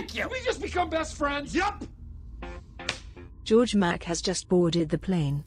Thank you! We just become best friends? Yup! George Mack has just boarded the plane.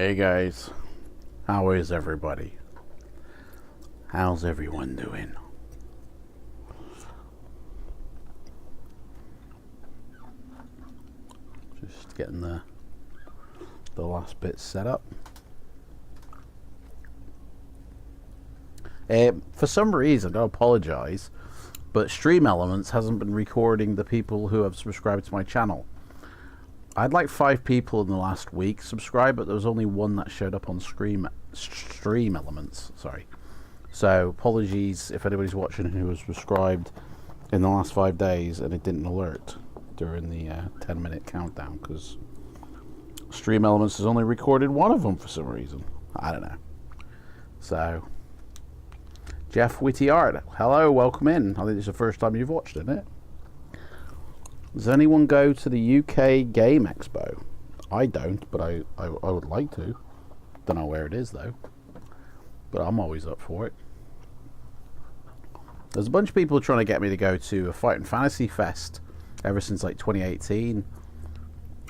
Hey guys, how is everybody? How's everyone doing? Just getting the last bit set up. For some reason, I apologise, but Stream Elements hasn't been recording the people who have subscribed to my channel. I had like 5 people in the last week subscribe, but there was only one that showed up on Stream Elements. Sorry. So apologies if anybody's watching who was subscribed in the last 5 days and it didn't alert during the 10-minute countdown, because Stream Elements has only recorded one of them for some reason. I don't know. So, Jeff Witty Art, hello, welcome in. I think it's the first time you've watched, isn't it? Does anyone go to the UK Game Expo? I don't, but I would like to. Don't know where it is though, but I'm always up for it. There's a bunch of people trying to get me to go to a Fighting Fantasy Fest ever since like 2018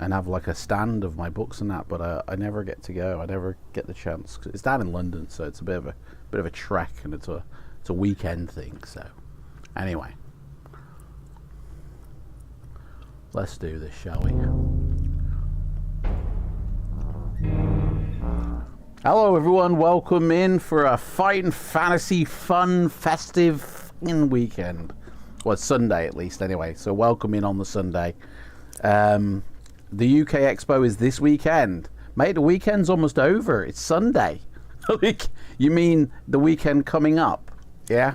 and have like a stand of my books and that, but I never get to go. I never get the chance. 'Cause it's down in London, so it's a bit of a trek, and it's a weekend thing. So anyway, let's do this, shall we? Hello everyone, welcome in for a Fighting Fantasy fun, festive weekend. Well, it's Sunday at least anyway, so welcome in on the Sunday. The UK Expo is this weekend. Mate, the weekend's almost over. It's Sunday. You mean the weekend coming up? Yeah?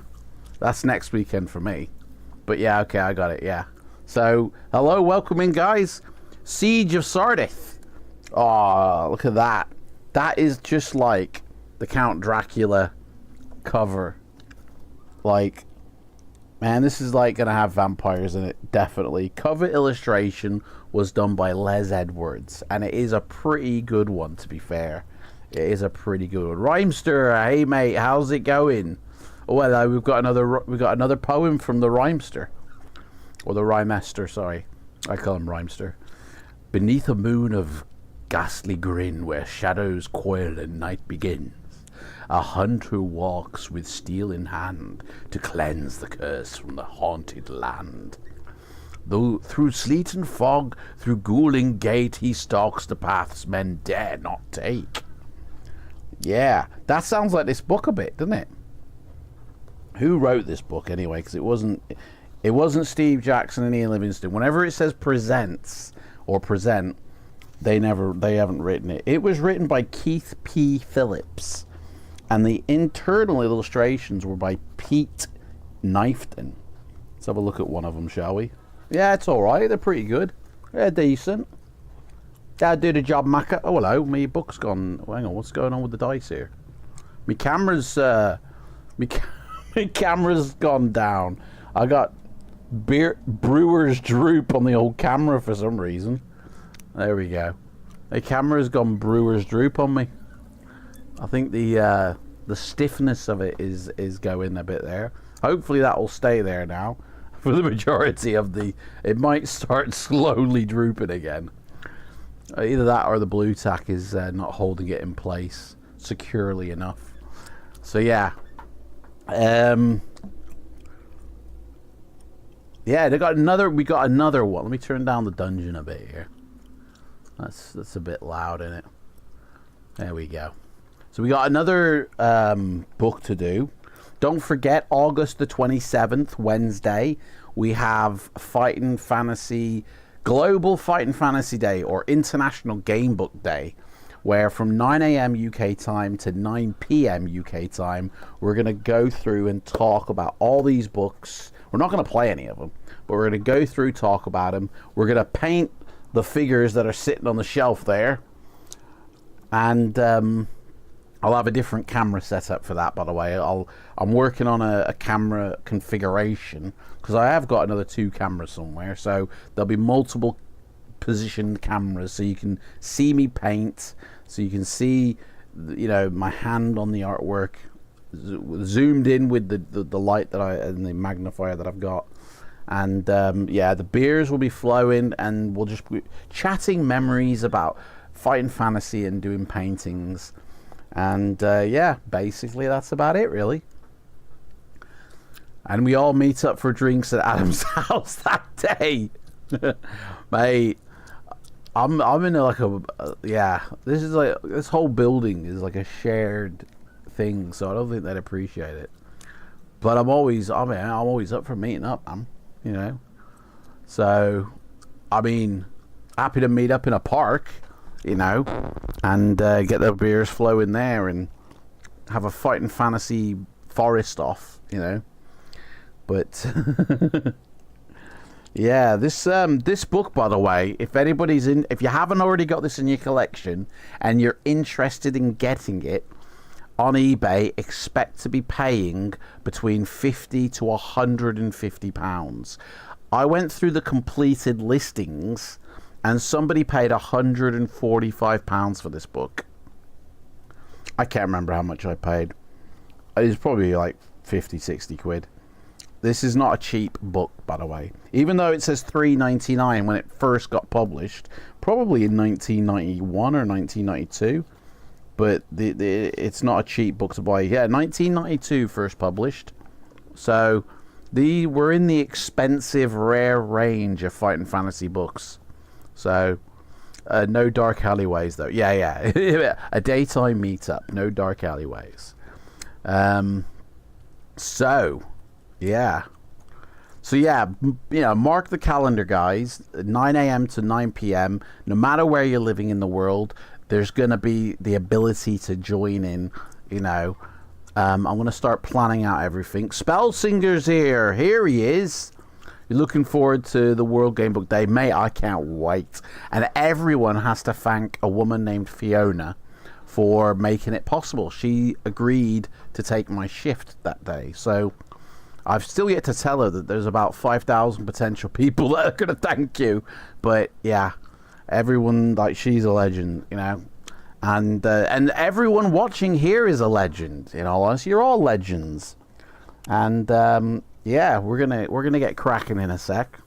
That's next weekend for me. But yeah, okay, I got it, yeah. So, hello, welcome in, guys. Siege of Sardath. Oh, look at that. That is just like the Count Dracula cover. Like, man, this is like going to have vampires in it, definitely. Cover illustration was done by Les Edwards, and it is a pretty good one, to be fair. It is a pretty good one. Rhymester, hey mate, how's it going? Oh, well, we've got another poem from the Rhymester. Or the Rhymester, sorry. I call him Rhymester. Beneath a moon of ghastly grin, where shadows coil and night begins, a hunter walks with steel in hand to cleanse the curse from the haunted land. Though through sleet and fog, through ghouling gate, he stalks the paths men dare not take. Yeah, that sounds like this book a bit, doesn't it? Who wrote this book anyway? Because it wasn't Steve Jackson and Ian Livingstone. Whenever it says presents or present, they haven't written it. It was written by Keith P. Phillips, and the internal illustrations were by Pete Knifton. Let's have a look at one of them, shall we? Yeah, it's alright. They're pretty good. They're decent. That'll do the job, Macca. Oh, hello. My book's gone. Hang on, what's going on with the dice here? My camera's camera's gone down. I got brewer's droop on the old camera for some reason. There we go. The camera's gone brewer's droop on me. I think the stiffness of it is going a bit there. Hopefully that will stay there now for the majority of the... It might start slowly drooping again. Either that or the blue tack is not holding it in place securely enough. So yeah. Yeah, we got another one. Let me turn down the dungeon a bit here. That's a bit loud, isn't it? There we go. So we got another book to do. Don't forget, August the 27th, Wednesday, we have Global Fighting Fantasy Day, or International Game Book Day, where from 9 AM UK time to 9 PM UK time, we're going to go through and talk about all these books. We're not going to play any of them, but we're going to go through, talk about them. We're going to paint the figures that are sitting on the shelf there, and I'll have a different camera setup for that, by the way. I'm working on a camera configuration, because I have got another 2 cameras somewhere, so there'll be multiple positioned cameras, so you can see me paint, so you can see, you know, my hand on the artwork zoomed in with the light that and the magnifier that I've got. And yeah, the beers will be flowing, and we'll just be chatting memories about fighting fantasy and doing paintings. And yeah, basically that's about it, really. And we all meet up for drinks at Adam's house that day. Mate, I'm in like a yeah. This whole building is like a shared thing, so I don't think they'd appreciate it. But I'm always up for meeting up, man. You know. So, I mean, happy to meet up in a park, you know, and get the beers flowing there and have a fighting fantasy forest off, you know. But yeah, this book, by the way, if you haven't already got this in your collection and you're interested in getting it on eBay, expect to be paying between £50 to £150. I went through the completed listings and somebody paid £145 for this book. I can't remember how much I paid. It was probably like 50, 60 quid. This is not a cheap book, by the way. Even though it says $3.99 when it first got published, probably in 1991 or 1992. But it's not a cheap book to buy. Yeah, 1992 first published. So we're in the expensive, rare range of fighting fantasy books. So no dark alleyways, though. Yeah. A daytime meetup. No dark alleyways. So yeah, you know, mark the calendar, guys. 9 a.m. to 9 p.m. No matter where you're living in the world, there's going to be the ability to join in, you know. I'm going to start planning out everything. Spellsinger's here. Here he is. You're looking forward to the World Game Book Day. Mate, I can't wait. And everyone has to thank a woman named Fiona for making it possible. She agreed to take my shift that day. So I've still yet to tell her that there's about 5,000 potential people that are going to thank you. But yeah, everyone, like, she's a legend, you know. And everyone watching here is a legend, in all honesty. You're all legends. And yeah, we're gonna get cracking in a sec.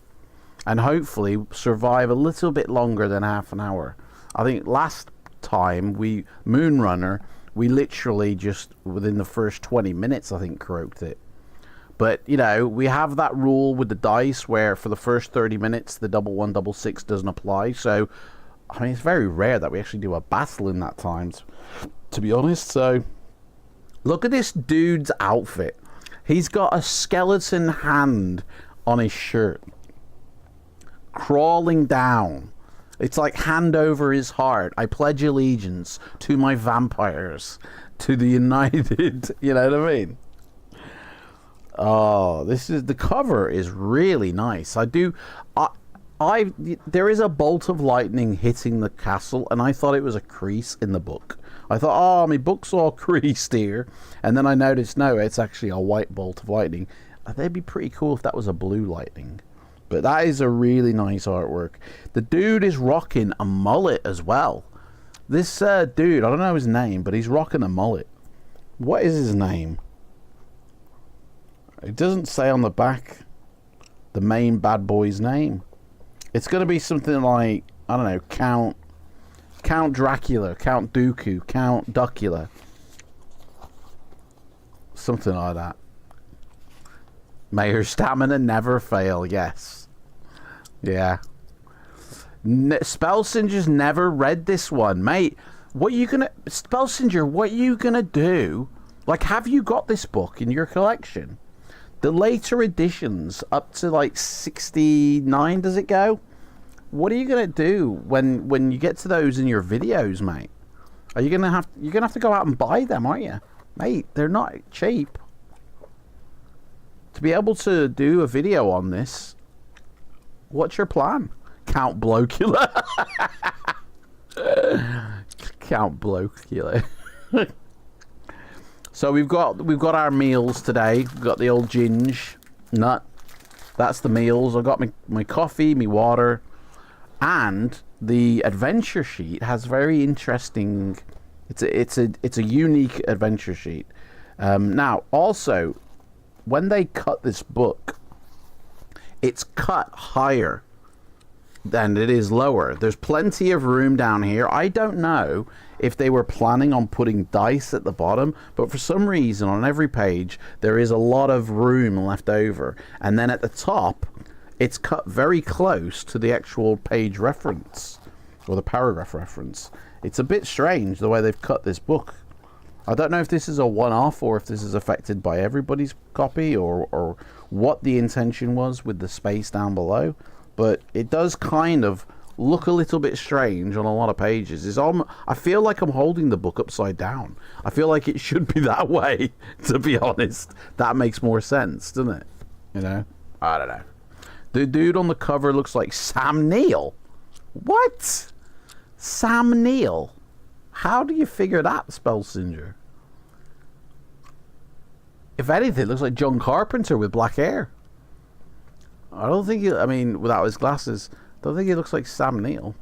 And hopefully survive a little bit longer than half an hour. I think last time Moonrunner, we literally just within the first 20 minutes, I think, croaked it. But, you know, we have that rule with the dice where for the first 30 minutes, the 1166 doesn't apply. So, I mean, it's very rare that we actually do a battle in that time, to be honest. So, look at this dude's outfit. He's got a skeleton hand on his shirt, crawling down. It's like hand over his heart. I pledge allegiance to my vampires, to the United. You know what I mean? Oh, the cover is really nice. There is a bolt of lightning hitting the castle, and I thought it was a crease in the book. I thought, oh, my book's all creased here. And then I noticed, no, it's actually a white bolt of lightning. That'd be pretty cool if that was a blue lightning. But that is a really nice artwork. The dude is rocking a mullet as well. This dude, I don't know his name, but he's rocking a mullet. What is his name? It doesn't say on the back the main bad boy's name. It's going to be something like, I don't know, Count Dracula, Count Dooku, Count Duckula. Something like that. May her stamina never fail, yes. Yeah. Spellsinger's never read this one. Mate, Spellsinger, what are you going to do? Like, have you got this book in your collection? The later editions, up to like 69, does it go? What are you gonna do when you get to those in your videos, mate? You're gonna have to go out and buy them, aren't you, mate? They're not cheap. To be able to do a video on this, what's your plan, Count Blokula? Count Blokula. So we've got our meals today. We've got the old ginge nut. That's the meals. I've got my coffee, my water, and the adventure sheet has very interesting. It's a unique adventure sheet. Now, also, when they cut this book, it's cut higher then it is lower. There's plenty of room down here. I don't know if they were planning on putting dice at the bottom, but for some reason on every page there is a lot of room left over. And then at the top, it's cut very close to the actual page reference, or the paragraph reference. It's a bit strange the way they've cut this book. I don't know if this is a one-off or if this is affected by everybody's copy, or what the intention was with the space down below. But it does kind of look a little bit strange on a lot of pages. I feel like I'm holding the book upside down. I feel like it should be that way, to be honest. That makes more sense, doesn't it? You know? I don't know. The dude on the cover looks like Sam Neill. What? Sam Neill? How do you figure that, Spellsinger? If anything, it looks like John Carpenter with black hair. I don't think I mean, without his glasses, I don't think he looks like Sam Neill.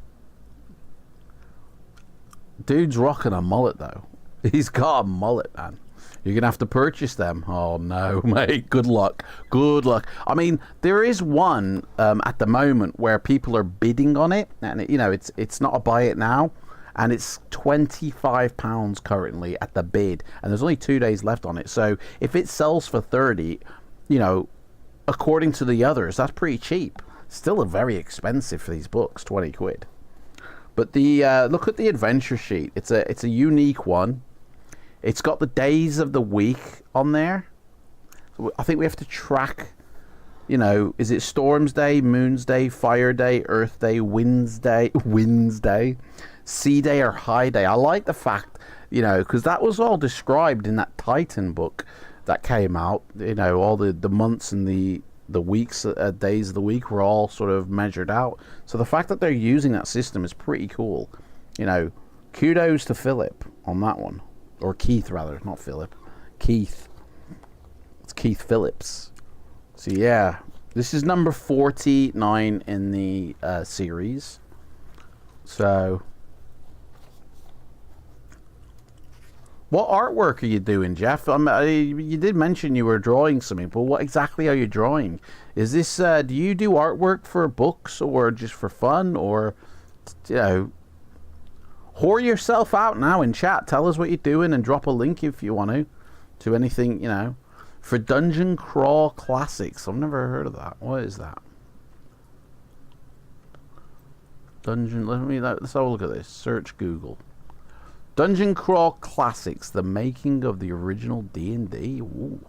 Dude's rocking a mullet, though. He's got a mullet, man. You're going to have to purchase them. Oh, no, mate. Good luck. Good luck. I mean, there is one at the moment where people are bidding on it. And, you know, it's not a buy it now. And it's £25 currently at the bid. And there's only 2 days left on it. So if it sells for 30, you know, according to the others, that's pretty cheap. Still very expensive for these books, 20 quid. But the look at the adventure sheet. It's a unique one. It's got the days of the week on there. So I think we have to track, you know, is it Storm's Day, Moon's Day, Fire Day, Earth Day, Winds Day, Sea Day, or High Day? I like the fact, you know, because that was all described in that Titan book that came out. You know, all the months and the weeks, days of the week were all sort of measured out. So the fact that they're using that system is pretty cool. You know, kudos to Philip on that one. Or Keith, rather, not Philip. Keith. It's Keith Phillips. So yeah, this is number 49 in the series. So, what artwork are you doing, Jeff? You did mention you were drawing something, but what exactly are you drawing? Is this, do you do artwork for books or just for fun? Or, you know, whore yourself out now in chat. Tell us what you're doing and drop a link if you want to anything, you know, for Dungeon Crawl Classics. I've never heard of that. What is that? Let's have a look at this. Search Google. Dungeon Crawl Classics, the making of the original D&D. Ooh.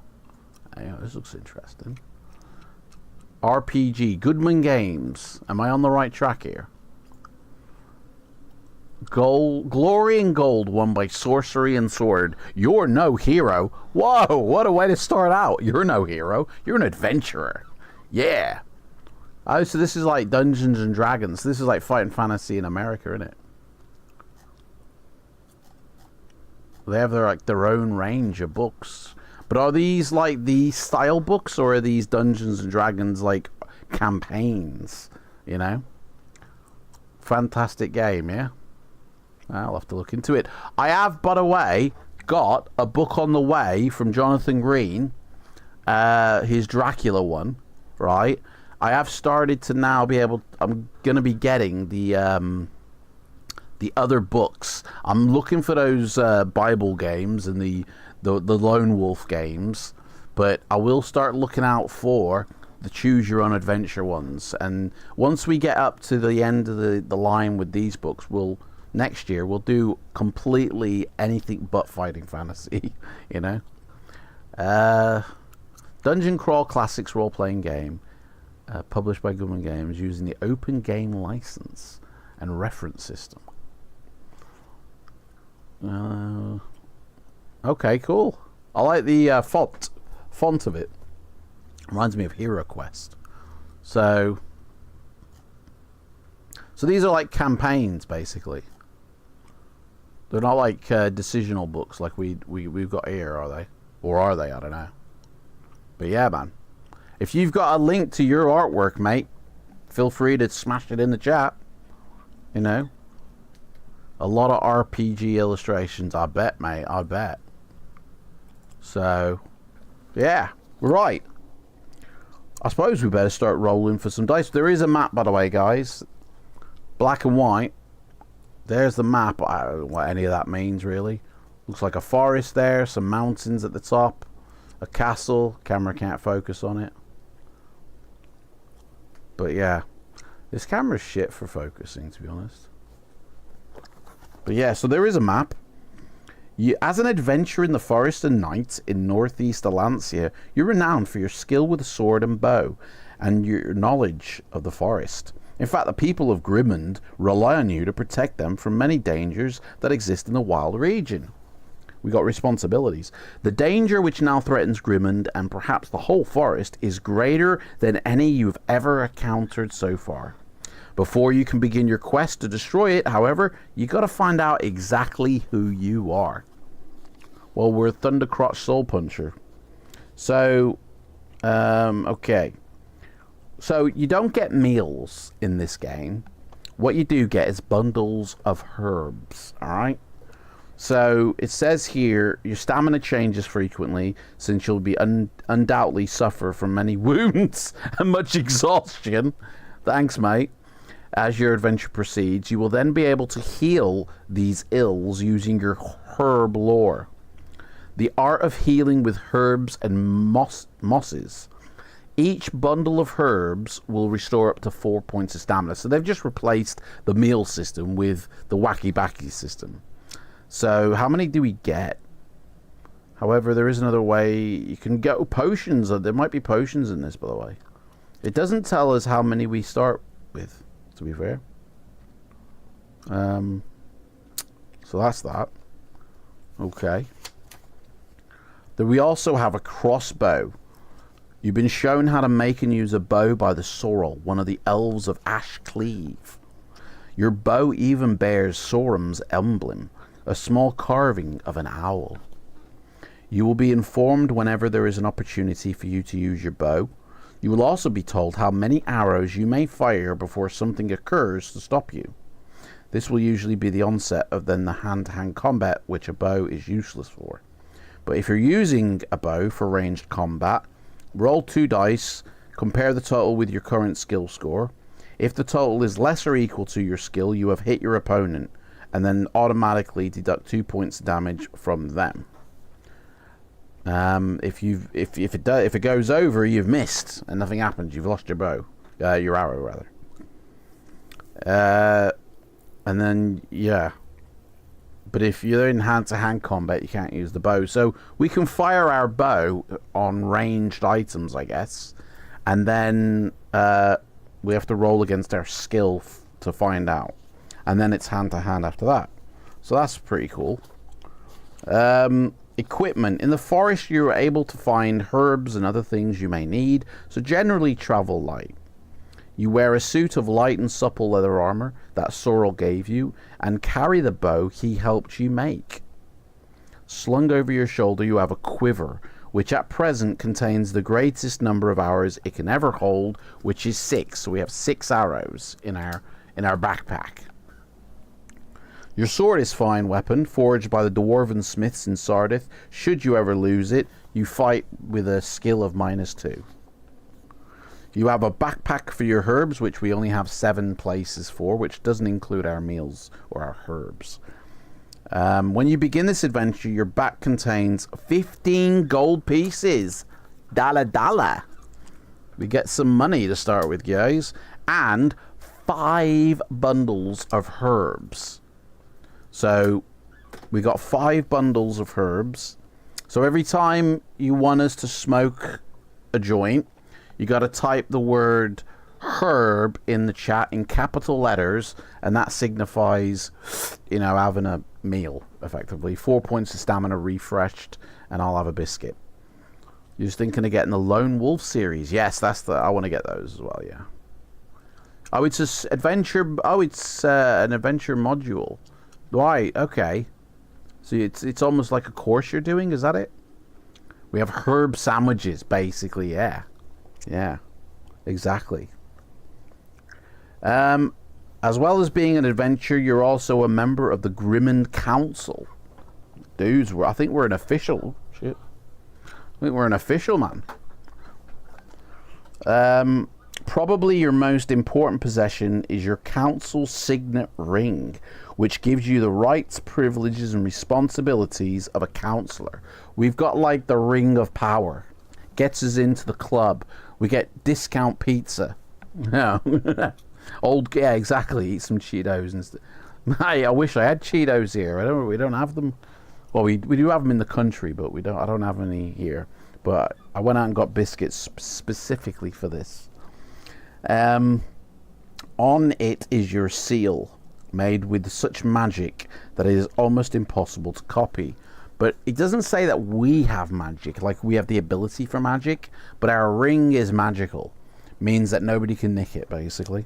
Yeah, this looks interesting. RPG, Goodman Games. Am I on the right track here? Glory and Gold won by Sorcery and Sword. You're no hero. Whoa, what a way to start out. You're no hero. You're an adventurer. Yeah. Oh, so this is like Dungeons and Dragons. This is like Fighting Fantasy in America, isn't it? They have their own range of books. But are these like the style books, or are these Dungeons and Dragons like campaigns? You know? Fantastic game, yeah? I'll have to look into it. I have, by the way, got a book on the way from Jonathan Green. His Dracula one, right? I have started to now be able... I'm going to be getting the other books. I'm looking for those Bible games and the Lone Wolf games. But I will start looking out for the Choose Your Own Adventure ones. And once we get up to the end of the line with these books, next year we'll do completely anything but Fighting Fantasy, you know. Dungeon Crawl Classics role-playing game, published by Goodman Games, using the Open Game License and reference system. Okay, cool. I like the font of it. Reminds me of Hero Quest. So these are like campaigns, basically. They're not like decisional books like we've got here, are they? Or are they? I don't know. But yeah, man. If you've got a link to your artwork, mate, feel free to smash it in the chat. You know? A lot of RPG illustrations, I bet, mate. I bet. So, yeah. Right. I suppose we better start rolling for some dice. There is a map, by the way, guys. Black and white. There's the map. I don't know what any of that means, really. Looks like a forest there, some mountains at the top, a castle. Camera can't focus on it. But yeah, this camera's shit for focusing, to be honest. But yeah, so there is a map. As an adventurer in the forest and night in northeast Alancia, you're renowned for your skill with a sword and bow, and your knowledge of the forest. In fact, the people of Grimond rely on you to protect them from many dangers that exist in the wild region. We got responsibilities. The danger which now threatens Grimond and perhaps the whole forest is greater than any you've ever encountered so far. Before you can begin your quest to destroy it, however, you got to find out exactly who you are. Well, we're Thundercrotch Soul Puncher. So, okay. So, you don't get meals in this game. What you do get is bundles of herbs, alright? So, it says here, your stamina changes frequently, since you'll be undoubtedly suffer from many wounds and much exhaustion. Thanks, mate. As your adventure proceeds, you will then be able to heal these ills using your herb lore. The art of healing with herbs and mosses. Each bundle of herbs will restore up to 4 points of stamina. So they've just replaced the meal system with the wacky backy system. So how many do we get? However, there is another way. You can get potions. There might be potions in this, by the way. It doesn't tell us how many we start with, to be fair. So that's that. Okay. Then we also have a crossbow. You've been shown how to make and use a bow by the Sorrel, one of the elves of Ashcleave. Your bow even bears Sorum's emblem, a small carving of an owl. You will be informed whenever there is an opportunity for you to use your bow. You will also be told how many arrows you may fire before something occurs to stop you. This will usually be the onset of then the hand-to-hand combat, which a bow is useless for. But if you're using a bow for ranged combat, roll 2 dice, compare the total with your current skill score. If the total is less or equal to your skill, you have hit your opponent, and then automatically deduct 2 points of damage from them. If it goes over, you've missed and nothing happens. You've lost your bow, your arrow rather. And then yeah. But if you're in hand-to-hand combat, you can't use the bow. So we can fire our bow on ranged items, I guess, and then we have to roll against our skill to find out, and then it's hand-to-hand after that. So that's pretty cool. Equipment. In the forest, you're able to find herbs and other things you may need, so generally travel light. You wear a suit of light and supple leather armor that Sorrel gave you, and carry the bow he helped you make. Slung over your shoulder, you have a quiver, which at present contains the greatest number of arrows it can ever hold, which is 6. So we have 6 arrows in our backpack. Your sword is a fine weapon, forged by the dwarven smiths in Sardath. Should you ever lose it, you fight with a skill of -2. You have a backpack for your herbs, which we only have 7 places for, which doesn't include our meals or our herbs. When you begin this adventure, your back contains 15 gold pieces. Dala. We get some money to start with, guys. And 5 bundles of herbs. So we got 5 bundles of herbs. So every time you want us to smoke a joint, you got to type the word herb in the chat in capital letters, and that signifies, you know, having a meal, effectively. 4 points of stamina refreshed, and I'll have a biscuit. You're just thinking of getting the Lone Wolf series. Yes, I want to get those as well, yeah. Oh, it's an adventure module. Right, okay. So it's almost like a course you're doing, is that it? We have herb sandwiches, basically, yeah. Yeah, exactly. As well as being an adventurer, you're also a member of the Grimond Council. Dudes, I think we're an official. Shit. I think we're an official, man. Probably your most important possession is your council signet ring, which gives you the rights, privileges, and responsibilities of a councillor. We've got like the ring of power. Gets us into the club. We get discount pizza. No. Yeah, exactly. Eat some Cheetos and stuff. Hey, I wish I had Cheetos here. We don't have them. Well, we do have them in the country, but I don't have any here. But I went out and got biscuits specifically for this. On it is your seal, made with such magic that it is almost impossible to copy. But it doesn't say that we have magic, like we have the ability for magic, but our ring is magical. Means that nobody can nick it, basically.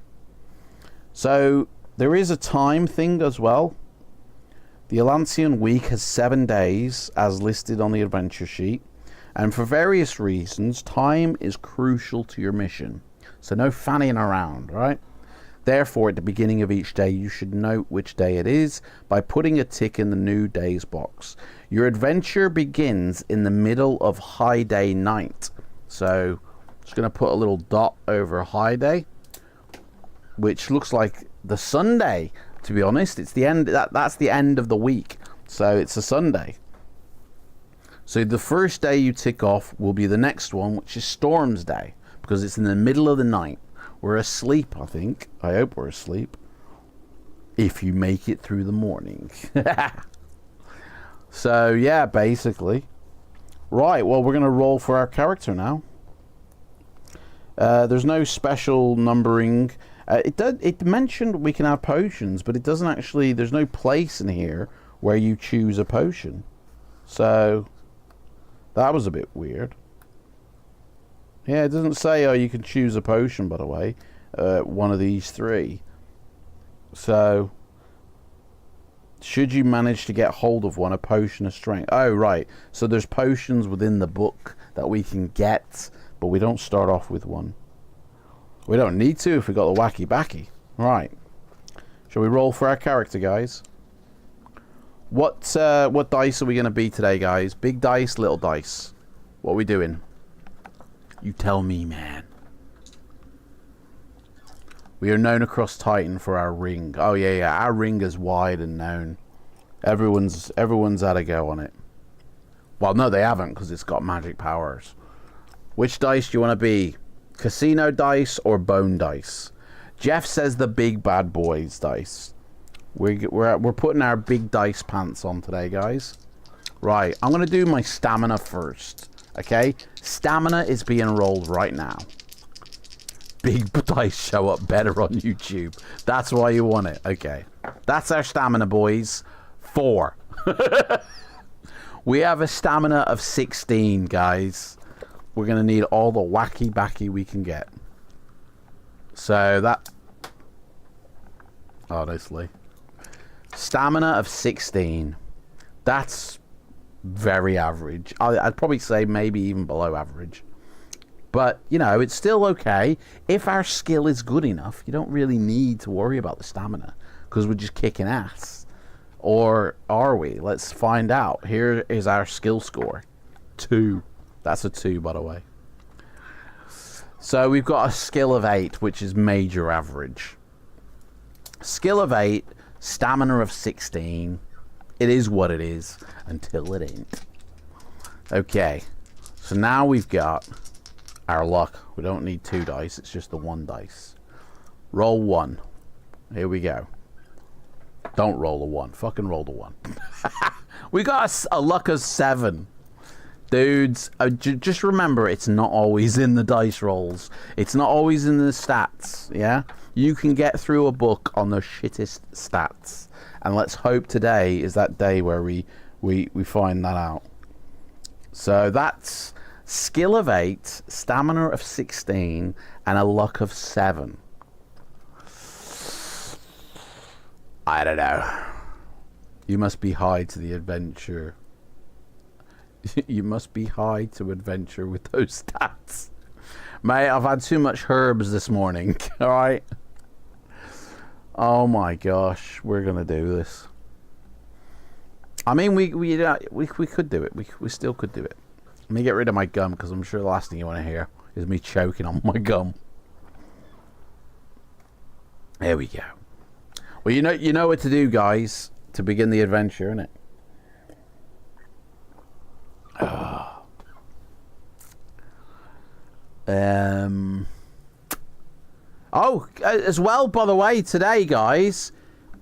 So there is a time thing as well. The Alancian week has 7 days, as listed on the adventure sheet. And for various reasons, time is crucial to your mission. So no fanning around, right? Therefore, at the beginning of each day, you should note which day it is by putting a tick in the new days box. Your adventure begins in the middle of high day night. So, I'm just going to put a little dot over high day, which looks like the Sunday, to be honest. It's the end. That's the end of the week. So, it's a Sunday. So, the first day you tick off will be the next one, which is Storm's Day, because it's in the middle of the night. We're asleep, I think. I hope we're asleep. If you make it through the morning. So, yeah, basically. Right, well, we're going to roll for our character now. There's no special numbering. It mentioned we can have potions, but it doesn't actually... There's no place in here where you choose a potion. So, that was a bit weird. Yeah, it doesn't say, oh, you can choose a potion, by the way. One of these three. So, should you manage to get hold of one, a potion of strength. Oh, right. So there's potions within the book that we can get, but we don't start off with one. We don't need to if we got the wacky backy. Right. Shall we roll for our character, guys? What dice are we going to be today, guys? Big dice, little dice. What are we doing? You tell me, man. We are known across Titan for our ring. Oh, yeah. Our ring is wide and known. Everyone's had a go on it. Well, no, they haven't, because it's got magic powers. Which dice do you want to be? Casino dice or bone dice? Jeff says the big bad boys dice. We're putting our big dice pants on today, guys. Right, I'm going to do my stamina first. Okay, stamina is being rolled right now. Big dice show up better on YouTube. That's why you want it. Okay, that's our stamina, boys. 4. We have a stamina of 16, guys. We're gonna need all the wacky backy we can get. So that, honestly, stamina of 16. That's very average. I'd probably say maybe even below average. But, you know, it's still okay. If our skill is good enough, you don't really need to worry about the stamina, because we're just kicking ass. Or are we? Let's find out. Here is our skill score. 2. That's a 2, by the way. So we've got a skill of 8, which is major average. Skill of 8, stamina of 16. It is what it is until it ain't. Okay, so now we've got our luck. We don't need 2 dice, it's just the 1 dice. Roll 1. Here we go. Don't roll a 1. Fucking roll the 1. We got a luck of 7. Dudes, just remember, it's not always in the dice rolls. It's not always in the stats, yeah? You can get through a book on the shittest stats. And let's hope today is that day where we find that out. So that's skill of 8, stamina of 16, and a luck of 7. I don't know. You must be high to the adventure. You must be high to adventure with those stats. Mate, I've had too much herbs this morning, alright? Oh my gosh, we're gonna do this. I mean, we could do it. We still could do it. Let me get rid of my gum, because I'm sure the last thing you want to hear is me choking on my gum. There we go. Well, you know what to do, guys, to begin the adventure, innit? Oh, as well, by the way, today, guys,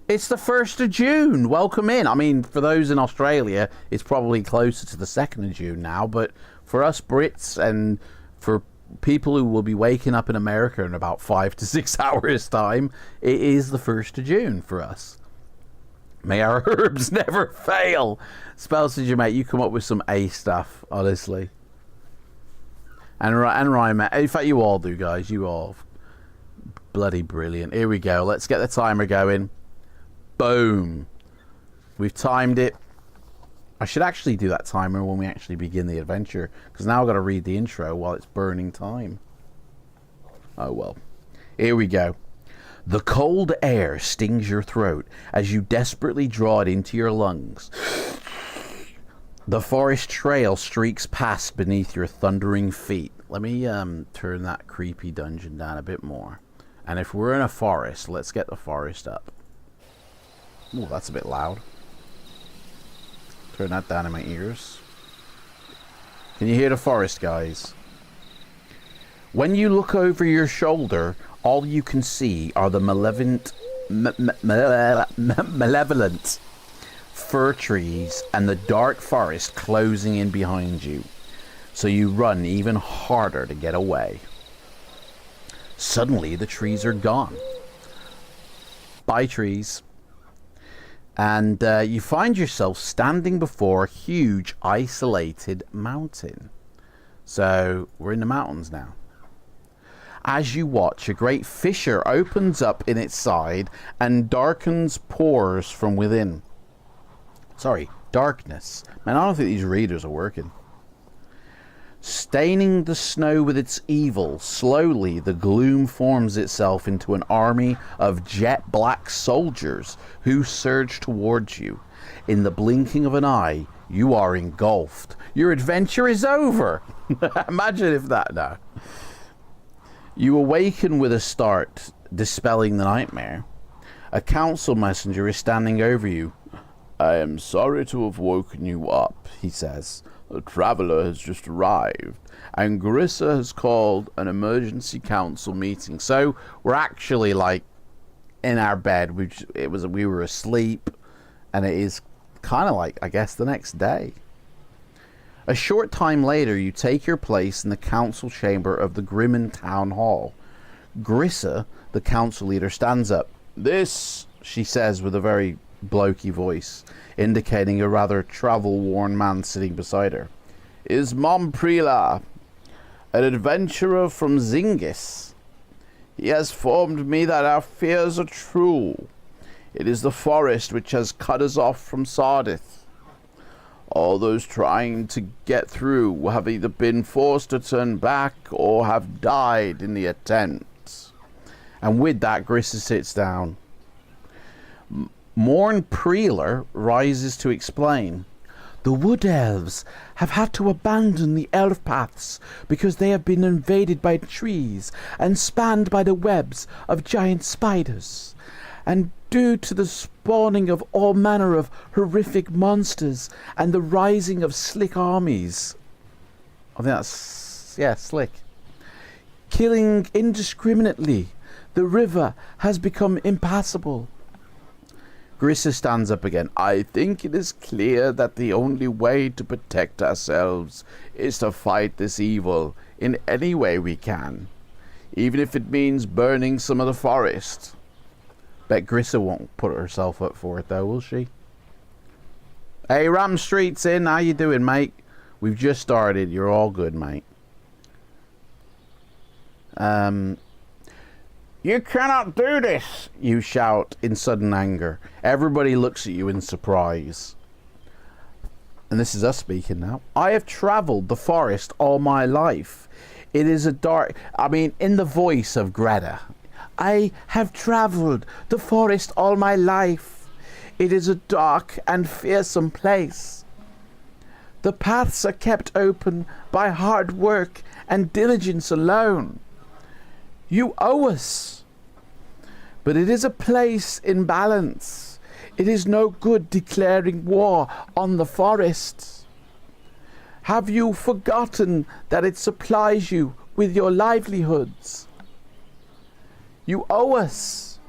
it's the 1st of June. Welcome in. I mean, for those in Australia, it's probably closer to the 2nd of June now, but for us Brits and for people who will be waking up in America in about 5 to 6 hours time, it is the 1st of June for us. May our herbs never fail. Spellsager, mate, you come up with some A stuff, honestly. And Ryan, in fact, you all do, guys. You all bloody brilliant. Here we go. Let's get the timer going. Boom. We've timed it. I should actually do that timer when we actually begin the adventure, because now I've got to read the intro while it's burning time. Oh well. Here we go. The cold air stings your throat as you desperately draw it into your lungs. The forest trail streaks past beneath your thundering feet. Let me turn that creepy dungeon down a bit more. And if we're in a forest, let's get the forest up. Ooh, that's a bit loud. Turn that down in my ears. Can you hear the forest, guys? When you look over your shoulder, all you can see are the malevolent fir trees and the dark forest closing in behind you. So you run even harder to get away. Suddenly, the trees are gone. Bye, trees. And you find yourself standing before a huge, isolated mountain. So, we're in the mountains now. As you watch, a great fissure opens up in its side and darkens pores from within. Sorry, darkness. Man, I don't think these readers are working. Staining the snow with its evil, slowly the gloom forms itself into an army of jet black soldiers who surge towards you. In the blinking of an eye, you are engulfed. Your adventure is over. Imagine if that now. You awaken with a start, dispelling the nightmare. A council messenger is standing over you. I am sorry to have woken you up, he says. A traveller has just arrived, and Grissa has called an emergency council meeting. So we're actually like in our bed. We were asleep, and it is kind of like, I guess, the next day. A short time later, you take your place in the council chamber of the Grimmen Town Hall. Grissa, the council leader, stands up. This, she says with a very blokey voice, indicating a rather travel-worn man sitting beside her, is Mom Prila, an adventurer from Zingis. He has informed me that our fears are true. It is the forest which has cut us off from Sardath. All those trying to get through have either been forced to turn back or have died in the attempt. And with that, Grissa sits down. Morn Preeler rises to explain. The wood elves have had to abandon the elf paths because they have been invaded by trees and spanned by the webs of giant spiders. And due to the spawning of all manner of horrific monsters and the rising of slick armies. I think that's, yeah, slick. Killing indiscriminately, the river has become impassable. Grissa stands up again. I think it is clear that the only way to protect ourselves is to fight this evil in any way we can, even if it means burning some of the forest. Bet Grissa won't put herself up for it though, will she? Hey, Ram Street's in. How you doing, mate? We've just started. You're all good, mate. You cannot do this, you shout in sudden anger. Everybody looks at you in surprise. And this is us speaking now. I have travelled the forest all my life. It is a dark... in the voice of Greta. I have travelled the forest all my life. It is a dark and fearsome place. The paths are kept open by hard work and diligence alone. You owe us. but it is a place in balance. It is no good declaring war on the forest. Have you forgotten that it supplies you with your livelihoods? You owe us.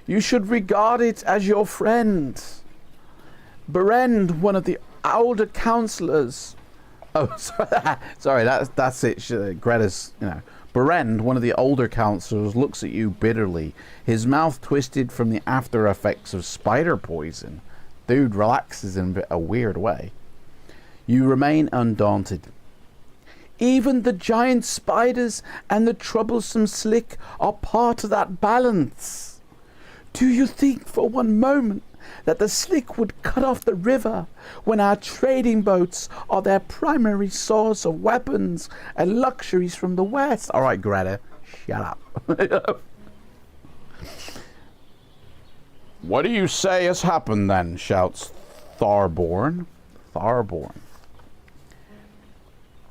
You should regard it as your friend. Berend, one of the older councillors. Oh, sorry, that's it. Greta's, Berend, one of the older councillors, looks at you bitterly, his mouth twisted from the after effects of spider poison. Dude relaxes in a weird way. You remain undaunted. Even the giant spiders and the troublesome slick are part of that balance. Do you think for one moment that the slick would cut off the river when our trading boats are their primary source of weapons and luxuries from the west? All right, Greta, shut up. What do you say has happened then? Shouts Tharborn.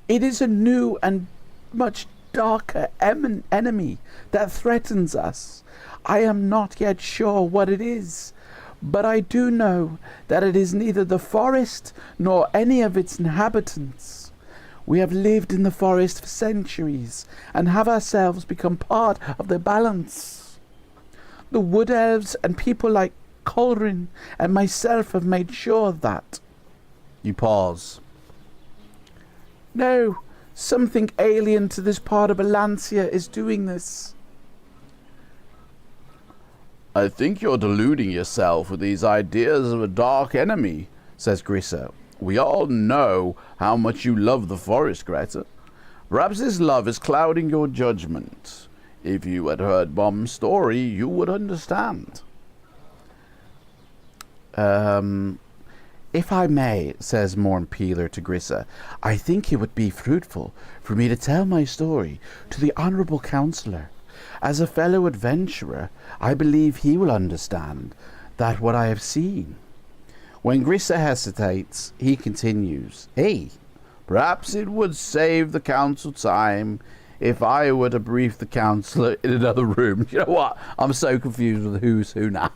It is a new and much darker enemy that threatens us. I am not yet sure what it is, but I do know that it is neither the forest nor any of its inhabitants. We have lived in the forest for centuries and have ourselves become part of the balance. The wood elves and people like Colrin and myself have made sure of that. You pause. No, something alien to this part of Alancia is doing this. I think you're deluding yourself with these ideas of a dark enemy, says Grissa. We all know how much you love the forest, Greta. Perhaps this love is clouding your judgment. If you had heard Mom's story, you would understand. If I may, says Morn Peeler to Grissa, I think it would be fruitful for me to tell my story to the Honourable Councillor. As a fellow adventurer, I believe he will understand that what I have seen. When Grissa hesitates, he continues, Hey, perhaps it would save the council time if I were to brief the councillor in another room. You know what? I'm so confused with who's who now.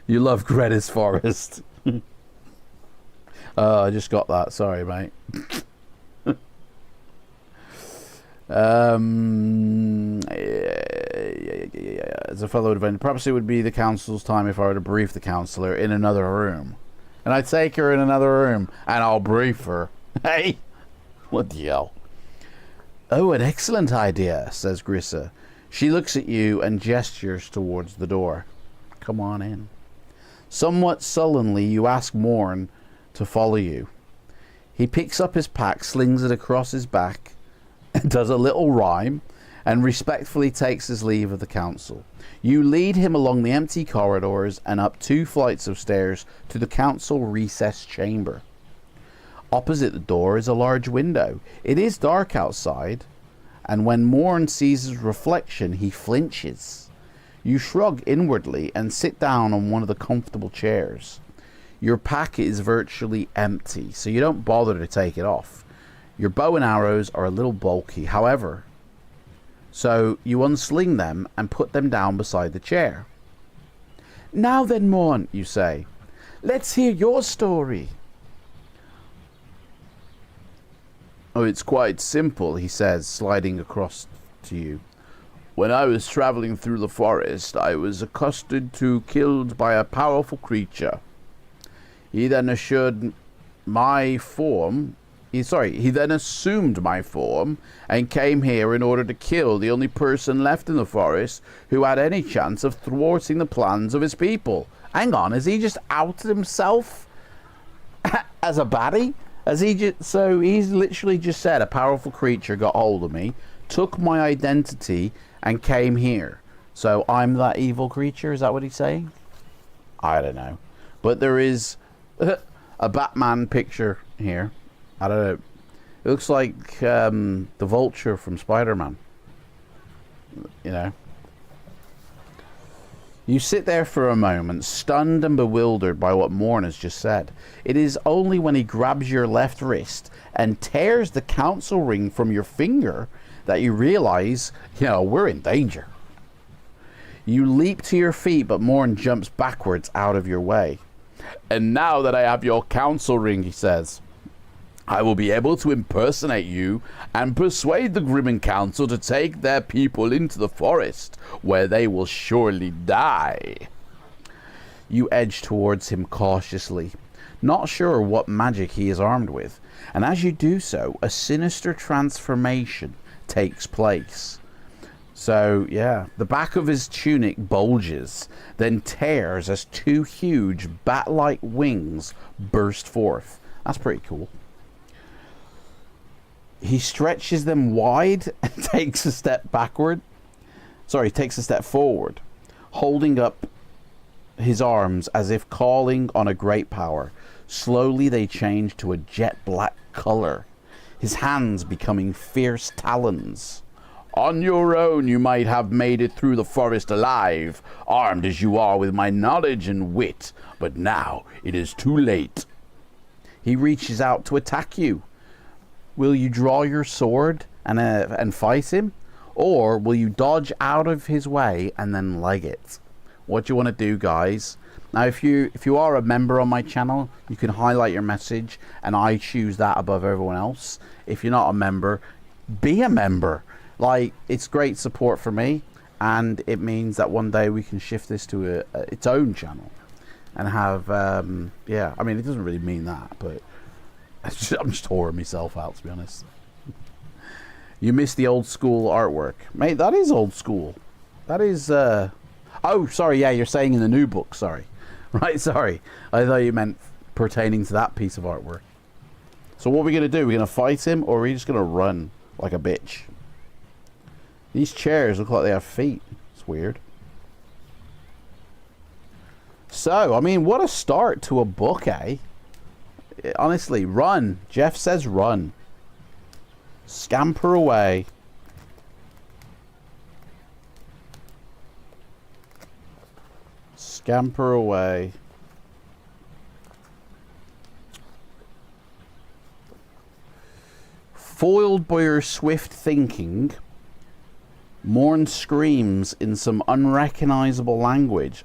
You love Greta's Forest. I just got that. Sorry, mate. As a fellow adventurer, perhaps it would be the council's time if I were to brief the councillor in another room. And I take her in another room and I'll brief her. Hey! What the hell? Oh, an excellent idea, says Grissa. She looks at you and gestures towards the door. Come on in. Somewhat sullenly, you ask Morn to follow you. He picks up his pack, slings it across his back, does a little rhyme, and respectfully takes his leave of the council. You lead him along the empty corridors and up 2 flights of stairs to the council recess chamber. Opposite the door is a large window. It is dark outside, and when Morn sees his reflection, he flinches. You shrug inwardly and sit down on one of the comfortable chairs. Your pack is virtually empty, so you don't bother to take it off. Your bow and arrows are a little bulky, however, so you unsling them and put them down beside the chair. Now then, Morn, you say, let's hear your story. Oh, it's quite simple, he says, sliding across to you. When I was traveling through the forest, I was accosted to killed by a powerful creature. He then assumed my form and came here in order to kill the only person left in the forest who had any chance of thwarting the plans of his people. Hang on, has he just outed himself as a baddie? So he's literally just said a powerful creature got hold of me, took my identity, and came here. So I'm that evil creature? Is that what he's saying? I don't know. But there is a Batman picture here. I don't know. It looks like the Vulture from Spider-Man. You know. You sit there for a moment, stunned and bewildered by what Morn has just said. It is only when he grabs your left wrist and tears the council ring from your finger that you realize, we're in danger. You leap to your feet, but Morn jumps backwards out of your way. And now that I have your council ring, he says, I will be able to impersonate you and persuade the Grimmen Council to take their people into the forest, where they will surely die. You edge towards him cautiously, not sure what magic he is armed with, and as you do so, a sinister transformation takes place. So, yeah, the back of his tunic bulges, then tears as two huge bat-like wings burst forth. That's pretty cool. He stretches them wide and takes a step forward, holding up his arms as if calling on a great power. Slowly they change to a jet black color, his hands becoming fierce talons. On your own you might have made it through the forest alive, armed as you are with my knowledge and wit, but now it is too late. He reaches out to attack you. Will you draw your sword and fight him? Or will you dodge out of his way and then leg it? What do you want to do, guys? Now, if you are a member on my channel, you can highlight your message and I choose that above everyone else. If you're not a member, be a member. Like, it's great support for me, and it means that one day we can shift this to its own channel and have, yeah, I mean, it doesn't really mean that, but I'm just whoring myself out, to be honest. You missed the old school artwork. Mate, that is old school. That is, oh, sorry, yeah, you're saying in the new book, sorry. Right, sorry. I thought you meant pertaining to that piece of artwork. So what are we going to do? We're going to fight him, or are we just going to run like a bitch? These chairs look like they have feet. It's weird. So, I mean, what a start to a book, eh? Honestly, run. Jeff says run. Scamper away. Scamper away. Foiled by your swift thinking, Morn screams in some unrecognizable language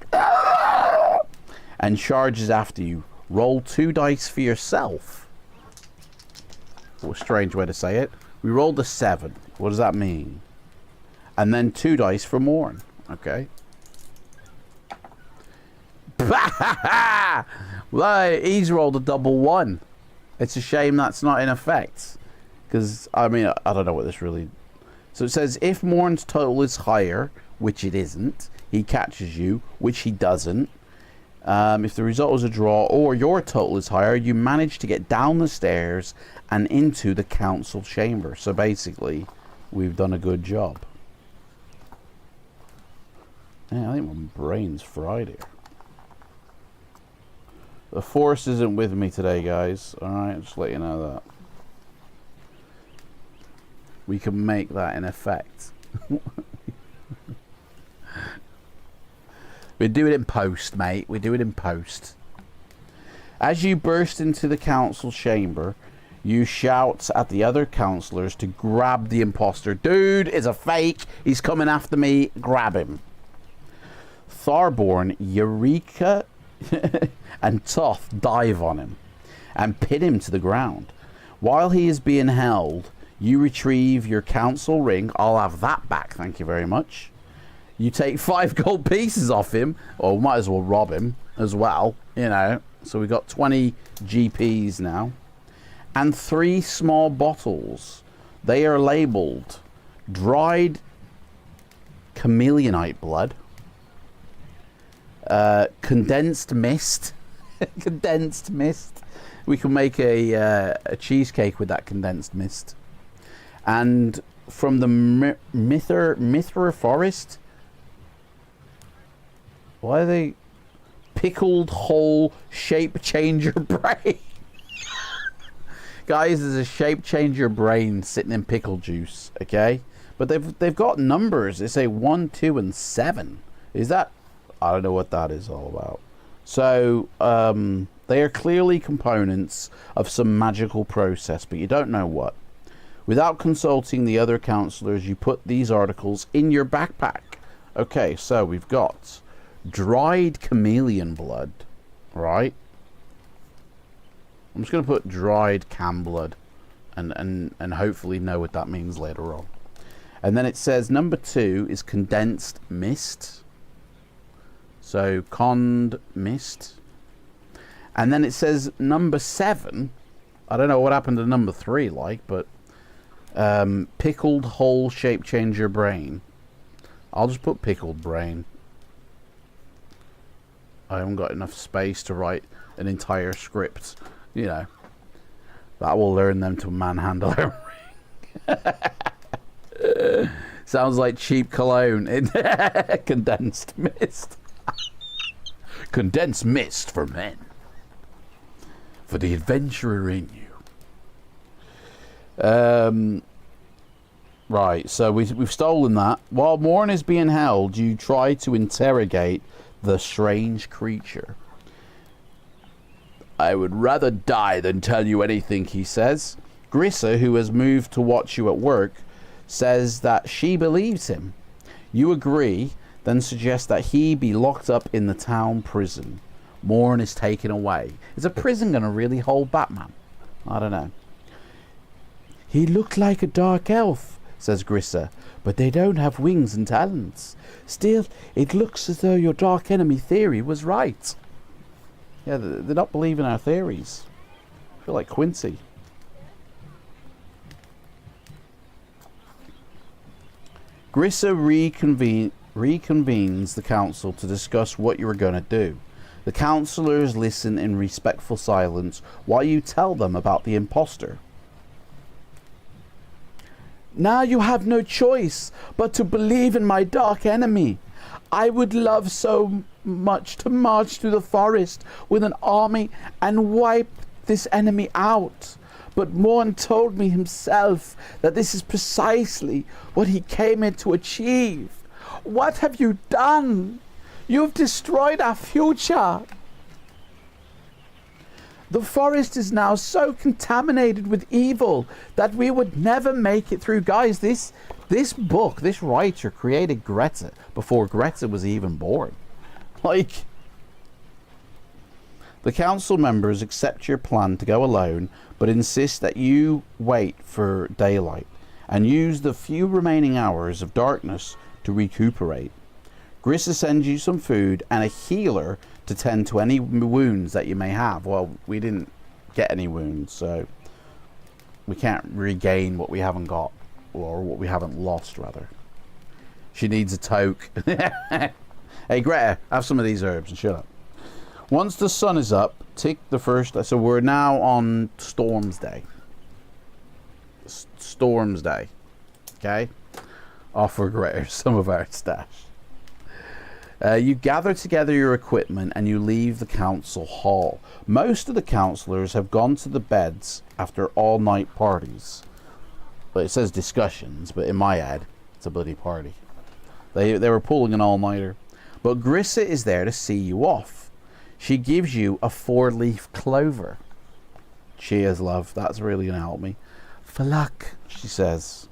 and charges after you. Roll 2 dice for yourself. What a strange way to say it. We rolled a 7. What does that mean? And then 2 dice for Morn. Okay. Well, he's rolled a double 1. It's a shame that's not in effect. Because, I mean, I don't know what this really... So it says, if Morn's total is higher, which it isn't, he catches you, which he doesn't. If the result is a draw or your total is higher, you manage to get down the stairs and into the council chamber. So basically, we've done a good job. Yeah, I think my brain's fried here. The force isn't with me today, guys. Alright, just let you know that. We can make that in effect. We do it in post, mate. We do it in post. As you burst into the council chamber, you shout at the other councillors to grab the imposter. Dude is a fake. He's coming after me. Grab him. Tharborn, Eureka, and Toth dive on him and pin him to the ground. While he is being held, you retrieve your council ring. I'll have that back, thank you very much. You take 5 gold pieces off him, or might as well rob him as well, you know. So we've got 20 GPs now. And 3 small bottles. They are labelled dried chameleonite blood, condensed mist. Condensed mist. We can make a cheesecake with that condensed mist. And from the Mithra forest. Why are they pickled whole shape changer brain? Guys, there's a shape changer brain sitting in pickle juice, okay? But they've got numbers. They say 1, 2, and 7. Is that I don't know what that is all about. So, they are clearly components of some magical process, but you don't know what. Without consulting the other counselors, you put these articles in your backpack. Okay, so we've got dried chameleon blood, right? I'm just going to put dried cam blood and hopefully know what that means later on. And then it says number 2 is condensed mist. So cond mist. And then it says number 7. I don't know what happened to number 3 like, but pickled whole shape changer brain. I'll just put pickled brain. I haven't got enough space to write an entire script. You know, that will learn them to manhandle everything. Sounds like cheap cologne in condensed mist. Condensed mist for men. For the adventurer in you. Right, so we've stolen that. While Morn is being held, you try to interrogate the strange creature. I would rather die than tell you anything, he says. Grissa, who has moved to watch you at work, says that she believes him. You agree, then suggest that he be locked up in the town prison. Morn is taken away. Is a prison going to really hold Batman? I don't know. He looked like a dark elf, says Grissa, but they don't have wings and talons. Still, it looks as though your dark enemy theory was right. Yeah, they're not believing our theories. I feel like Quincy. Grissa reconvenes the council to discuss what you are going to do. The councillors listen in respectful silence while you tell them about the imposter. Now you have no choice but to believe in my dark enemy. I would love so much to march through the forest with an army and wipe this enemy out. But Morn told me himself that this is precisely what he came here to achieve. What have you done? You've destroyed our future. The forest is now so contaminated with evil that we would never make it through. Guys, this book, this writer created Greta before Greta was even born. Like, the council members accept your plan to go alone, but insist that you wait for daylight and use the few remaining hours of darkness to recuperate. Grissa sends you some food and a healer to tend to any wounds that you may have. Well, we didn't get any wounds, so we can't regain what we haven't got, or what we haven't lost, rather. She needs a toke. Hey, Greta, have some of these herbs and shut up. Once the sun is up, tick the first... So we're now on Storm's Day. Storm's Day. Okay? Offer Greta some of our stash. You gather together your equipment and you leave the council hall. Most of the councillors have gone to the beds after all-night parties. Well, it says discussions, but in my head, it's a bloody party. They were pulling an all-nighter. But Grissa is there to see you off. She gives you a 4-leaf clover. Cheers, love. That's really going to help me. For luck, she says.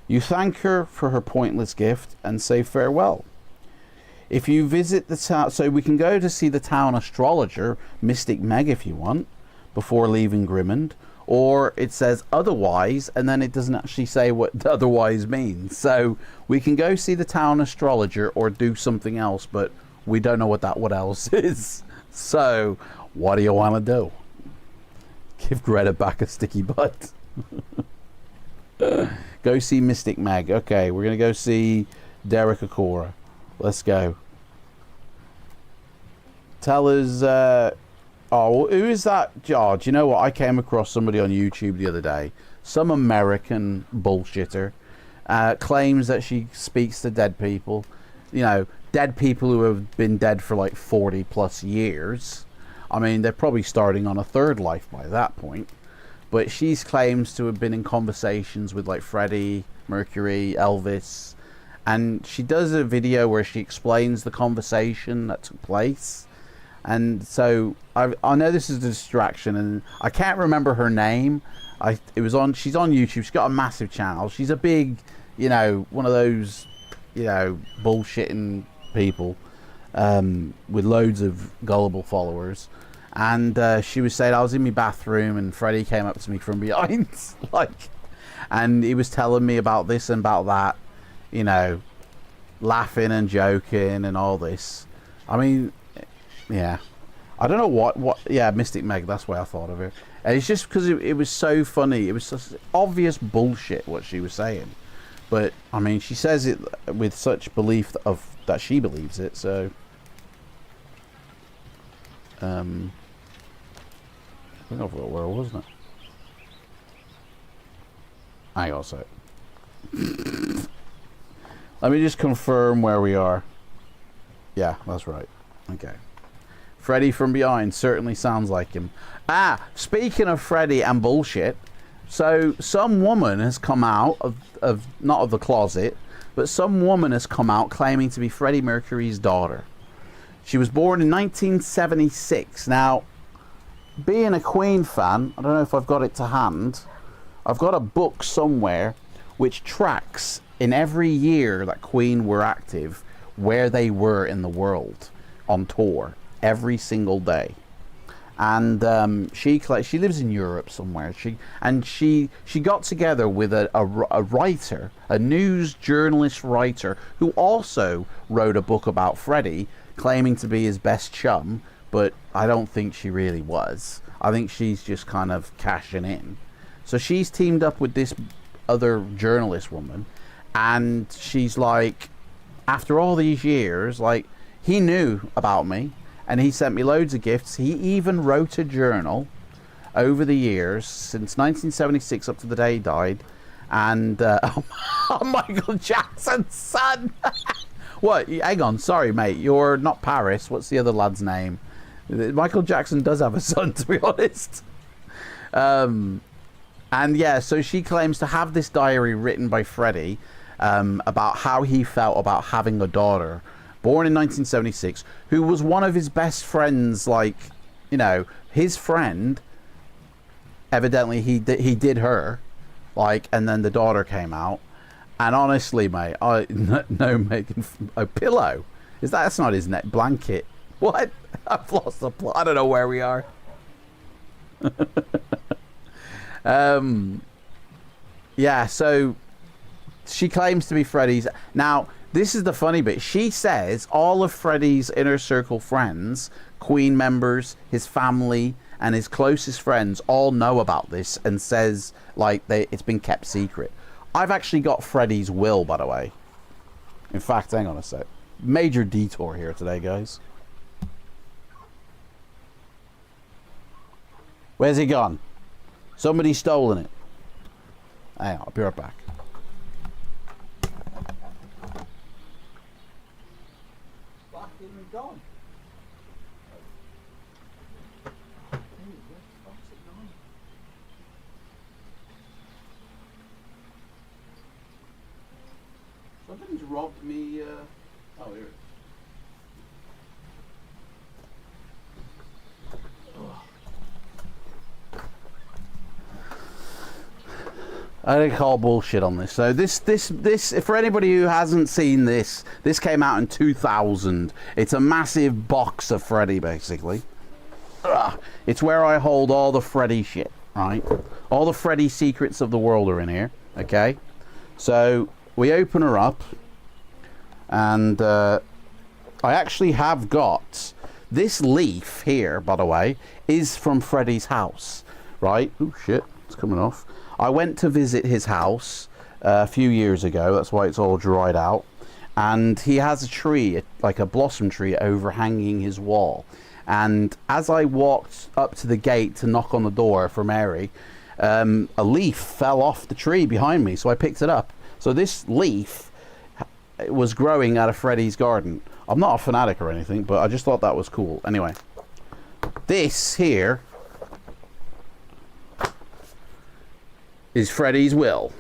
You thank her for her pointless gift and say farewell. If you visit the town, so we can go to see the town astrologer, Mystic Meg, if you want, before leaving Grimond. Or it says otherwise, and then it doesn't actually say what otherwise means. So we can go see the town astrologer or do something else, but we don't know what else is. So what do you want to do? Give Greta back a sticky butt. Go see Mystic Meg. Okay, we're going to go see Derek Akora. Let's go. Tell us... Oh, who is that? Oh, do you know what? I came across somebody on YouTube the other day. Some American bullshitter claims that she speaks to dead people. You know, dead people who have been dead for like 40 plus years. I mean, they're probably starting on a third life by that point. But she claims to have been in conversations with like Freddie Mercury, Elvis, and she does a video where she explains the conversation that took place. And so I know this is a distraction, and I can't remember her name. She's on YouTube. She's got a massive channel. She's a big, you know, one of those, you know, bullshitting people with loads of gullible followers. And she was saying, I was in my bathroom and Freddie came up to me from behind, like, and he was telling me about this and about that, you know, laughing and joking and all this. I mean, yeah, I don't know what. Yeah, Mystic Meg. That's why I thought of it. And it's just because it was so funny. It was just obvious bullshit what she was saying, but I mean, she says it with such belief that she believes it. So, I think I forgot where it was, wasn't it? Hang on a sec. Let me just confirm where we are. Yeah, that's right. Okay. Freddy from behind certainly sounds like him. Ah, speaking of Freddy and bullshit, so some woman has come out of not of the closet, but some woman has come out claiming to be Freddie Mercury's daughter. She was born in 1976. Now, being a Queen fan, I don't know if I've got it to hand. I've got a book somewhere which tracks in every year that Queen were active where they were in the world on tour. Every single day. And she lives in Europe somewhere. She got together with a writer, a news journalist writer, who also wrote a book about Freddie, claiming to be his best chum, but I don't think she really was. I think she's just kind of cashing in. So she's teamed up with this other journalist woman, and she's like, after all these years, like, he knew about me. And he sent me loads of gifts. He even wrote a journal over the years, since 1976 up to the day he died. And, oh, Michael Jackson's son. What? Hang on. Sorry, mate. You're not Paris. What's the other lad's name? Michael Jackson does have a son, to be honest. And, yeah, so she claims to have this diary written by Freddie about how he felt about having a daughter. Born in 1976, who was one of his best friends, like, you know, his friend, evidently he did her, like, and then the daughter came out. And honestly, mate, no making a pillow. That's not his neck blanket. What? I've lost the plot. I don't know where we are. Yeah, so she claims to be Freddie's. Now, this is the funny bit. She says all of Freddie's inner circle friends, Queen members, his family, and his closest friends all know about this, and says, like, it's been kept secret. I've actually got Freddie's will, by the way. In fact, hang on a sec. Major detour here today, guys. Where's he gone? Somebody's stolen it. Hang on, I'll be right back. Gone. Something's robbed me. Oh, here. I don't call bullshit on this. So this, for anybody who hasn't seen this came out in 2000. It's a massive box of Freddy, basically. It's where I hold all the Freddy shit, right? All the Freddy secrets of the world are in here, okay? So we open her up, and I actually have got this leaf here, by the way, is from Freddy's house, right? Oh shit, it's coming off. I went to visit his house a few years ago. That's why it's all dried out. And he has a tree, like a blossom tree, overhanging his wall. And as I walked up to the gate to knock on the door for Mary, a leaf fell off the tree behind me. So I picked it up. So this leaf was growing out of Freddy's garden. I'm not a fanatic or anything, but I just thought that was cool. Anyway, this here is Freddy's will.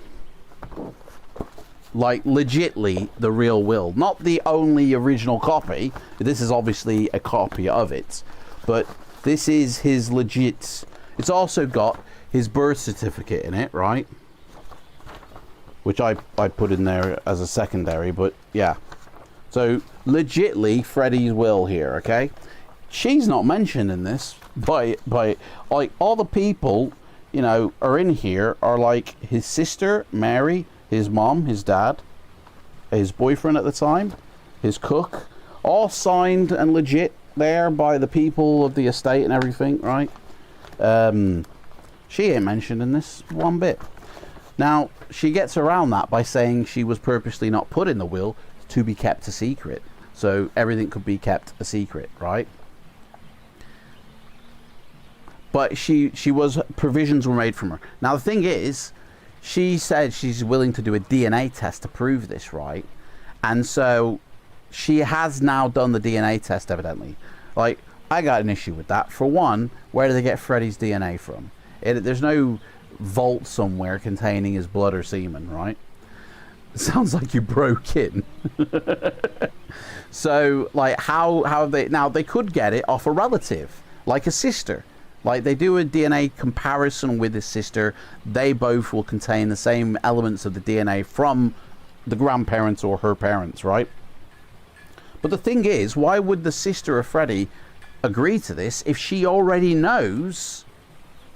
like legitly the real will, not the only original copy. This is obviously a copy of it, but this is his legit. It's also got his birth certificate in it, right? Which I put in there as a secondary, but yeah. So legitly Freddie's will here, okay? She's not mentioned in this, but like all the people, you know, are in here are like his sister Mary, his mom, his dad, his boyfriend at the time, his cook, all signed and legit there by the people of the estate and everything, right? She ain't mentioned in this one bit. Now, she gets around that by saying she was purposely not put in the will to be kept a secret. So everything could be kept a secret, right? But provisions were made from her. Now, the thing is, she said she's willing to do a DNA test to prove this, right? And so she has now done the DNA test, evidently. Like, I got an issue with that. For one, where do they get Freddie's DNA from? There's no vault somewhere containing his blood or semen, right? It sounds like you broke in. So, like, how have they... Now, they could get it off a relative, like a sister. Like, they do a DNA comparison with his sister. They both will contain the same elements of the DNA from the grandparents or her parents, right? But the thing is, why would the sister of Freddie agree to this if she already knows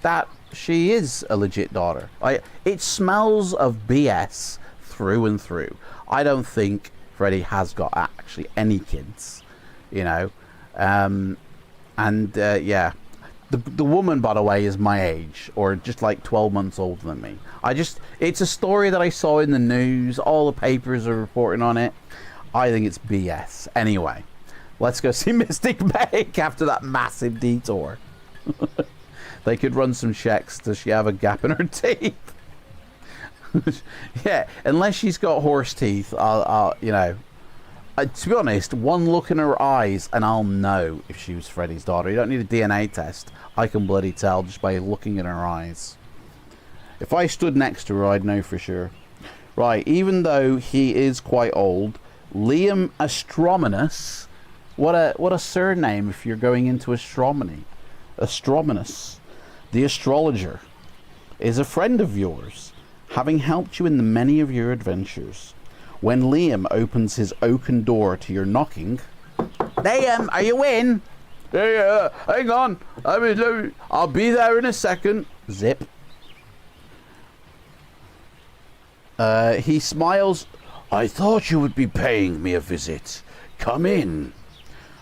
that she is a legit daughter? Like, it smells of BS through and through. I don't think Freddie has got actually any kids, you know. Yeah. The woman, by the way, is my age, or just like 12 months older than me. It's a story that I saw in the news. All the papers are reporting on it. I think it's BS. Anyway, let's go see Mystic Meg after that massive detour. They could run some checks. Does she have a gap in her teeth? Yeah, unless she's got horse teeth, I'll you know. To be honest, one look in her eyes and I'll know if she was Freddie's daughter. You don't need a DNA test. I can bloody tell just by looking in her eyes. If I stood next to her, I'd know for sure. Right, even though he is quite old, Liam Astrominus, what a surname if you're going into astronomy. Astrominus, the astrologer, is a friend of yours, having helped you in the many of your adventures. When Liam opens his oaken door to your knocking... Liam, are you in? Yeah, hang on. I'll be there in a second. Zip. He smiles. I thought you would be paying me a visit. Come in.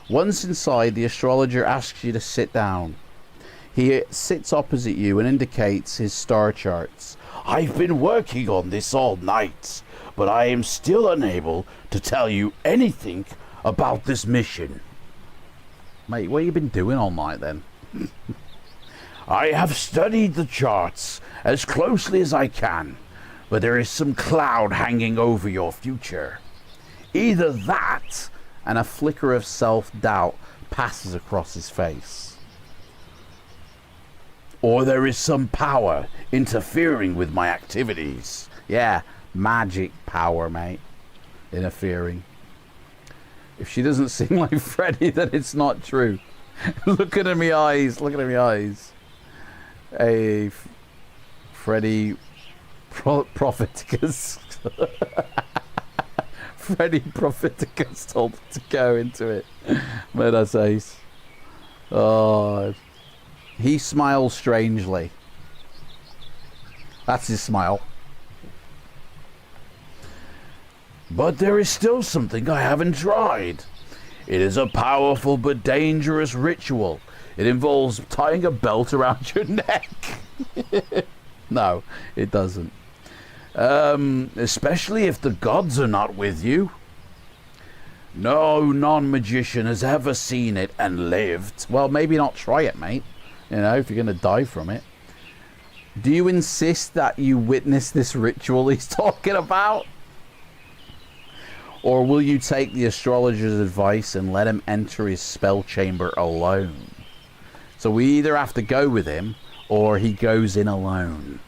Once inside, the astrologer asks you to sit down. He sits opposite you and indicates his star charts. I've been working on this all night, but I am still unable to tell you anything about this mission. Mate, what have you been doing all night then? I have studied the charts as closely as I can, but there is some cloud hanging over your future. Either that, and a flicker of self-doubt passes across his face, or there is some power interfering with my activities. Yeah, magic power, mate. Interfering. If she doesn't sing like Freddie, then it's not true. Look at me eyes. Look at me eyes. Hey, Freddie Propheticus. Freddie Propheticus told to go into it. But that's ace. Oh, he smiles strangely. That's his smile. But there is still something I haven't tried. It is a powerful but dangerous ritual. It involves tying a belt around your neck. No, it doesn't. Especially if the gods are not with you. No non-magician has ever seen it and lived. Well, maybe not try it, mate. You know, if you're going to die from it. Do you insist that you witness this ritual he's talking about? Or will you take the astrologer's advice and let him enter his spell chamber alone? So we either have to go with him, or he goes in alone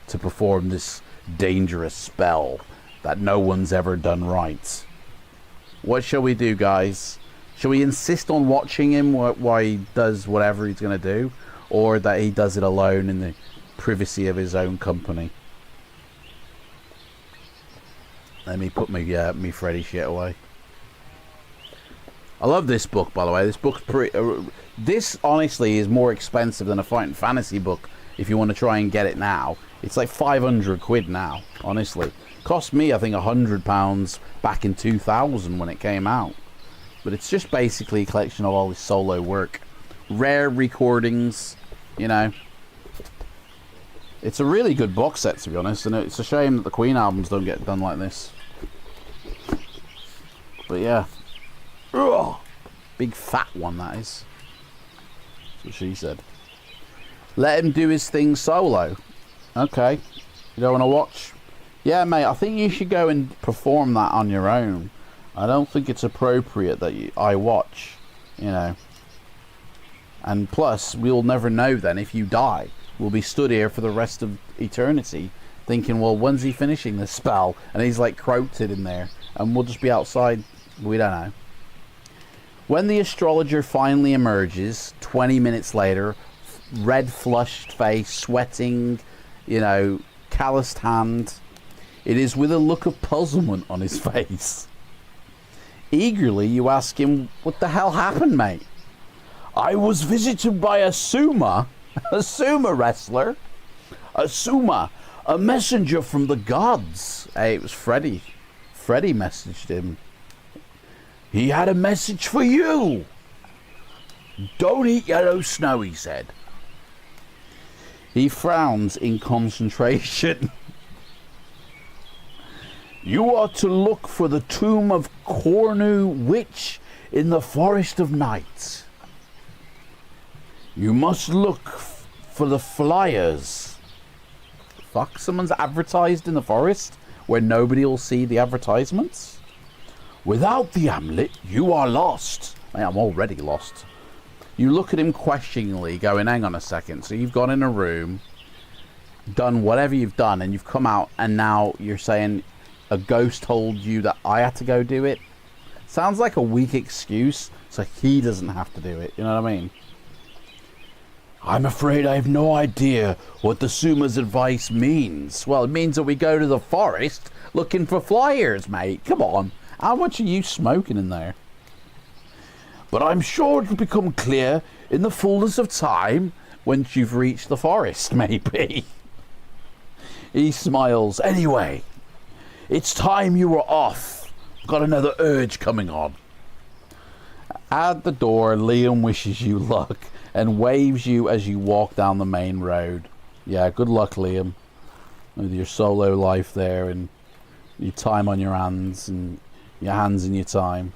to perform this dangerous spell that no one's ever done right. What shall we do, guys? Shall we insist on watching him while he does whatever he's going to do? Or that he does it alone in the privacy of his own company? Let me put me Freddy shit away. I love this book, by the way. This book's this, honestly, is more expensive than a Fighting Fantasy book if you want to try and get it now. It's like 500 quid now, honestly. Cost me, I think, £100 back in 2000 when it came out. But it's just basically a collection of all his solo work. Rare recordings, you know. It's a really good box set, to be honest, and it's a shame that the Queen albums don't get done like this. But yeah. Ugh. Big fat one, that is. That's what she said. Let him do his thing solo. Okay. You don't want to watch? Yeah, mate, I think you should go and perform that on your own. I don't think it's appropriate that I watch, you know. And plus, we'll never know then if you die. We'll be stood here for the rest of eternity thinking, well, when's he finishing this spell? And he's like croaked in there. And we'll just be outside. We don't know. When the astrologer finally emerges, 20 minutes later, red flushed face, sweating, you know, calloused hand, it is with a look of puzzlement on his face. Eagerly, you ask him, what the hell happened, mate? I was visited by a Suma wrestler. A Suma, a messenger from the gods. Hey, it was Freddy. Freddy messaged him. He had a message for you. Don't eat yellow snow, he said. He frowns in concentration. You are to look for the tomb of Cornu Witch in the Forest of Night. You must look for the flyers. Fuck, someone's advertised in the forest where nobody will see the advertisements? Without the amulet, you are lost. I am already lost. You look at him questioningly, going, hang on a second. So you've gone in a room, done whatever you've done, and you've come out, and now you're saying a ghost told you that I had to go do it? Sounds like a weak excuse, so he doesn't have to do it. You know what I mean? I'm afraid I have no idea what the Suma's advice means. Well, it means that we go to the forest looking for flyers, mate. Come on. How much are you smoking in there? But I'm sure it'll become clear in the fullness of time once you've reached the forest, maybe. He smiles. Anyway, it's time you were off. Got another urge coming on. At the door, Liam wishes you luck and waves you as you walk down the main road. Yeah, good luck, Liam, with your solo life there and your time on your hands and your hands in your time.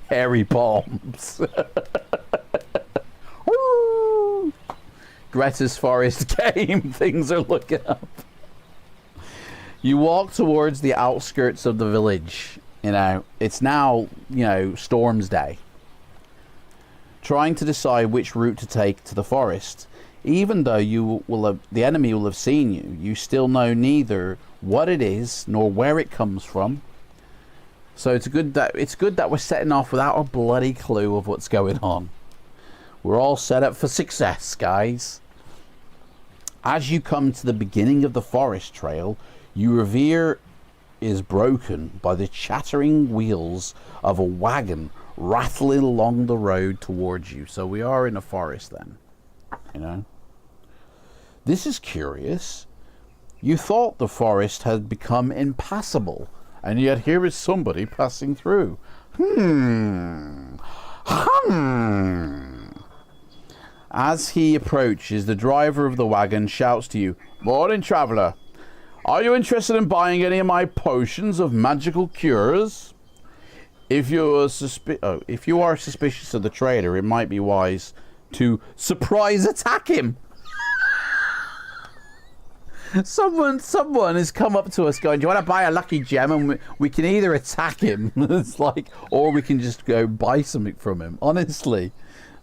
Hairy palms. Greta's forest game. Things are looking up. You walk towards the outskirts of the village. You know, it's now, you know, Storm's Day. Trying to decide which route to take to the forest. Even though the enemy will have seen you, you still know neither what it is nor where it comes from. So it's good that we're setting off without a bloody clue of what's going on. We're all set up for success, guys. As you come to the beginning of the forest trail, you revere is broken by the chattering wheels of a wagon rattling along the road towards you. So we are in a forest then, you know. This is curious. You thought the forest had become impassable, and yet here is somebody passing through. As he approaches, the driver of the wagon shouts to you, "Morning, traveller. Are you interested in buying any of my potions of magical cures? If you are suspicious of the trader, it might be wise to surprise attack him." Someone has come up to us going, "Do you want to buy a lucky gem?" And we can either attack him, it's like, or we can just go buy something from him. Honestly,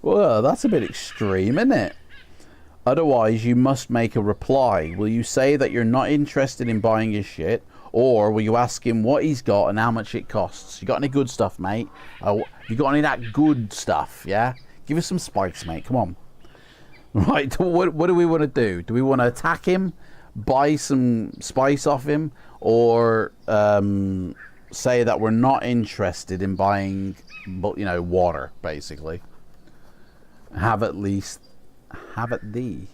well, that's a bit extreme, isn't it? Otherwise, you must make a reply. Will you say that you're not interested in buying his shit, or will you ask him what he's got and how much it costs? You got any good stuff, mate? You got any of that good stuff, yeah? Give us some spice, mate. Come on. Right, what do we want to do? Do we want to attack him, buy some spice off him, or say that we're not interested in buying, you know, water, basically? Have it thee.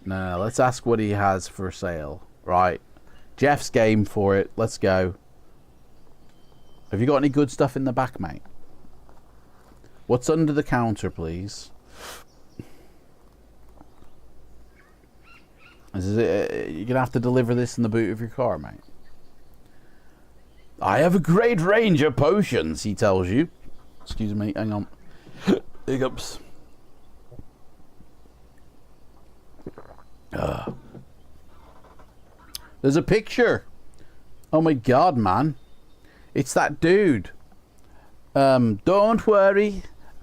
No, let's ask what he has for sale. Right. Jeff's game for it. Let's go. Have you got any good stuff in the back, mate? What's under the counter, please? You're going to have to deliver this in the boot of your car, mate. I have a great range of potions, he tells you. Excuse me, hang on. Hiccups. There's a picture. Oh my god, man. It's that dude. Don't worry.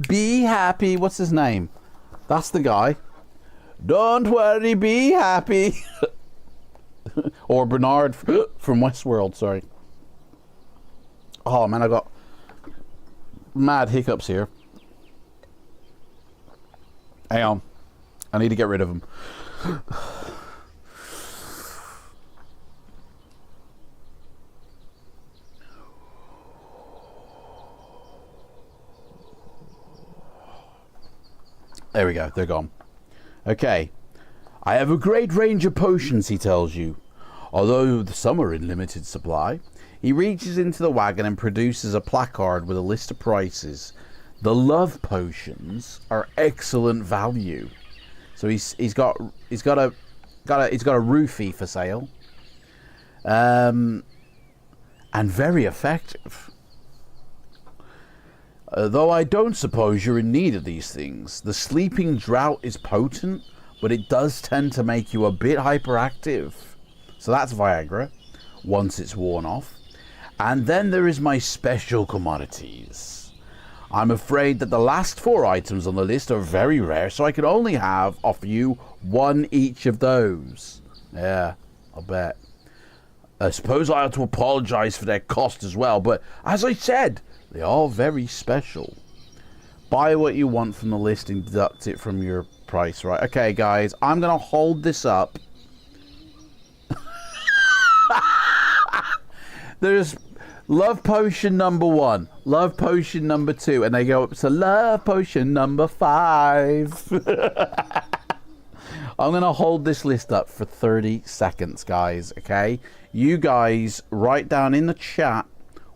Be happy. What's his name? That's the guy. Don't worry. Be happy. Or Bernard from Westworld, sorry. Oh man, I got mad hiccups here. Hang on. I need to get rid of them. There we go, they're gone. Okay. I have a great range of potions, he tells you. Although some are in limited supply. He reaches into the wagon and produces a placard with a list of prices. The love potions are excellent value. So he's got a roofie for sale. And very effective. Though I don't suppose you're in need of these things. The sleeping drought is potent, but it does tend to make you a bit hyperactive. So that's Viagra, once it's worn off. And then there is my special commodities. I'm afraid that the last 4 items on the list are very rare, so I can only offer you 1 each of those. Yeah, I'll bet. I suppose I ought to apologize for their cost as well, but as I said, they are very special. Buy what you want from the list and deduct it from your price, right? Okay, guys, I'm going to hold this up. There's love potion number 1, love potion number 2, and they go up to love potion number 5. I'm going to hold this list up for 30 seconds, guys, okay? You guys write down in the chat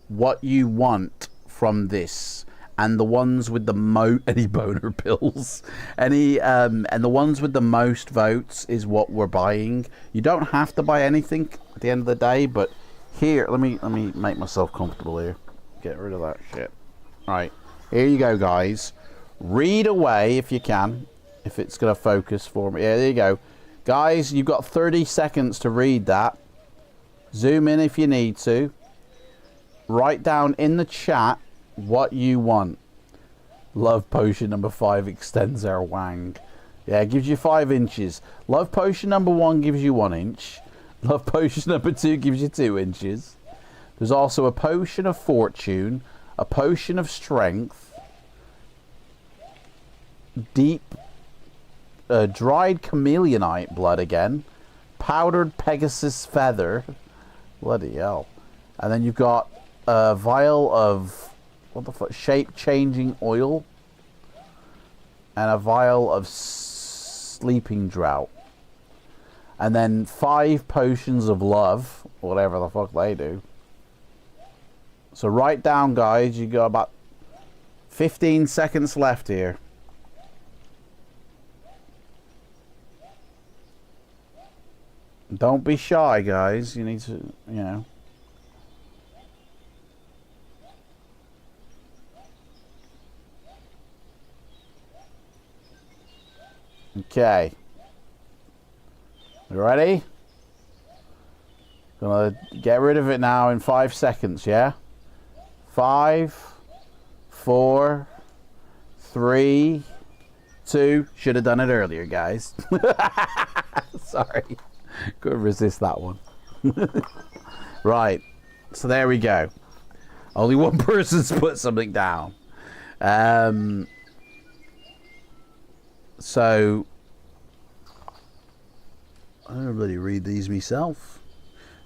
what you want from this, and the ones with the any boner pills, and the ones with the most votes is what we're buying. You don't have to buy anything at the end of the day, but here, let me make myself comfortable here. Get rid of that shit. Right, here you go, guys. Read away if you can, if it's gonna focus for me. Yeah, there you go, guys. You've got 30 seconds to read that. Zoom in if you need to. Write down in the chat what you want. Love potion number 5 extends our wang. Yeah, it gives you 5 inches. Love potion number 1 gives you 1 inch. Love potion number 2 gives you 2 inches. There's also a potion of fortune, a potion of strength, deep dried chameleonite blood again, powdered Pegasus feather, bloody hell, and then you've got a vial of what the fuck, shape changing oil, and a vial of sleeping drought. And then 5 potions of love, whatever the fuck they do. So write down, guys. You got about 15 seconds left here. Don't be shy, guys. You need to, you know. Okay. You ready? Gonna get rid of it now in 5 seconds, yeah? 5, 4, 3, 2. Should have done it earlier, guys. Sorry. Couldn't resist that one. Right. So there we go. Only one person's put something down. So I don't really read these myself.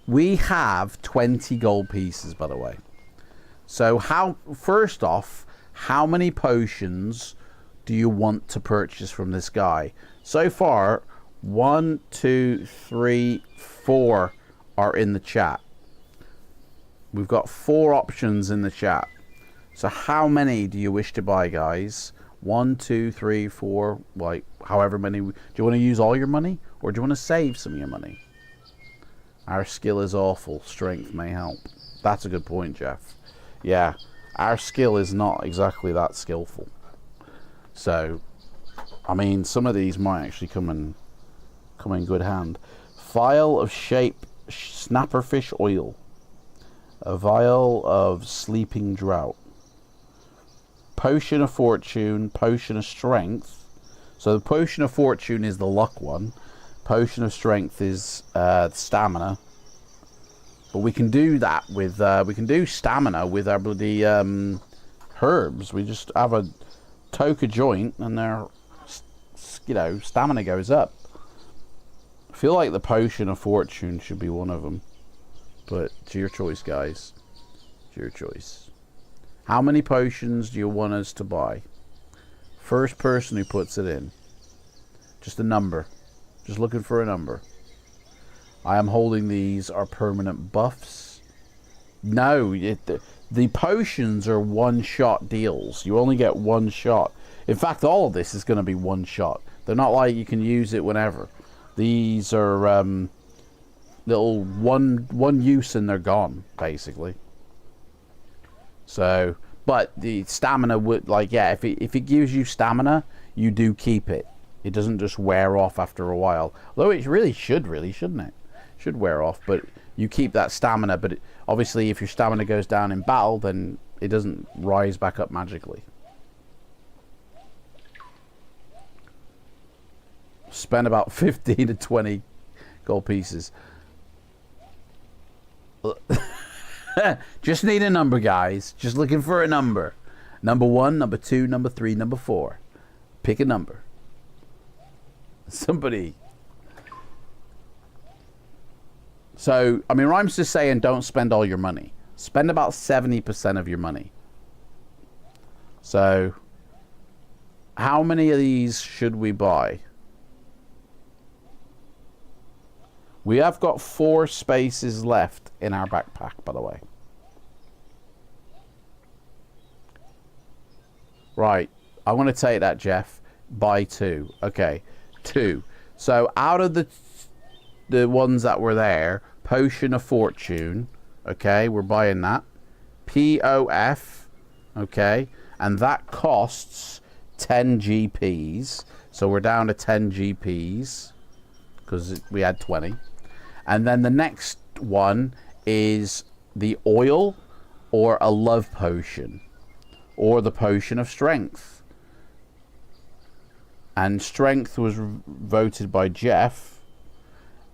We have 20 gold pieces, by the way. So first off, how many potions do you want to purchase from this guy? So far, 1, 2, 3, 4 are in the chat. We've got 4 options in the chat. So how many do you wish to buy, guys? 1, 2, 3, 4, like however many. Do you want to use all your money, or do you want to save some of your money? Our skill is awful. Strength may help. That's a good point, Jeff. Yeah, our skill is not exactly that skillful. So, I mean, some of these might actually come in good hand. Vial of snapperfish oil. A vial of sleeping drought. Potion of fortune. Potion of strength. So the potion of fortune is the luck one. Potion of strength is stamina. But we can do that with we can do stamina with our bloody herbs. We just have a toke a joint and their stamina goes up. I feel like the potion of fortune should be one of them. But it's your choice, guys. It's your choice. How many potions do you want us to buy? First person who puts it in. Just a number. Just looking for a number. I am holding these are permanent buffs. No, the potions are one-shot deals. You only get one shot. In fact, all of this is going to be one shot. They're not like you can use it whenever. These are little one use and they're gone, basically. So, but the stamina would, like, yeah, if it gives you stamina, you do keep it. It doesn't just wear off after a while. Although it really should, shouldn't it? Should wear off, but you keep that stamina. But obviously, if your stamina goes down in battle, then it doesn't rise back up magically. Spend about 15 to 20 gold pieces. Just need a number, guys. Just looking for a number. Number 1, number 2, number 3, number 4. Pick a number. Somebody. So, I mean, Rhyme's just saying don't spend all your money. Spend about 70% of your money. So, how many of these should we buy? We have got 4 spaces left in our backpack, by the way. Right. I want to take that, Jeff. Buy 2. Okay. 2. So out of the ones that were there, Potion of Fortune. Okay, we're buying that. POF. Okay. And that costs 10 GPs. So we're down to 10 GPs. Because we had 20. And then the next one is the oil or a love potion or the potion of strength. And strength was voted by Jeff.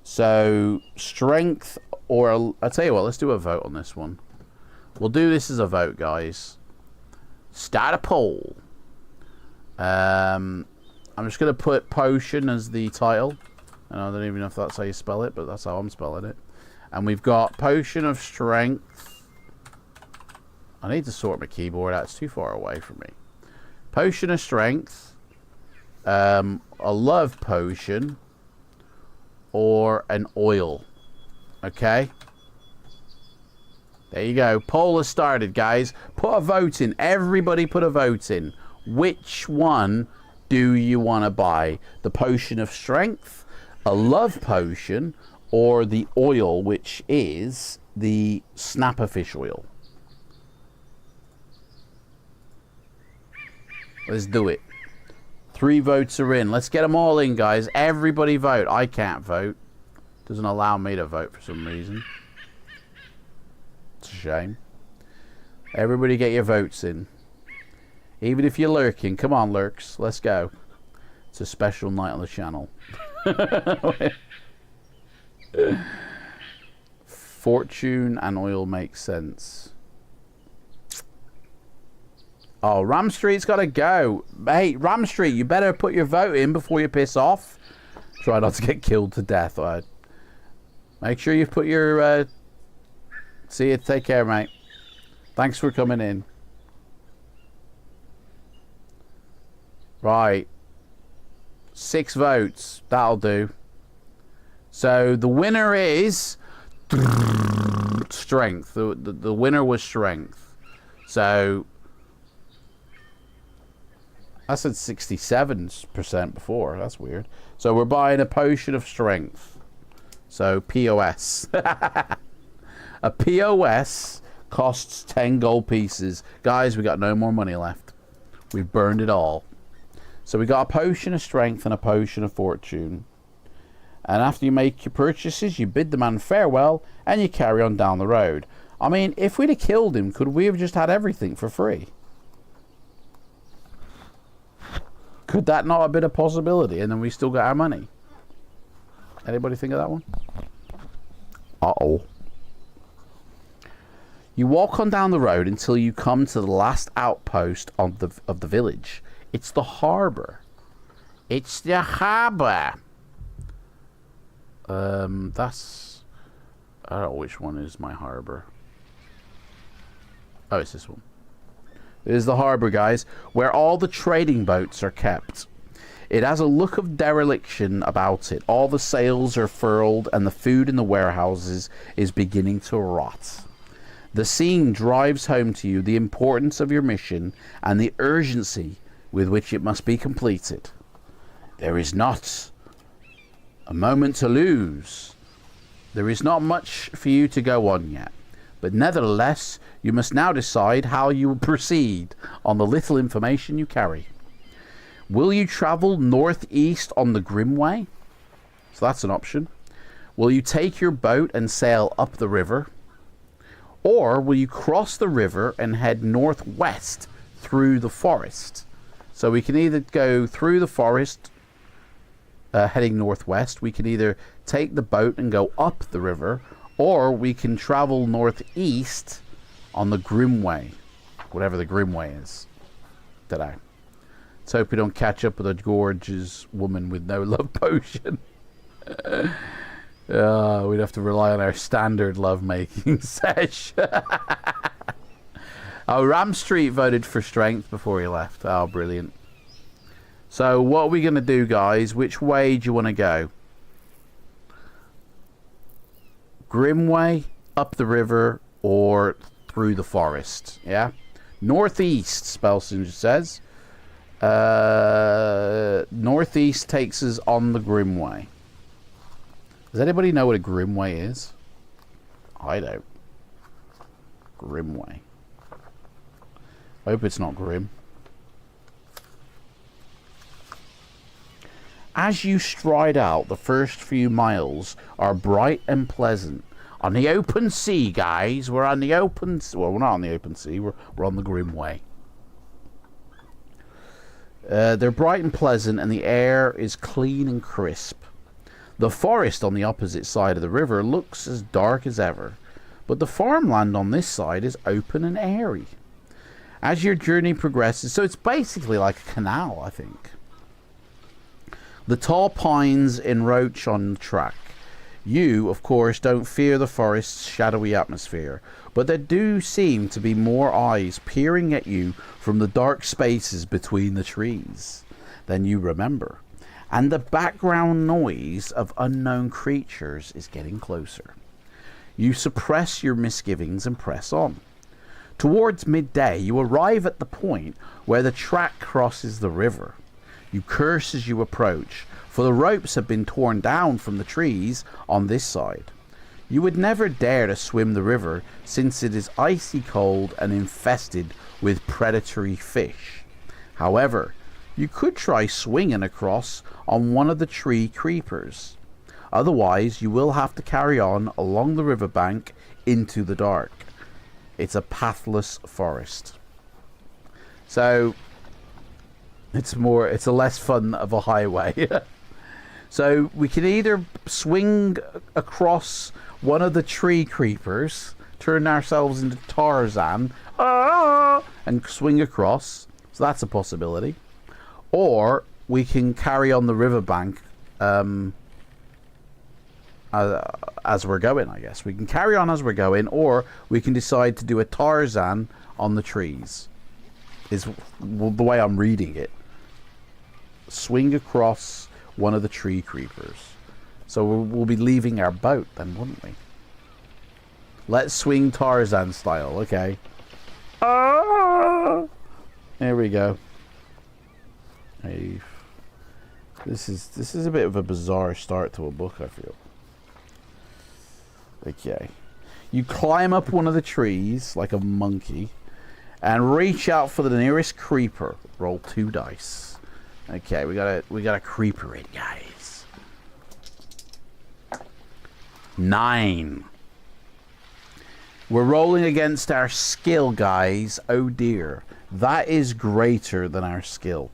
So strength or I'll tell you what, let's do a vote on this one. We'll do this as a vote, guys. Start a poll. I'm just going to put potion as the title. And I don't even know if that's how you spell it, but that's how I'm spelling it. And we've got Potion of Strength. I need to sort my keyboard out. It's too far away from me. Potion of Strength. A Love Potion. Or an Oil. Okay? There you go. Poll has started, guys. Put a vote in. Everybody put a vote in. Which one do you want to buy? The Potion of Strength? A love potion or the oil, which is the snapperfish oil. Let's do it. 3 votes are in. Let's get them all in, guys. Everybody vote. I can't vote. Doesn't allow me to vote for some reason. It's a shame. Everybody get your votes in. Even if you're lurking. Come on, lurks. Let's go. It's a special night on the channel. Fortune and oil makes sense. Oh, Ram Street's got to go. Hey, Ram Street, you better put your vote in before you piss off. Try not to get killed to death. Right. Make sure you put your... See you. Take care, mate. Thanks for coming in. Right. 6 votes. That'll do. So the winner is... Strength. The winner was strength. So... I said 67% before. That's weird. So we're buying a potion of strength. So POS. A POS costs 10 gold pieces. Guys, we got no more money left. We've burned it all. So we got a potion of strength and a potion of fortune. And after you make your purchases, you bid the man farewell and you carry on down the road. I mean, if we'd have killed him, could we have just had everything for free? Could that not have been a possibility? And then we still got our money. Anybody think of that one? Uh-oh. You walk on down the road until you come to the last outpost of the village. It's the harbour. It's the harbour. That's... I don't know which one is my harbour. Oh, it's this one. It is the harbour, guys, where all the trading boats are kept. It has a look of dereliction about it. All the sails are furled and the food in the warehouses is beginning to rot. The scene drives home to you the importance of your mission and the urgency with which it must be completed. There is not a moment to lose. There is not much for you to go on yet, but nevertheless, you must now decide how you will proceed on the little information you carry. Will you travel northeast on the Grimway? So that's an option. Will you take your boat and sail up the river? Or will you cross the river and head northwest through the forest? So we can either go through the forest, heading northwest. We can either take the boat and go up the river, or we can travel northeast on the Grimway, whatever the Grimway is. Today. Let's hope we don't catch up with a gorgeous woman with no love potion. We'd have to rely on our standard lovemaking sesh. Oh, Ram Street voted for strength before he left. Oh, brilliant. So what are we going to do, guys? Which way do you want to go? Grimway, up the river, or through the forest? Yeah? Northeast, Spellsinger says. Northeast takes us on the Grimway. Does anybody know what a Grimway is? I don't. Grimway. I hope it's not grim. As you stride out, the first few miles are bright and pleasant. On the open sea, guys. We're on the open... Well, we're not on the open sea. We're on the Grimway. They're bright and pleasant, and the air is clean and crisp. The forest on the opposite side of the river looks as dark as ever, but the farmland on this side is open and airy. As your journey progresses, so it's basically like a canal, I think. The tall pines encroach on the track. You, of course, don't fear the forest's shadowy atmosphere, but there do seem to be more eyes peering at you from the dark spaces between the trees than you remember. And the background noise of unknown creatures is getting closer. You suppress your misgivings and press on. Towards midday, you arrive at the point where the track crosses the river. You curse as you approach, for the ropes have been torn down from the trees on this side. You would never dare to swim the river, since it is icy cold and infested with predatory fish. However, you could try swinging across on one of the tree creepers. Otherwise, you will have to carry on along the riverbank into the dark. It's a pathless forest. So, It's a less fun of a highway. So we can either swing across one of the tree creepers, turn ourselves into Tarzan, and swing across. So that's a possibility. Or we can carry on the riverbank as we're going, I guess. We can carry on as we're going, or we can decide to do a Tarzan on the trees. Is the way I'm reading it. Swing across one of the tree creepers. So we'll be leaving our boat then, wouldn't we? Let's swing Tarzan style, okay. There we go. Hey, this is a bit of a bizarre start to a book, I feel. Okay. You climb up one of the trees like a monkey and reach out for the nearest creeper. Roll 2 dice. Okay, we got a creeper in, guys. 9. We're rolling against our skill, guys. Oh dear. That is greater than our skill.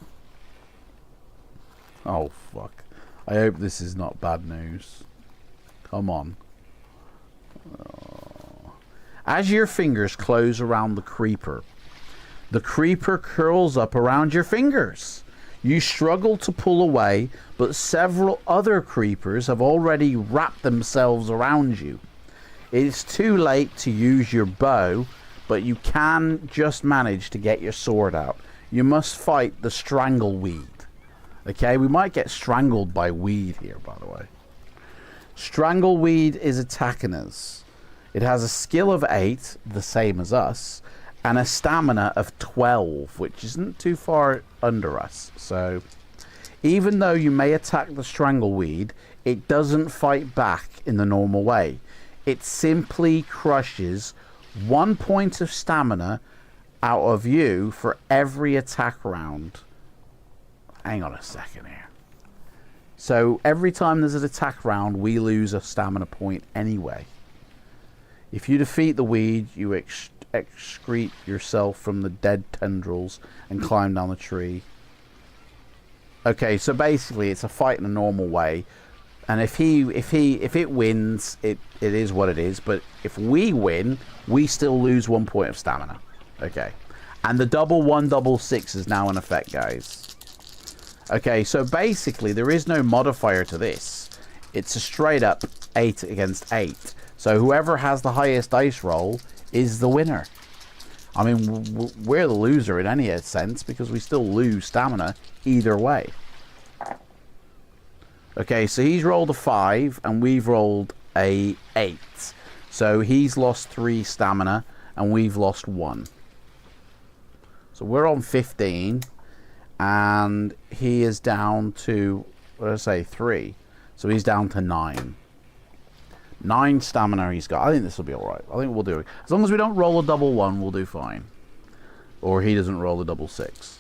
Oh, fuck. I hope this is not bad news. Come on. Oh. As your fingers close around the creeper curls up around your fingers. You struggle to pull away, but several other creepers have already wrapped themselves around you. It is too late to use your bow, but you can just manage to get your sword out. You must fight the strangleweed. Okay, we might get strangled by weed here, by the way. Strangleweed is attacking us. It has a skill of 8, the same as us, and a stamina of 12, which isn't too far under us. So, even though you may attack the strangleweed, it doesn't fight back in the normal way. It simply crushes 1 point of stamina out of you for every attack round. Hang on a second here. So every time there's an attack round, we lose a stamina point anyway. If you defeat the weed, you excrete yourself from the dead tendrils and climb down the tree. Okay, so basically it's a fight in a normal way. And if it wins, it is what it is. But if we win, we still lose 1 point of stamina. Okay. And the double 1, double 6 is now in effect, guys. Okay, so basically there is no modifier to this. It's a straight up 8 against 8. So whoever has the highest dice roll is the winner. I mean, we're the loser in any sense because we still lose stamina either way. Okay, so he's rolled a 5 and we've rolled a 8. So he's lost 3 stamina and we've lost 1. So we're on 15 and he is down to, what did I say, 3. So he's down to 9. 9 stamina he's got. I think this will be alright. I think we'll do it. As long as we don't roll a double 1, we'll do fine. Or he doesn't roll a double 6.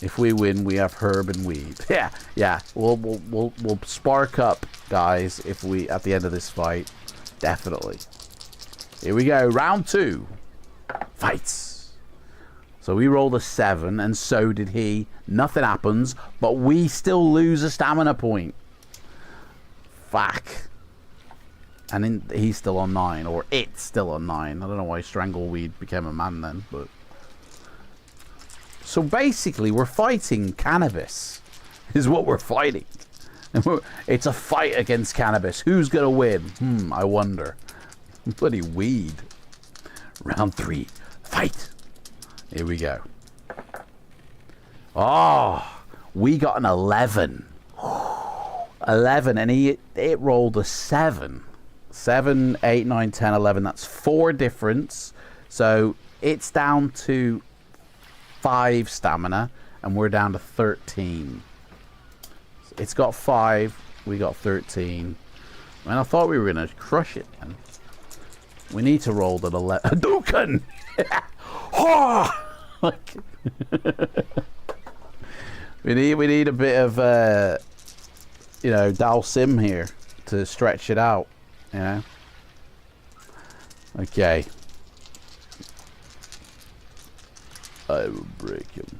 If we win, we have herb and weed. Yeah. We'll spark up, guys, if we at the end of this fight. Definitely. Here we go. Round 2. Fights. So we rolled a 7, and so did he. Nothing happens, but we still lose a stamina point. Fuck. And he's still on 9, or it's still on 9. I don't know why Strangleweed became a man then, but... So basically, we're fighting cannabis, is what we're fighting. It's a fight against cannabis. Who's gonna win? I wonder. Bloody weed. Round 3. Fight. Here we go. Oh, we got an 11. 11, and it rolled a 7. 7, 8, 9, 10, 11. That's 4 difference. So it's down to 5 stamina, and we're down to 13. It's got 5, we got 13. Man, I thought we were going to crush it, man. We need to roll that 11. Dukan! we need a bit of, Dalsim here to stretch it out, you know? I will break him.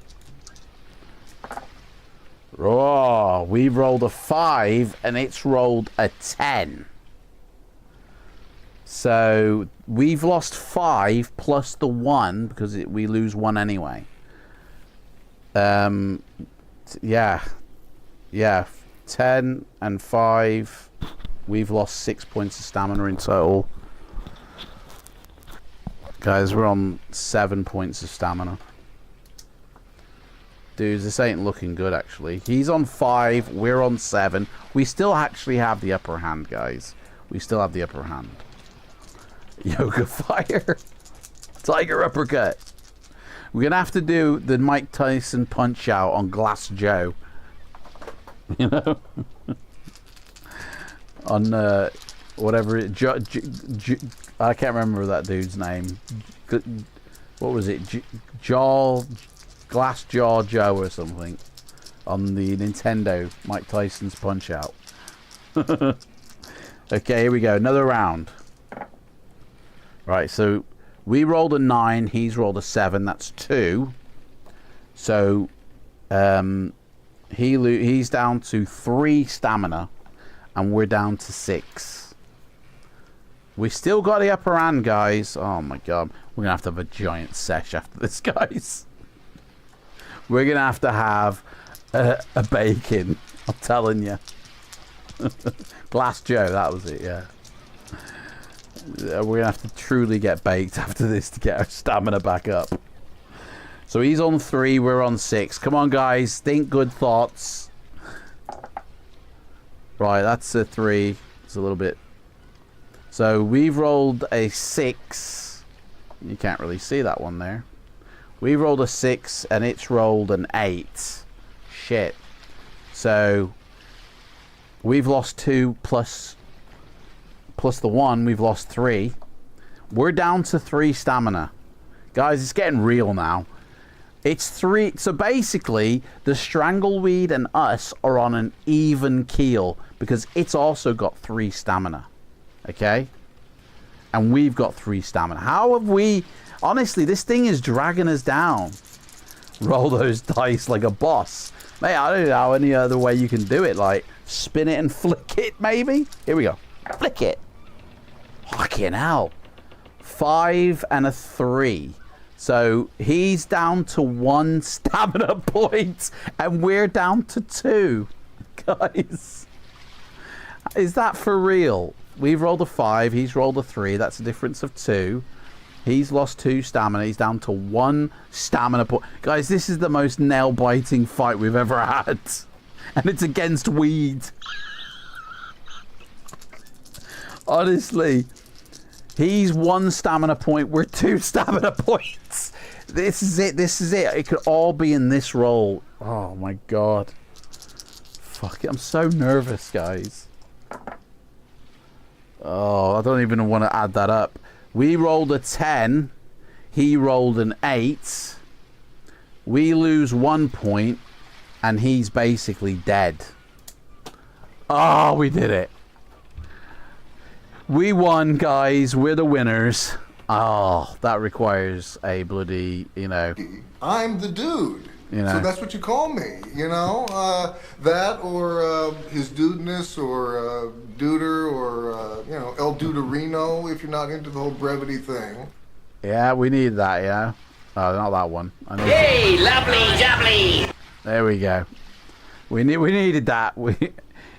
Oh, we rolled a 5 and it's rolled a 10. So we've lost 5 plus the 1 because we lose 1 anyway. Yeah. 10 and 5. We've lost 6 points of stamina in total. Guys, we're on 7 points of stamina. Dudes, this ain't looking good, actually. He's on 5, we're on 7. We still actually have the upper hand, guys. We still have the upper hand. Yoga fire. Tiger uppercut. We're going to have to do the Mike Tyson punch out on Glass Joe. You know? On, whatever. I can't remember that dude's name. What was it? Glass Jaw Joe or something. On the Nintendo Mike Tyson's punch out. Okay, here we go. Another round. Right, so we rolled a 9, he's rolled a 7, that's 2. So he's down to 3 stamina and we're down to 6. We still got the upper hand, guys. Oh my god, we're gonna have a giant sesh after this, guys. We're gonna have a bacon, I'm telling you. Glass Joe, that was it, yeah. We're gonna have to truly get baked after this to get our stamina back up. So he's on 3, we're on 6. Come on, guys, think good thoughts. Right, that's a 3. It's a little bit. So we've rolled a 6. You can't really see that one there. We've rolled a 6 and it's rolled an 8. Shit. So we've lost 2 plus the 1, we've lost 3. We're down to 3 stamina. Guys, it's getting real now. It's 3. So basically, the Strangleweed and us are on an even keel because it's also got 3 stamina. Okay? And we've got 3 stamina. How have we... Honestly, this thing is dragging us down. Roll those dice like a boss. Mate, I don't know any other way you can do it. Like, spin it and flick it, maybe? Here we go. Flick it. Fucking hell. 5 and a 3. So he's down to 1 stamina point and we're down to 2. Guys. Is that for real? We've rolled a 5. He's rolled a 3. That's a difference of 2. He's lost 2 stamina. He's down to 1 stamina point. Guys, this is the most nail-biting fight we've ever had. And it's against weed. Honestly, he's 1 stamina point. We're 2 stamina points. This is it. This is it. It could all be in this roll. Oh my god. Fuck it. I'm so nervous, guys. Oh, I don't even want to add that up. We rolled a 10. He rolled an 8. We lose 1 point. And he's basically dead. Oh, we did it. We won, guys. We're the winners. Oh, that requires a bloody, you know. I'm the dude. You know. So that's what you call me, you know? That or his dudeness or duder or, you know, El Duderino if you're not into the whole brevity thing. Yeah, we need that, yeah. Oh, not that one. Hey, lovely jubbly! There we go. We needed that. We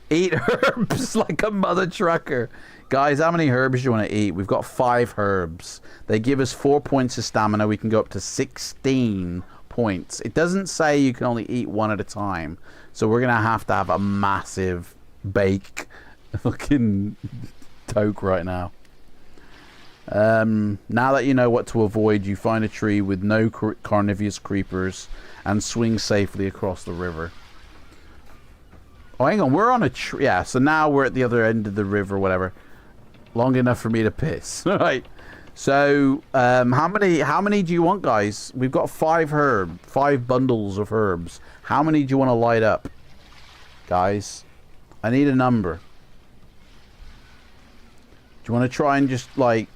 eat herbs like a mother trucker. Guys, how many herbs do you want to eat? We've got 5 herbs. They give us 4 points of stamina. We can go up to 16 points. It doesn't say you can only eat 1 at a time. So we're going to have a massive bake fucking toke right now. Now that you know what to avoid, you find a tree with no carnivorous creepers and swing safely across the river. Oh, hang on. We're on a tree. Yeah, so now we're at the other end of the river, whatever. Long enough for me to piss. Right. So, how many do you want, guys? We've got 5 bundles of herbs. How many do you want to light up, guys? I need a number. Do you want to try and just like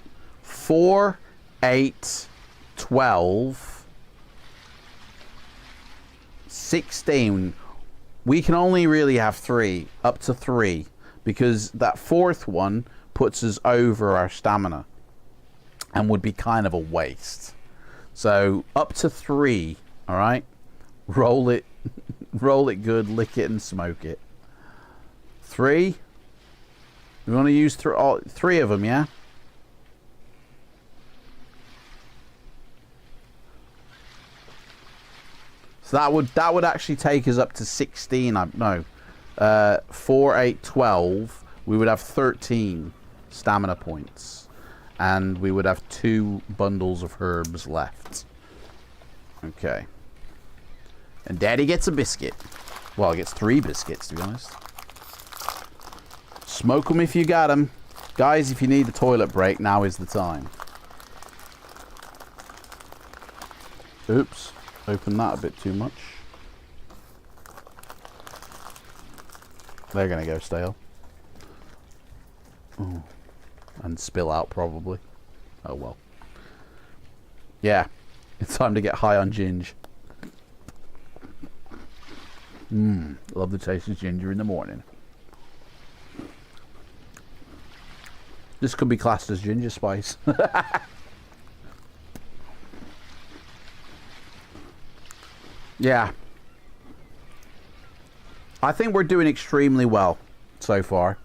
4, 8, 12, 16. We can only really have 3, up to 3, because that 4th one puts us over our stamina and would be kind of a waste. So up to 3, all right? Roll it good, lick it and smoke it. 3. We want to use 3 of them, yeah? So that would actually take us up to 16. No, 4, 8, 12. We would have 13 stamina points, and we would have 2 bundles of herbs left. Okay. And Daddy gets a biscuit. Well, he gets 3 biscuits, to be honest. Smoke them if you got them, guys. If you need a toilet break, now is the time. Oops. Open that a bit too much. They're gonna go stale. Ooh. And spill out probably. Oh well. Yeah, it's time to get high on ginger. Love the taste of ginger in the morning. This could be classed as ginger spice. Yeah. I think we're doing extremely well so far.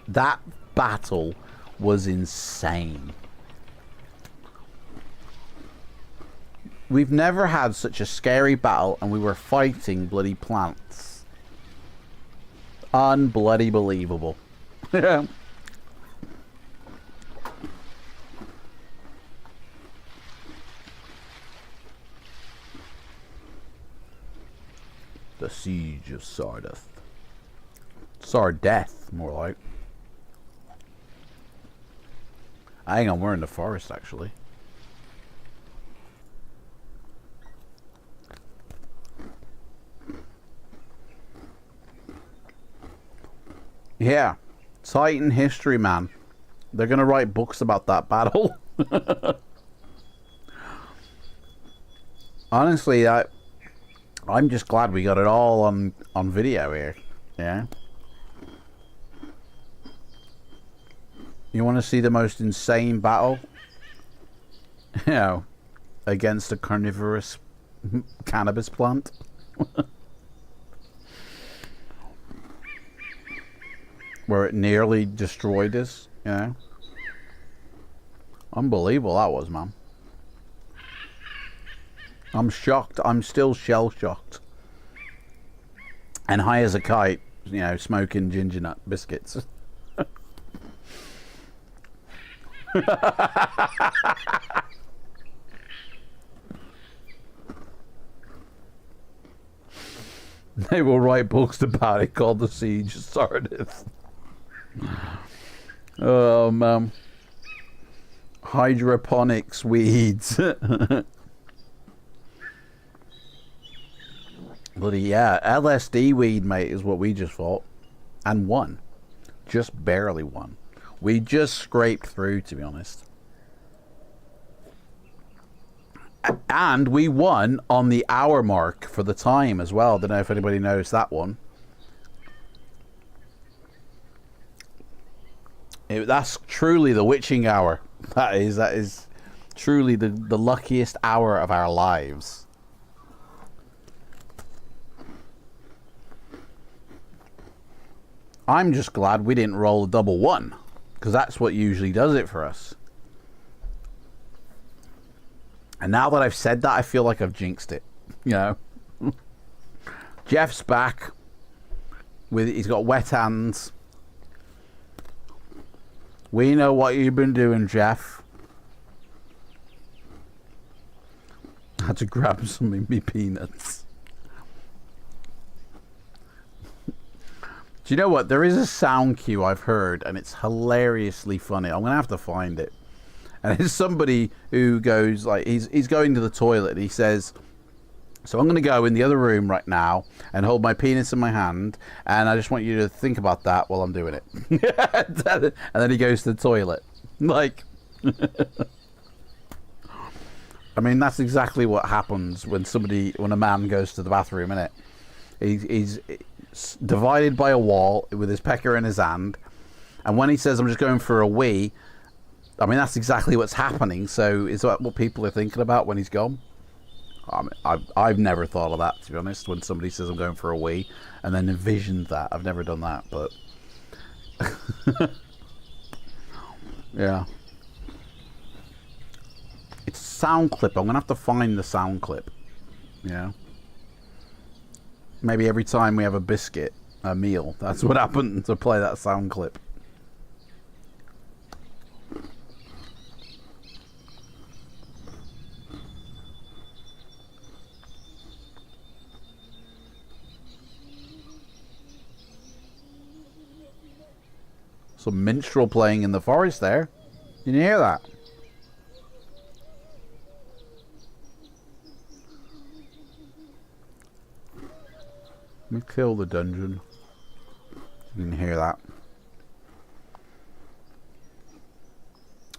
That battle was insane. We've never had such a scary battle, and we were fighting bloody plants. Unbloody believable. Yeah. The Siege of Sardath. Sardath, more like. Hang on, we're in the forest, actually. Yeah. Titan history, man. They're going to write books about that battle. Honestly, I'm just glad we got it all on video here. Yeah. You want to see the most insane battle? You know, against a carnivorous cannabis plant? Where it nearly destroyed us, you know? Unbelievable that was, man. I'm shocked. I'm still shell-shocked. And high as a kite, you know, smoking ginger nut biscuits. They will write books about it called The Siege of Sardath. Oh, man. Hydroponics weeds. Bloody yeah, LSD weed, mate, is what we just fought. And won. Just barely won. We just scraped through, to be honest. And we won on the hour mark for the time as well. Don't know if anybody noticed that one. That's truly the witching hour. That is truly the luckiest hour of our lives. I'm just glad we didn't roll a double 1, because that's what usually does it for us. And now that I've said that, I feel like I've jinxed it. You know, Jeff's back he's got wet hands. We know what you've been doing, Jeff. I had to grab some of me peanuts. Do you know what? There is a sound cue I've heard, and it's hilariously funny. I'm going to have to find it. And it's somebody who goes, like, he's going to the toilet, and he says, so I'm going to go in the other room right now and hold my penis in my hand, and I just want you to think about that while I'm doing it. And then he goes to the toilet. Like, I mean, that's exactly what happens when a man goes to the bathroom, innit? He's divided by a wall with his pecker in his hand, and when he says, I'm just going for a wee, I mean, that's exactly what's happening. So is that what people are thinking about when he's gone? I mean, I've never thought of that, to be honest, when somebody says I'm going for a wee, and then envisioned that. I've never done that, but... yeah. It's a sound clip. I'm going to have to find the sound clip. Yeah. Maybe every time we have a biscuit, a meal, that's what happened, to play that sound clip. Some minstrel playing in the forest there. Can you hear that? Let me kill the dungeon. You can hear that.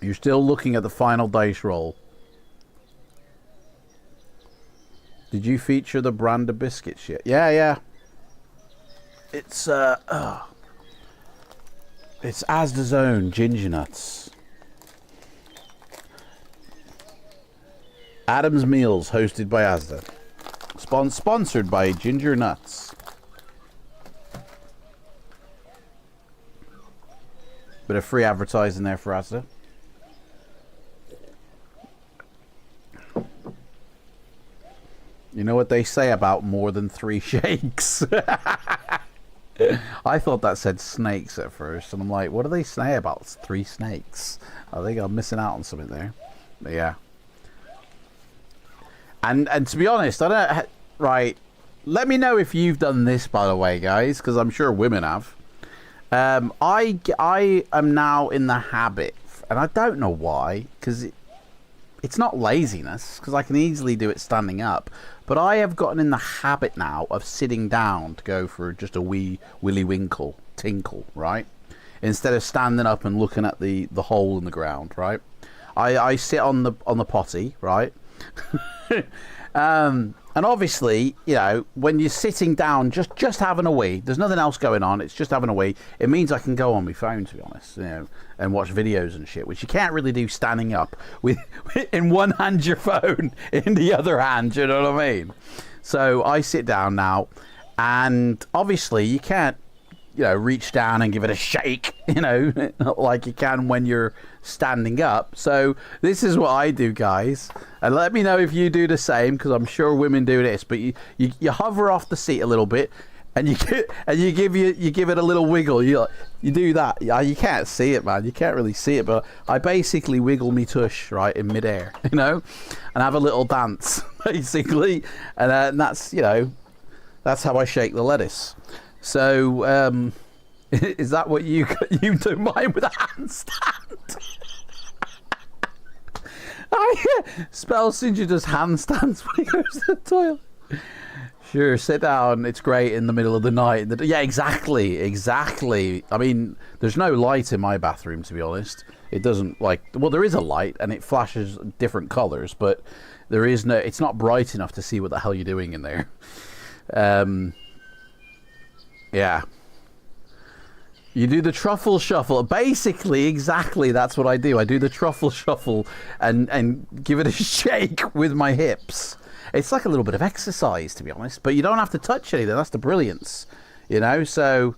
You're still looking at the final dice roll. Did you feature the brand of biscuits yet? Yeah. It's it's Asda's own ginger nuts. Adam's Meals, hosted by Asda. Sponsored by Ginger Nuts. Bit of free advertising there for Asda. You know what they say about more than 3 shakes? I thought that said snakes at first, and I'm like, what do they say about 3 snakes? I think I'm missing out on something there. But yeah. And to be honest, I don't... Right. Let me know if you've done this, by the way, guys, because I'm sure women have. I am now in the habit, and I don't know why, because it's not laziness, because I can easily do it standing up, but I have gotten in the habit now of sitting down to go for just a wee willy winkle tinkle, right? Instead of standing up and looking at the hole in the ground, right? I sit on the potty, right? And obviously, you know, when you're sitting down, just having a wee, there's nothing else going on, it's just having a wee, it means I can go on my phone, to be honest, you know, and watch videos and shit, which you can't really do standing up with in one hand your phone, in the other hand, you know what I mean? So I sit down now, and obviously you can't, you know, reach down and give it a shake, you know, like you can when you're standing up. So this is what I do, guys, and let me know if you do the same, because I'm sure women do this. But you hover off the seat a little bit, and you give it a little wiggle. You do that. You can't see it, man. You can't really see it, but I basically wiggle me tush right in midair, you know, and have a little dance basically, and that's, you know, that's how I shake the lettuce. So, is that what you do mine with a handstand? Spellsinger does handstands when he goes to the toilet. Sure, sit down. It's great in the middle of the night. Yeah, exactly. I mean, there's no light in my bathroom, to be honest. It doesn't, like, well, there is a light and it flashes different colours, but there is no. It's not bright enough to see what the hell you're doing in there. Yeah. You do the truffle shuffle. Basically, exactly, that's what I do. I do the truffle shuffle and give it a shake with my hips. It's like a little bit of exercise, to be honest, but you don't have to touch anything. That's the brilliance, you know? So,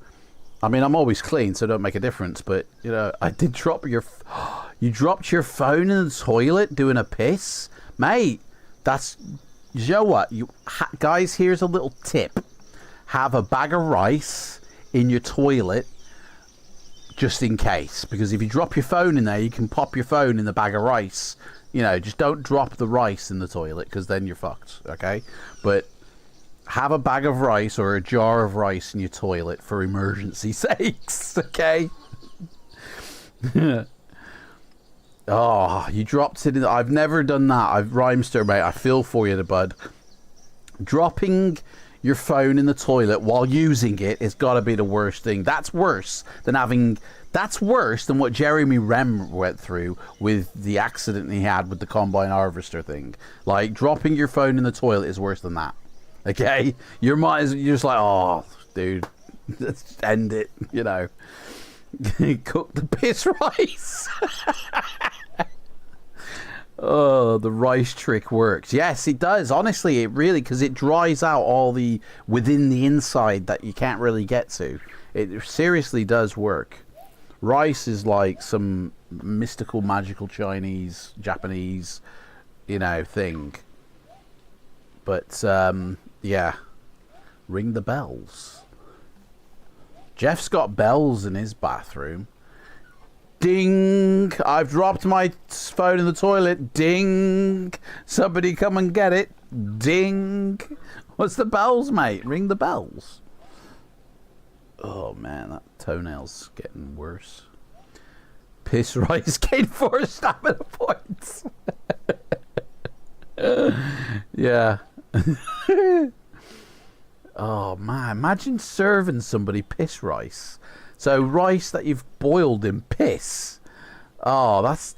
I mean, I'm always clean, so it don't make a difference, but, you know, I did drop your... You dropped your phone in the toilet doing a piss? Mate, that's... You know what? Guys, here's a little tip. Have a bag of rice in your toilet just in case, because if you drop your phone in there, you can pop your phone in the bag of rice. You know, just don't drop the rice in the toilet, because then you're fucked, okay? But have a bag of rice or a jar of rice in your toilet for emergency sakes, okay? Oh, you dropped it in. I've never done that. Rhymester, mate, I feel for you, the bud. Dropping your phone in the toilet while using it has got to be the worst thing. That's worse than having That's worse than what Jeremy Rem went through with the accident he had with the combine harvester thing. Like, dropping your phone in the toilet is worse than that. Okay? You're just like, oh, dude, let's end it, you know. Cook the piss rice. Oh, the rice trick works. Yes, it does. Honestly, it really, because it dries out all the within the inside that you can't really get to. It seriously does work. Rice is like some mystical, magical Chinese, Japanese, you know, thing. But, yeah. Ring the bells. Jeff's got bells in his bathroom. Ding! I've dropped my phone in the toilet. Ding! Somebody come and get it. Ding! What's the bells, mate? Ring the bells. Oh man, that toenail's getting worse. Piss rice gain 4 stamina points. Yeah. Oh man, imagine serving somebody piss rice. So rice that you've boiled in piss. Oh, that's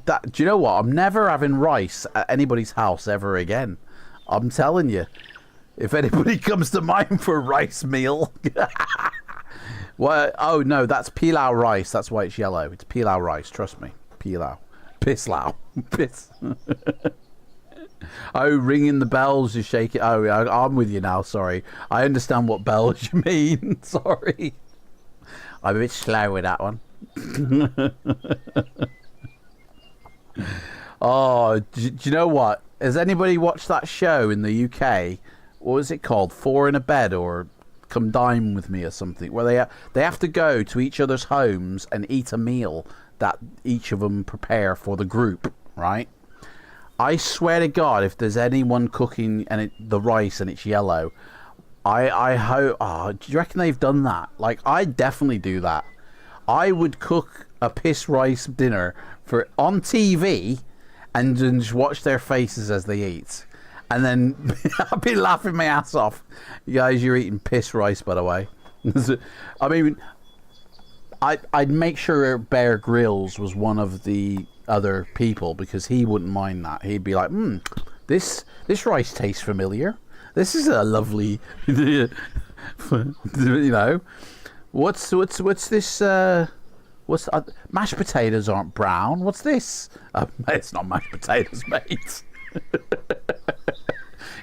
that. Do you know what? I'm never having rice at anybody's house ever again. I'm telling you. If anybody comes to mind for a rice meal. Well, oh no, that's pilau rice. That's why it's yellow. It's pilau rice. Trust me. Pilau. Pislau. Piss. Oh, ringing the bells, you shake it. Oh, I'm with you now. Sorry. I understand what bells you mean. Sorry. I'm a bit slow with that one. Oh, do you know what? Has anybody watched that show in the UK? What was it called? 4 in a Bed or Come Dine With Me or something? Where they have to go to each other's homes and eat a meal that each of them prepare for the group, right? I swear to God, if there's anyone cooking and the rice and it's yellow, I hope. Oh, do you reckon they've done that? Like, I definitely do that. I would cook a piss rice dinner on TV and just watch their faces as they eat, and then I'd be laughing my ass off. You guys, you're eating piss rice, by the way. I mean, I'd make sure Bear Grylls was one of the other people because he wouldn't mind that. He'd be like, this rice tastes familiar. This is a lovely, you know, what's this? Mashed potatoes aren't brown. What's this? It's not mashed potatoes, mate.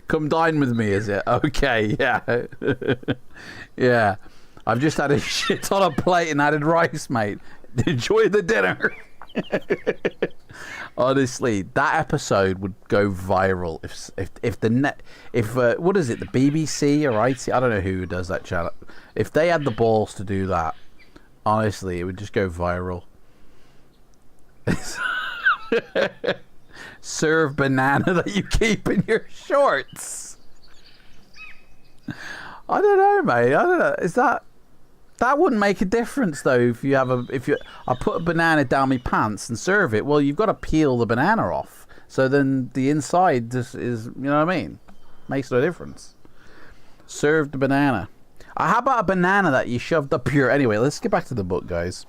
Come dine with me, is it? Okay, yeah, yeah. I've just had a shit on a plate and added rice, mate. Enjoy the dinner. Honestly, that episode would go viral if what is it, the BBC or IT? I don't know who does that channel. If they had the balls to do that, honestly, it would just go viral. Serve banana that you keep in your shorts. I don't know, mate. I don't know. Is that wouldn't make a difference though I put a banana down my pants and serve it. Well, you've got to peel the banana off. So then the inside just is, you know what I mean? Makes no difference. Serve the banana. How about a banana that you shoved up your... Anyway, let's get back to the book, guys.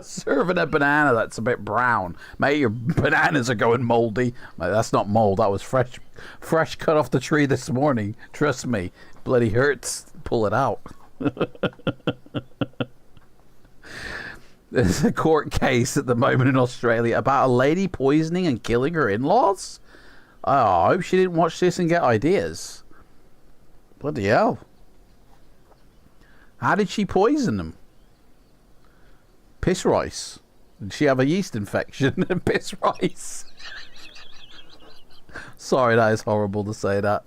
Serving a banana that's a bit brown. Mate, your bananas are going moldy. Mate, that's not mold. That was fresh cut off the tree this morning. Trust me. Bloody hurts. Pull it out. There's a court case at the moment in Australia about a lady poisoning and killing her in-laws. Oh, I hope she didn't watch this and get ideas. Bloody hell. How did she poison them? Piss rice. Did she have a yeast infection and piss rice? Sorry, that is horrible to say that,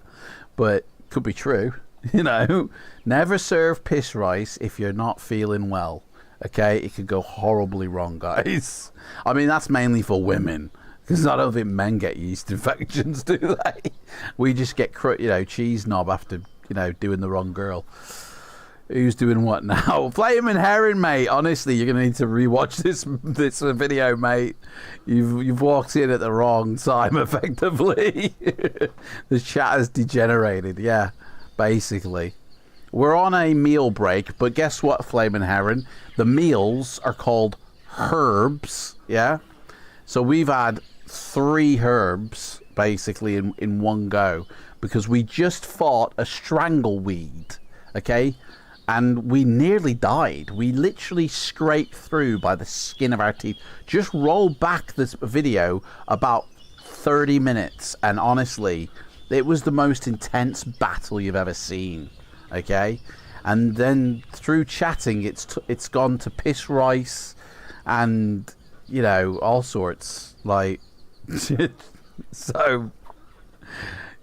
but could be true. You know, never serve piss rice if you're not feeling well. Okay, it could go horribly wrong, guys. I mean, that's mainly for women, because I don't think men get yeast infections, do they? We just get, cheese knob after, doing the wrong girl. Who's doing what now? Flaming Herring, mate. Honestly, you're gonna need to rewatch this video, mate. You've walked in at the wrong time, effectively. The chat has degenerated. Yeah, basically. We're on a meal break, but guess what, Flamin' Heron? The meals are called herbs, yeah? So we've had 3 herbs, basically, in one go, because we just fought a strangleweed, okay? And we nearly died. We literally scraped through by the skin of our teeth. Just roll back this video about 30 minutes, and honestly, it was the most intense battle you've ever seen. Okay, and then through chatting, it's gone to piss rice, and you know, all sorts, like so.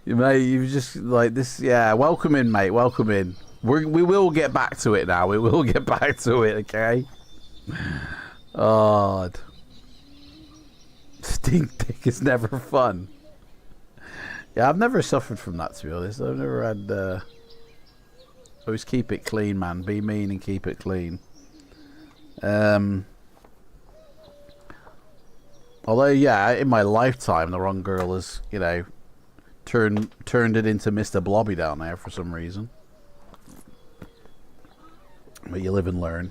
Mate, you've just like this. Yeah, welcome in, mate. Welcome in. We will get back to it now. We will get back to it. Okay. Oh, stink dick is never fun. Yeah, I've never suffered from that, to be honest. I've never had. Always keep it clean, man. Be mean and keep it clean. Although, yeah, in my lifetime, the wrong girl has, you know, turned it into Mr. Blobby down there for some reason. But you live and learn.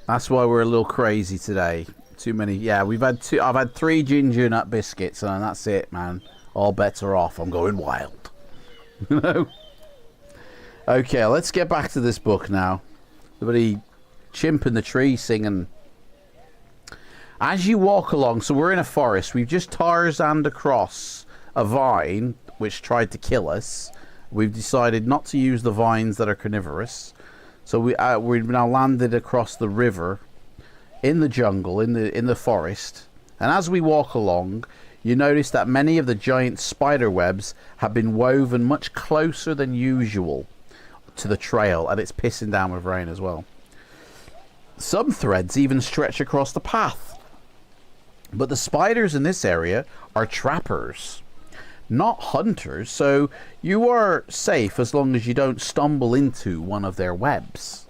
That's why we're a little crazy today. Too many. Yeah, I've had 3 ginger nut biscuits, and that's it, man. All bets are off. I'm going wild. You know? Okay, let's get back to this book now. The bloody chimp in the tree singing. As you walk along, so we're in a forest. We've just Tarzaned across a vine which tried to kill us. We've decided not to use the vines that are carnivorous. So we've now landed across the river in the jungle, in the forest. And as we walk along, you notice that many of the giant spider webs have been woven much closer than usual to the trail, and it's pissing down with rain as well. Some threads even stretch across the path. But the spiders in this area are trappers, not hunters, so you are safe as long as you don't stumble into one of their webs.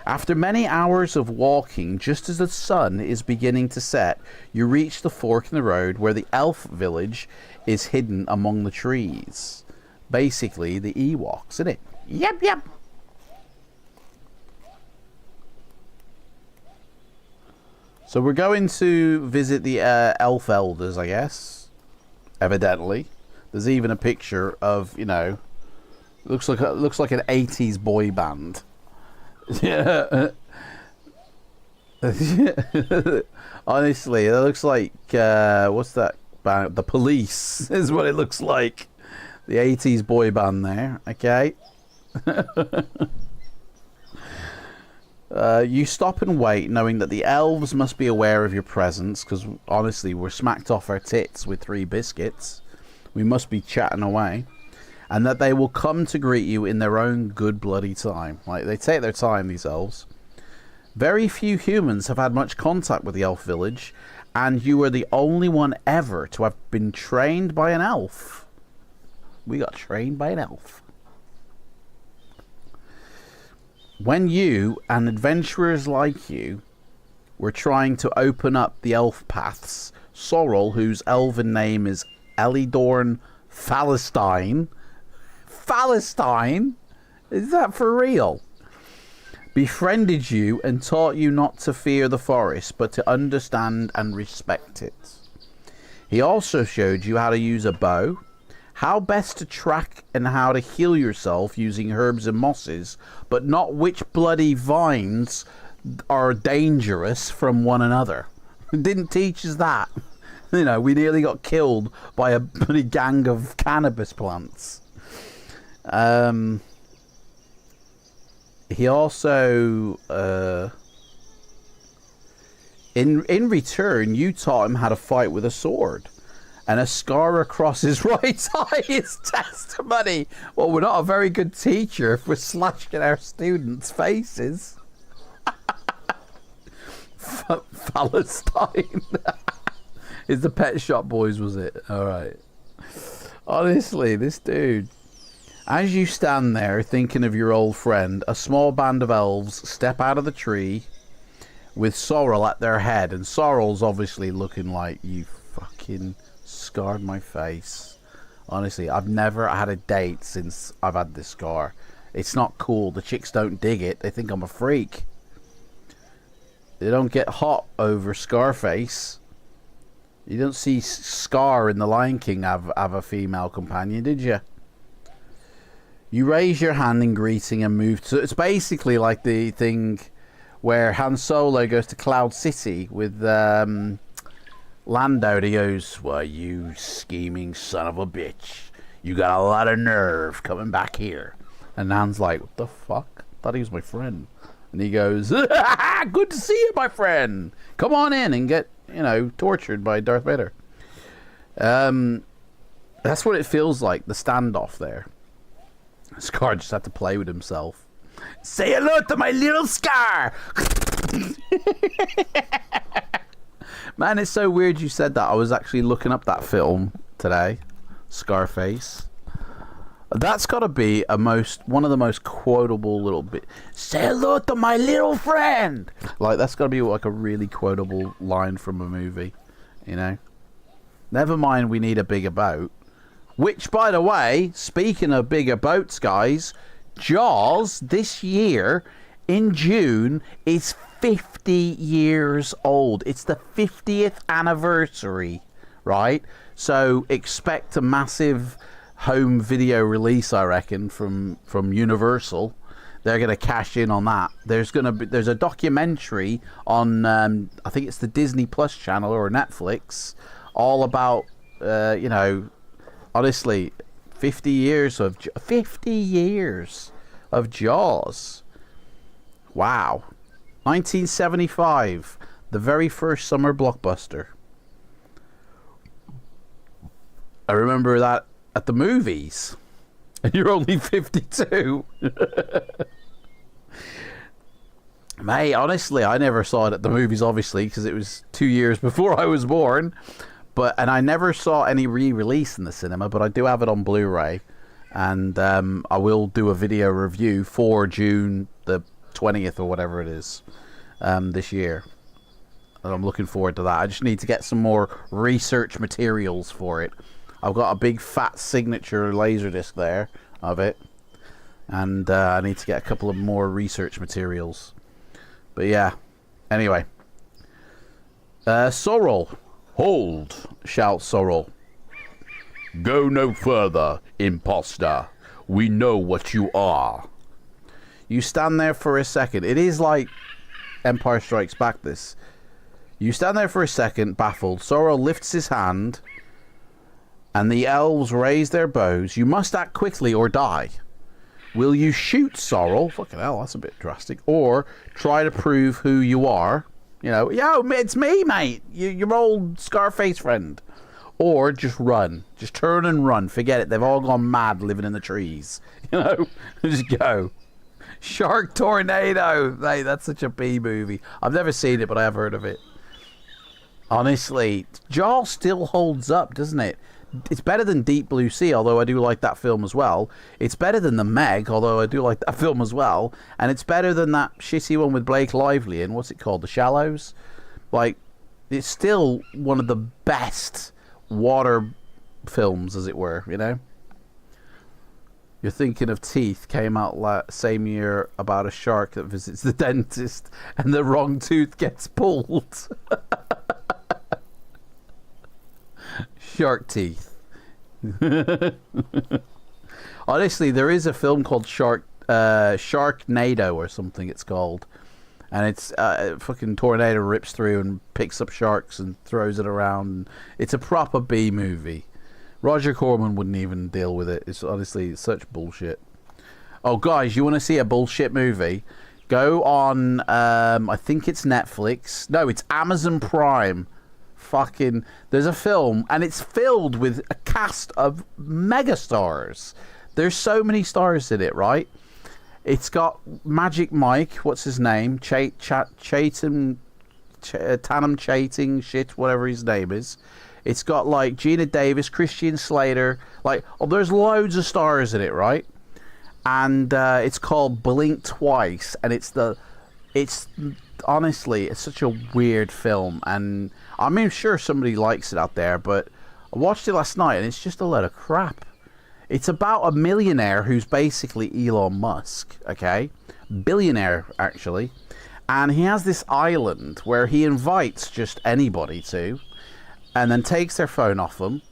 After many hours of walking, just as the sun is beginning to set, you reach the fork in the road where the elf village is hidden among the trees. Basically, the Ewoks, isn't it? Yep, yep. So we're going to visit the elf elders, I guess. Evidently. There's even a picture of, you know, looks like an 80s boy band. Yeah. Honestly, it looks like what's that band? The Police is what it looks like. The 80s boy band there. Okay. You stop and wait, knowing that the elves must be aware of your presence, because honestly, we're smacked off our tits with 3 biscuits. We must be chatting away. And that they will come to greet you in their own good bloody time. Like, they take their time, these elves. Very few humans have had much contact with the elf village, and you are the only one ever to have been trained by an elf. We got trained by an elf. When you, and adventurers like you, were trying to open up the elf paths, Sorrel, whose elven name is Elidorn Falestine. Falestine? Is that for real? Befriended you and taught you not to fear the forest, but to understand and respect it. He also showed you how to use a bow, how best to track and how to heal yourself using herbs and mosses, but not which bloody vines are dangerous from one another. Didn't teach us that. You know, we nearly got killed by a bloody gang of cannabis plants. He also, in return, you taught him how to fight with a sword. And a scar across his right eye is testimony. Well, we're not a very good teacher if we're slashing our students' faces. Palestine. It's the Pet Shop Boys, was it? Alright. Honestly, this dude. As you stand there thinking of your old friend, a small band of elves step out of the tree with Sorrel at their head. And Sorrel's obviously looking like, you fucking scarred my face. Honestly, I've never had a date since I've had this scar. It's not cool. The chicks don't dig it. They think I'm a freak. They don't get hot over Scarface. You don't see Scar in The Lion King have a female companion, did you? You raise your hand in greeting and move to... It's basically like the thing where Han Solo goes to Cloud City with Lando. He goes, "Well, you scheming son of a bitch. You got a lot of nerve coming back here." And Han's like, "What the fuck? I thought he was my friend." And he goes, "Good to see you, my friend. Come on in and get, tortured by Darth Vader." That's what it feels like, the standoff there. Scar just had to play with himself. "Say hello to my little Scar!" Man, it's so weird you said that. I was actually looking up that film today, Scarface. That's got to be one of the most quotable little bit. "Say hello to my little friend." Like, that's got to be like a really quotable line from a movie, Never mind, we need a bigger boat. Which, by the way, speaking of bigger boats, guys, Jaws this year in June is 50 years old. It's the 50th anniversary, right? So expect a massive home video release, I reckon, from Universal. They're going to cash in on that. There's a documentary on I think it's the Disney Plus channel or Netflix, all about honestly 50 years of Jaws. Wow. 1975, the very first summer blockbuster. I remember that at the movies, and you're only 52. Mate, honestly, I never saw it at the movies, obviously, because it was 2 years before I was born. And I never saw any re-release in the cinema, but I do have it on Blu-ray, and I will do a video review for June the 20th or whatever it is this year. And I'm looking forward to that. I just need to get some more research materials for it. I've got a big fat signature laserdisc there of it, and I need to get a couple of more research materials. But yeah, anyway, Sorrel, hold, shouts Sorrel. "Go no further, imposter. We know what you are." You stand there for a second. It is like Empire Strikes Back, this. You stand there for a second, baffled. Sorrel lifts his hand, and the elves raise their bows. "You must act quickly or die. Will you shoot Sorrel?" Fucking hell, that's a bit drastic. "Or try to prove who you are? Yo, it's me, mate. Your old Scarface friend. Or just run. Just turn and run. Forget it. They've all gone mad living in the trees. Just go." Shark Tornado. Mate, that's such a B movie. I've never seen it, but I have heard of it. Honestly, Jaws still holds up, doesn't it? It's better than Deep Blue Sea, although I do like that film as well. It's better than The Meg, although I do like that film as well. And it's better than that shitty one with Blake Lively in, what's it called? The Shallows? Like, it's still one of the best water films, as it were, You're Thinking of Teeth came out same year about a shark that visits the dentist and the wrong tooth gets pulled. Shark teeth. Honestly, there is a film called Sharknado or something it's called, and it's a fucking tornado rips through and picks up sharks and throws it around. It's a proper B movie. Roger Corman wouldn't even deal with it. It's honestly such bullshit. Oh, guys, you want to see a bullshit movie? Go on, I think it's Netflix. No, it's Amazon Prime. There's a film, and it's filled with a cast of megastars. There's so many stars in it, right? It's got Magic Mike, what's his name? Tatum Chaiting, shit, whatever his name is. It's got like Gina Davis, Christian Slater, there's loads of stars in it, right? And it's called Blink Twice, and honestly, it's such a weird film, and I mean, sure, somebody likes it out there, but I watched it last night, and it's just a load of crap. It's about a millionaire who's basically Elon Musk, okay? Billionaire, actually. And he has this island where he invites just anybody to, and then takes their phone off them,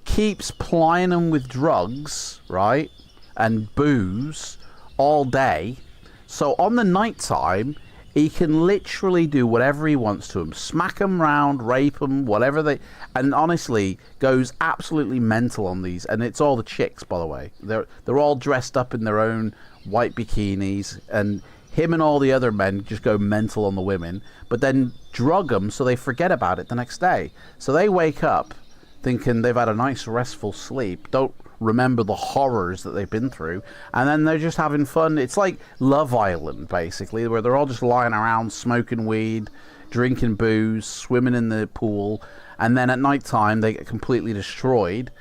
keeps plying them with drugs, right? And booze all day. So on the night time, he can literally do whatever he wants to them. Smack them round, rape them, whatever they... And honestly, goes absolutely mental on these. And it's all the chicks, by the way. They're all dressed up in their own white bikinis. And him and all the other men just go mental on the women. But then drug them so they forget about it the next day. So they wake up thinking they've had a nice restful sleep. Don't remember the horrors that they've been through, and then they're just having fun. It's like Love Island, basically, where they're all just lying around smoking weed, drinking booze, swimming in the pool, and then at night time they get completely destroyed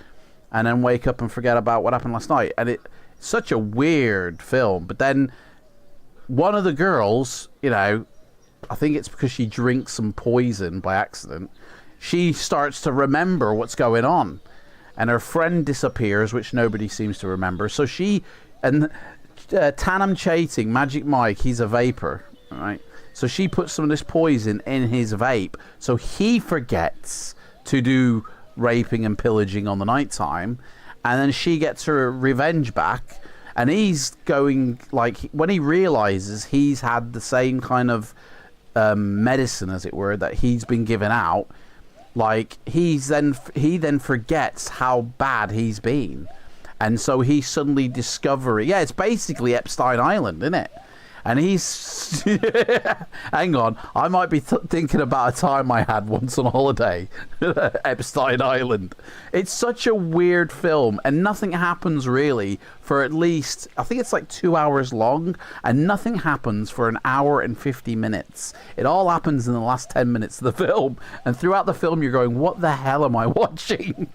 and then wake up and forget about what happened last night. And it's such a weird film. But then one of the girls, you know, I think it's because she drinks some poison by accident, she starts to remember what's going on. And her friend disappears, which nobody seems to remember. So she and Tanam Chating, Magic Mike, he's a vapor, right? So she puts some of this poison in his vape, so he forgets to do raping and pillaging on the night time, and then she gets her revenge back. And he's going, like, when he realizes he's had the same kind of medicine, as it were, that he's been given out. Like, he then forgets how bad he's been. And so he's suddenly discovering... Yeah, it's basically Epstein Island, isn't it? And he's... Hang on. I might be thinking about a time I had once on holiday. Epstein Island. It's such a weird film. And nothing happens, really, for at least... I think it's like 2 hours long. And nothing happens for an hour and 50 minutes. It all happens in the last 10 minutes of the film. And throughout the film, you're going, what the hell am I watching?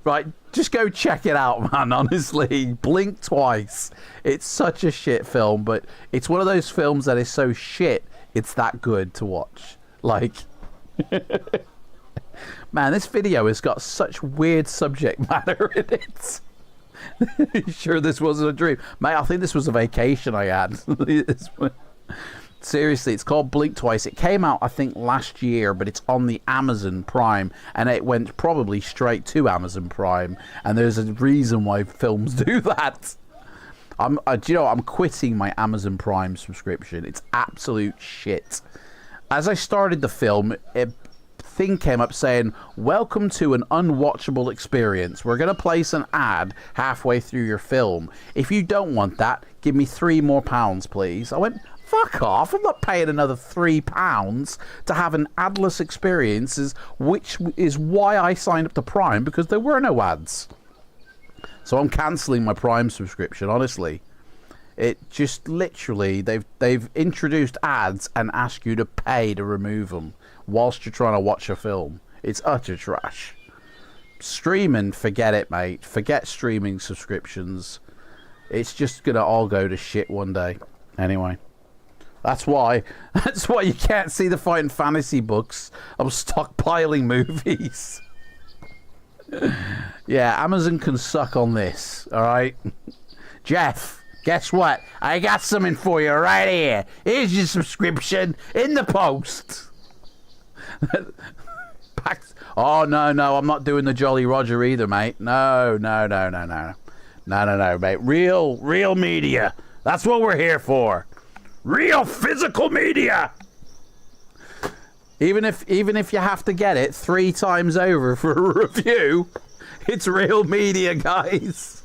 Right, just go check it out, man, honestly. Blink twice. It's such a shit film, but it's one of those films that is so shit, it's that good to watch. Like, man, this video has got such weird subject matter in it. Sure this wasn't a dream? Mate, I think this was a vacation I had. Seriously, it's called Blink Twice. It came out, I think, last year, but it's on the Amazon Prime, and it went probably straight to Amazon Prime, and there's a reason why films do that. Do you know, I'm quitting my Amazon Prime subscription. It's absolute shit. As I started the film, a thing came up saying, welcome to an unwatchable experience. We're going to place an ad halfway through your film. If you don't want that, give me £3 more, please. I went... Fuck off, I'm not paying another £3 to have an adless experiences, which is why I signed up to Prime, because there were no ads. So I'm cancelling my Prime subscription, honestly. It just literally, they've introduced ads and ask you to pay to remove them whilst you're trying to watch a film. It's utter trash. Streaming, forget it, mate. Forget streaming subscriptions. It's just going to all go to shit one day. Anyway. That's why you can't see the Fighting Fantasy books. I'm stockpiling movies. Yeah, Amazon can suck on this, alright? Jeff, guess what? I got something for you right here. Here's your subscription in the post. Oh, no, I'm not doing the Jolly Roger either, mate. No, mate. Real media. That's what we're here for. Real physical media. Even if you have to get it 3 times over for a review, it's real media, guys.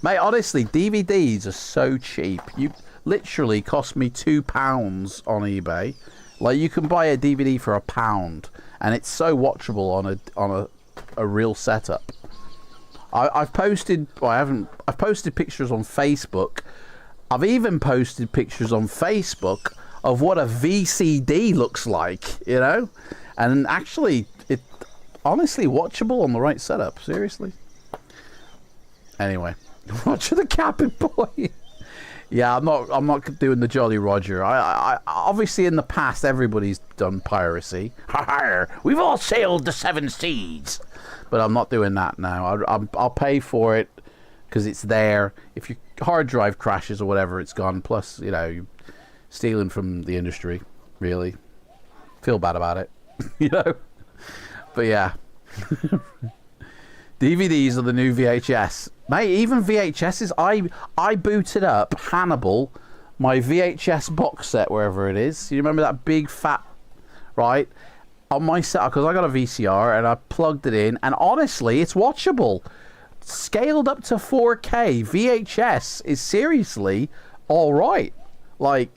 Mate, honestly, DVDs are so cheap. You literally cost me £2 on eBay. Like, you can buy a DVD for £1, and it's so watchable on a real setup. I've posted pictures on Facebook. I've even posted pictures on Facebook of what a VCD looks like, you know? And actually, it's honestly watchable on the right setup, seriously. Anyway, Roger the Cabin Boy. Yeah, I'm not doing the Jolly Roger. I obviously in the past everybody's done piracy. We've all sailed the seven seas. But I'm not doing that now. I'll pay for it because it's there. If your hard drive crashes or whatever, it's gone. Plus, you know, you're stealing from the industry. Really, feel bad about it. You know. But yeah, DVDs are the new VHS, mate. Even VHSs. I booted up Hannibal, my VHS box set, wherever it is. You remember that big fat, right? On my set, because I got a VCR and I plugged it in, and honestly, it's watchable. Scaled up to 4K, VHS is seriously all right. Like,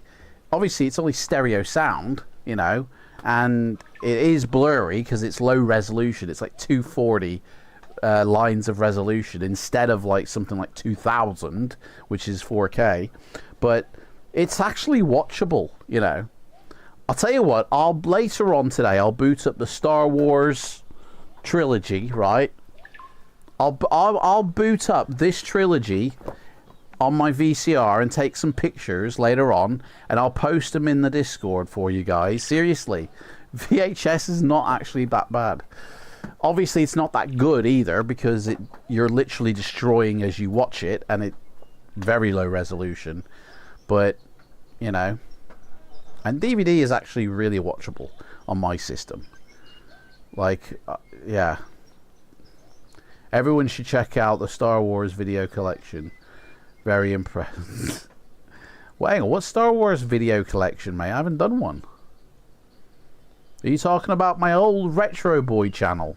obviously, it's only stereo sound, you know, and it is blurry because it's low resolution. It's like 240 lines of resolution instead of like something like 2000, which is 4K. But it's actually watchable, you know. I'll tell you what, later on today I'll boot up the Star Wars trilogy, right? I'll boot up this trilogy on my VCR and take some pictures later on, and I'll post them in the Discord for you guys. Seriously, VHS is not actually that bad. Obviously, it's not that good either because you're literally destroying as you watch it, and it's very low resolution. But you know. And DVD is actually really watchable on my system. Like, yeah. Everyone should check out the Star Wars video collection. Very impressed. Well, hang on, what's Star Wars video collection, mate? I haven't done one. Are you talking about my old Retro Boy channel?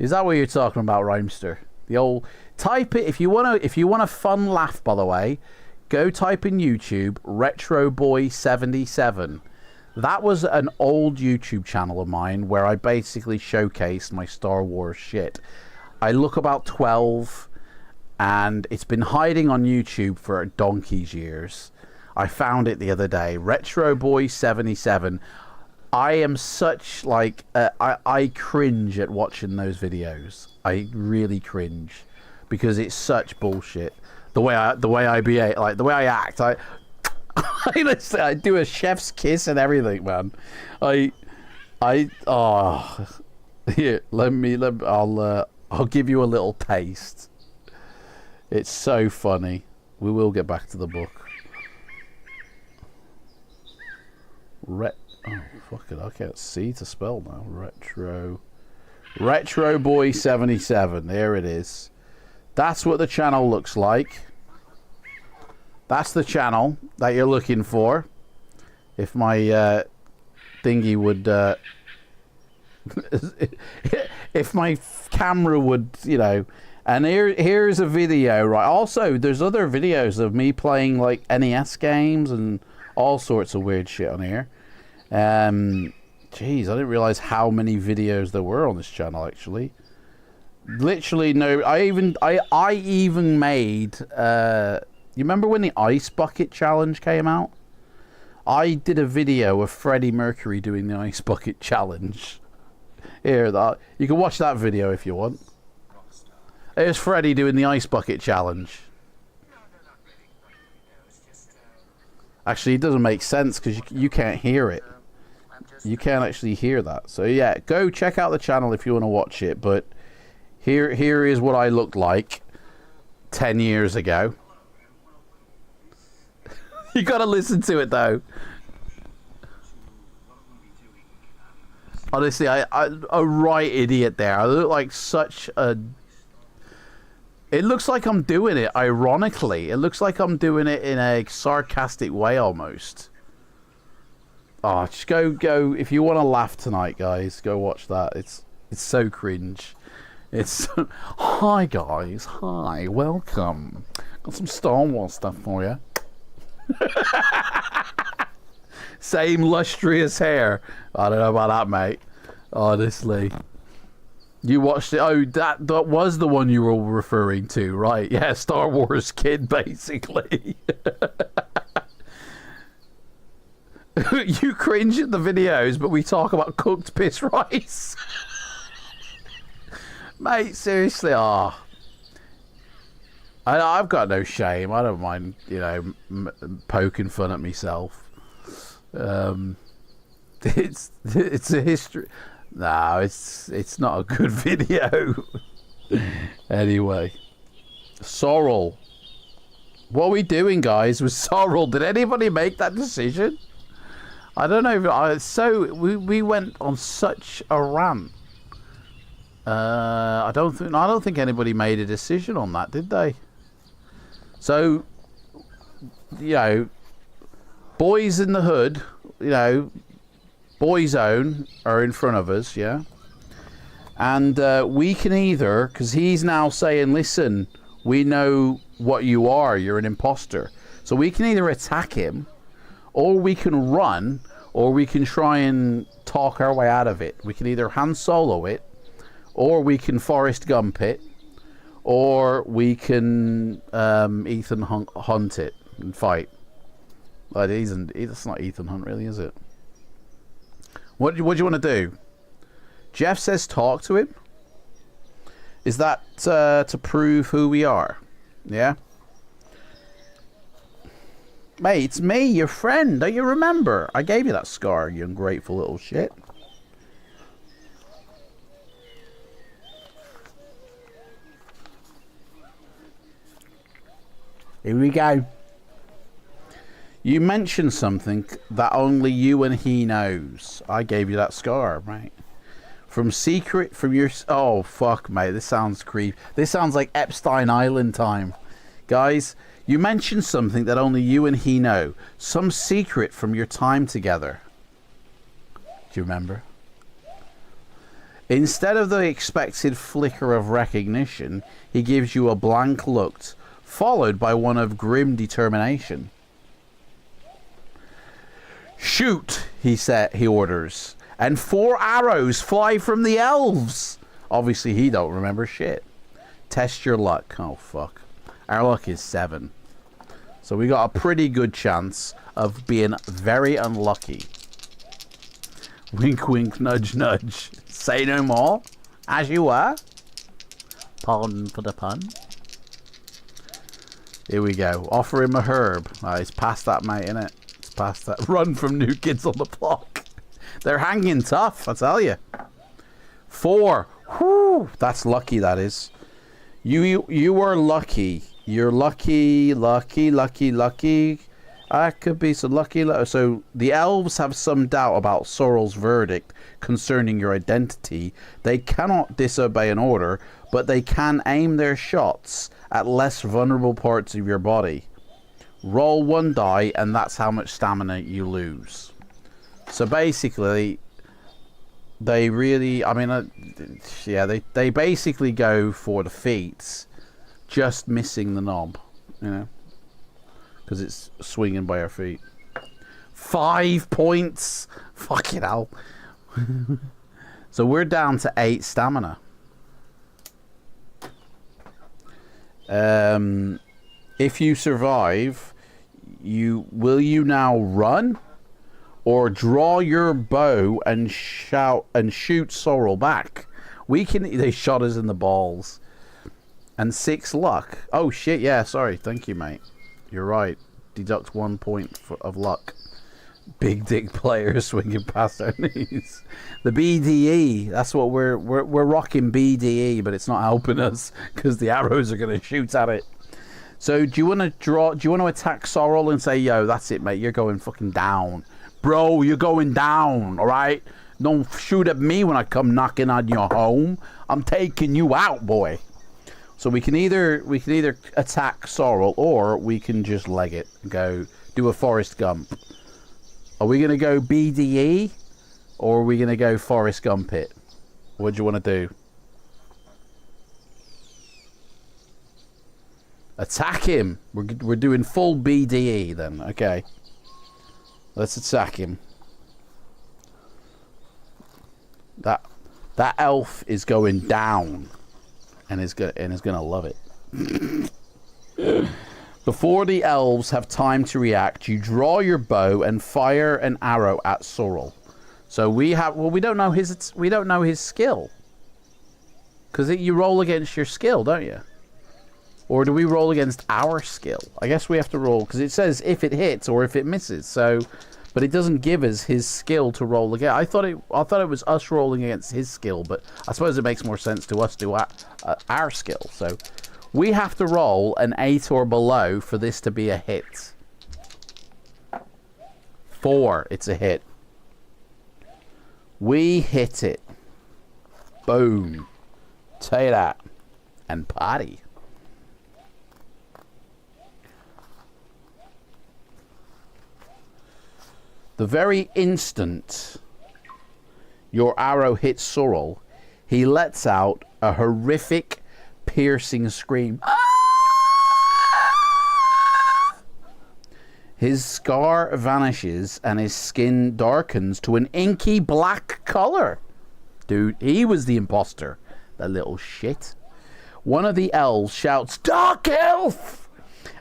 Is that what you're talking about, Rhymester? The old... Type it, if you want a fun laugh, by the way... Go type in YouTube, Retro Boy 77. That was an old YouTube channel of mine where I basically showcased my Star Wars shit. I look about 12, and it's been hiding on YouTube for donkey's years. I found it the other day, Retro Boy 77. I am such, like, I cringe at watching those videos. I really cringe because it's such bullshit. The way I behave, like the way I act, I do a chef's kiss and everything, man. Here, I'll give you a little taste. It's so funny. We will get back to the book. Oh fuck it, I can't see to spell now. Retro Boy 77. There it is. That's what the channel looks like. That's the channel that you're looking for. If my thingy would... if my camera would, you know... And here's a video, right? Also, there's other videos of me playing, like, NES games and all sorts of weird shit on here. Jeez, I didn't realize how many videos there were on this channel, actually. Literally no. I even made. You remember when the ice bucket challenge came out? I did a video of Freddie Mercury doing the ice bucket challenge. Here, you can watch that video if you want. There's Freddie doing the ice bucket challenge. Actually, it doesn't make sense because you can't hear it. You can't actually hear that. So yeah, go check out the channel if you want to watch it. But here is what I looked like 10 years ago. You gotta listen to it though. Honestly, I'm a right idiot there. I look like such a... It looks like I'm doing it ironically. It looks like I'm doing it in a sarcastic way almost. Oh, just go. If you want to laugh tonight, guys, go watch that. It's so cringe. It's... Hi, guys. Hi, welcome. Got some Star Wars stuff for you. Same lustrous hair. I don't know about that, mate. Honestly. You watched it. Oh, that was the one you were referring to, right? Yeah, Star Wars kid, basically. You cringe at the videos, but we talk about cooked piss rice. Mate, seriously, I've got no shame. I don't mind, poking fun at myself. It's a history. No, it's not a good video. Anyway, Sorrel. What are we doing, guys, with Sorrel? Did anybody make that decision? I don't know. We went on such a rant. I don't think anybody made a decision on that, did they? So, boys in the hood, Boyzone are in front of us, yeah? And we can either, because he's now saying, listen, we know what you are, you're an imposter. So we can either attack him, or we can run, or we can try and talk our way out of it. We can either Han Solo it, or we can Forrest Gump it, or we can Ethan Hunt it and fight. But it's not Ethan Hunt, really, is it? What do you want to do? Jeff says talk to him. Is that to prove who we are? Yeah? Mate, it's me, your friend. Don't you remember? I gave you that scar, you ungrateful little shit. Here we go. You mentioned something that only you and he knows. I gave you that scar, right? From your... Oh, fuck, mate. This sounds creepy. This sounds like Epstein Island time. Guys, you mentioned something that only you and he know. Some secret from your time together. Do you remember? Instead of the expected flicker of recognition, he gives you a blank look, followed by one of grim determination. Shoot, he orders. And 4 arrows fly from the elves. Obviously, he don't remember shit. Test your luck. Oh, fuck. Our luck is 7. So we got a pretty good chance of being very unlucky. Wink, wink, nudge, nudge. Say no more. As you were. Pardon for the pun. Here we go. Offer him a herb. Oh, it's past that, mate, innit? It's past that. Run from New Kids on the Block. They're hanging tough, I tell you. 4. Whew. That's lucky, that is. You were lucky. You're lucky, lucky, lucky, lucky. I could be so lucky. So the elves have some doubt about Sorrel's verdict concerning your identity. They cannot disobey an order, but they can aim their shots at less vulnerable parts of your body. Roll 1 die, and that's how much stamina you lose. So basically, they really, I mean, yeah, they basically go for the feats, just missing the knob, because it's swinging by our feet. 5 points, fucking hell. So we're down to 8 stamina. If you survive, will you now run? Or draw your bow and shoot Sorrel back. They shot us in the balls. And 6 luck. Oh shit, yeah, sorry. Thank you, mate. You're right. Deduct 1 point of luck. Big dick players swinging past our knees. The BDE. That's what we're rocking BDE, but it's not helping us because the arrows are gonna shoot at it. So do you want to attack Sorrel and say, yo, that's it, mate. You're going fucking down. Bro, you're going down, alright? Don't shoot at me when I come knocking on your home. I'm taking you out, boy. So we can either attack Sorrel, or we can just leg it and go do a Forrest Gump. Are we going to go BDE, or are we going to go Forrest Gump it? What do you want to do? Attack him. We're doing full BDE then, okay. Let's attack him. That elf is going down, and is gonna love it. Before the elves have time to react, you draw your bow and fire an arrow at Sorrel. So we don't know his skill, because you roll against your skill, don't you? Or do we roll against our skill? I guess we have to roll, because it says if it hits or if it misses. So, but it doesn't give us his skill to roll again. I thought it was us rolling against his skill, but I suppose it makes more sense to us do our skill. So we have to roll an 8 or below for this to be a hit. 4, it's a hit. We hit it. Boom. Take that. And party. The very instant your arrow hits Sorrel, he lets out a horrific, piercing scream. His scar vanishes and his skin darkens to an inky black color. Dude, he was the imposter. The little shit. One of the elves shouts, "Dark Elf!"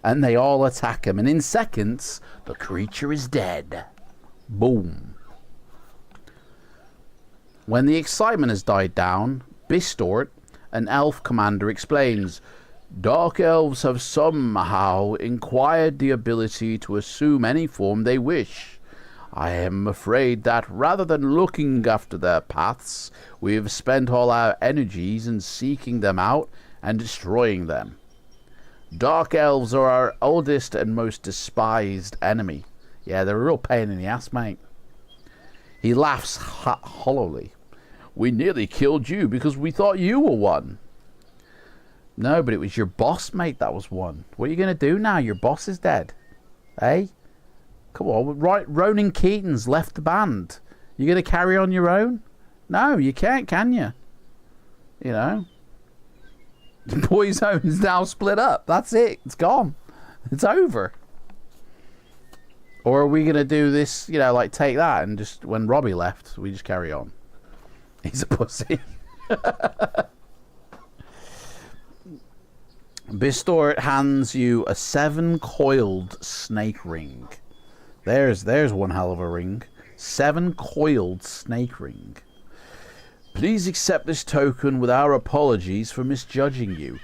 And they all attack him. And in seconds, the creature is dead. Boom. When the excitement has died down, Bistort, an elf commander, explains, "Dark elves have somehow acquired the ability to assume any form they wish. I am afraid that rather than looking after their paths, we have spent all our energies in seeking them out and destroying them. Dark elves are our oldest and most despised enemy." Yeah, they're a real pain in the ass, mate. He laughs hollowly. "We nearly killed you because we thought you were one." No, but it was your boss, mate, that was one. What are you going to do now? Your boss is dead. Eh? Come on, right? Ronan Keaton's left the band. You going to carry on your own? No, you can't, can you? You know? Boyzone's now split up. That's it. It's gone. It's over. Or are we going to do this, you know, like take that and just, when Robbie left, we just carry on? He's a pussy. Bistort hands you a 7-coiled snake ring. There's one hell of a ring. 7-coiled snake ring. "Please accept this token with our apologies for misjudging you."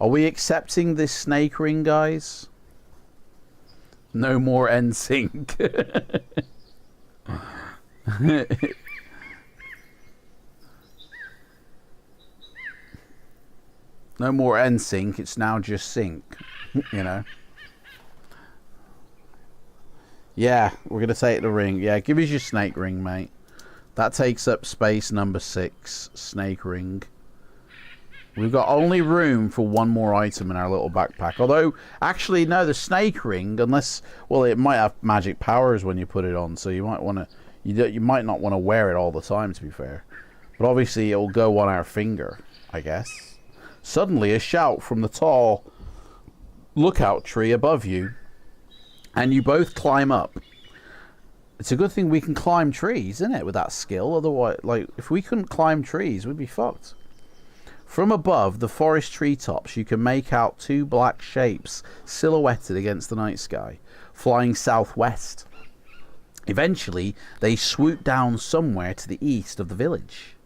Are we accepting this snake ring, guys? No more NSYNC. No more NSYNC, it's now just sync, you know. Yeah, we're going to take the ring. Yeah, give us your snake ring, mate. That takes up space number 6, snake ring. We've got only room for one more item in our little backpack. Although, actually, no, the snake ring, unless, well, it might have magic powers when you put it on, so you might want to, you might not want to wear it all the time, to be fair. But obviously, it'll go on our finger, I guess. Suddenly, a shout from the tall lookout tree above you, and you both climb up. It's a good thing we can climb trees, isn't it, with that skill? Otherwise, like, if we couldn't climb trees, we'd be fucked. From above the forest treetops, you can make out 2 black shapes silhouetted against the night sky, flying southwest. Eventually, they swoop down somewhere to the east of the village.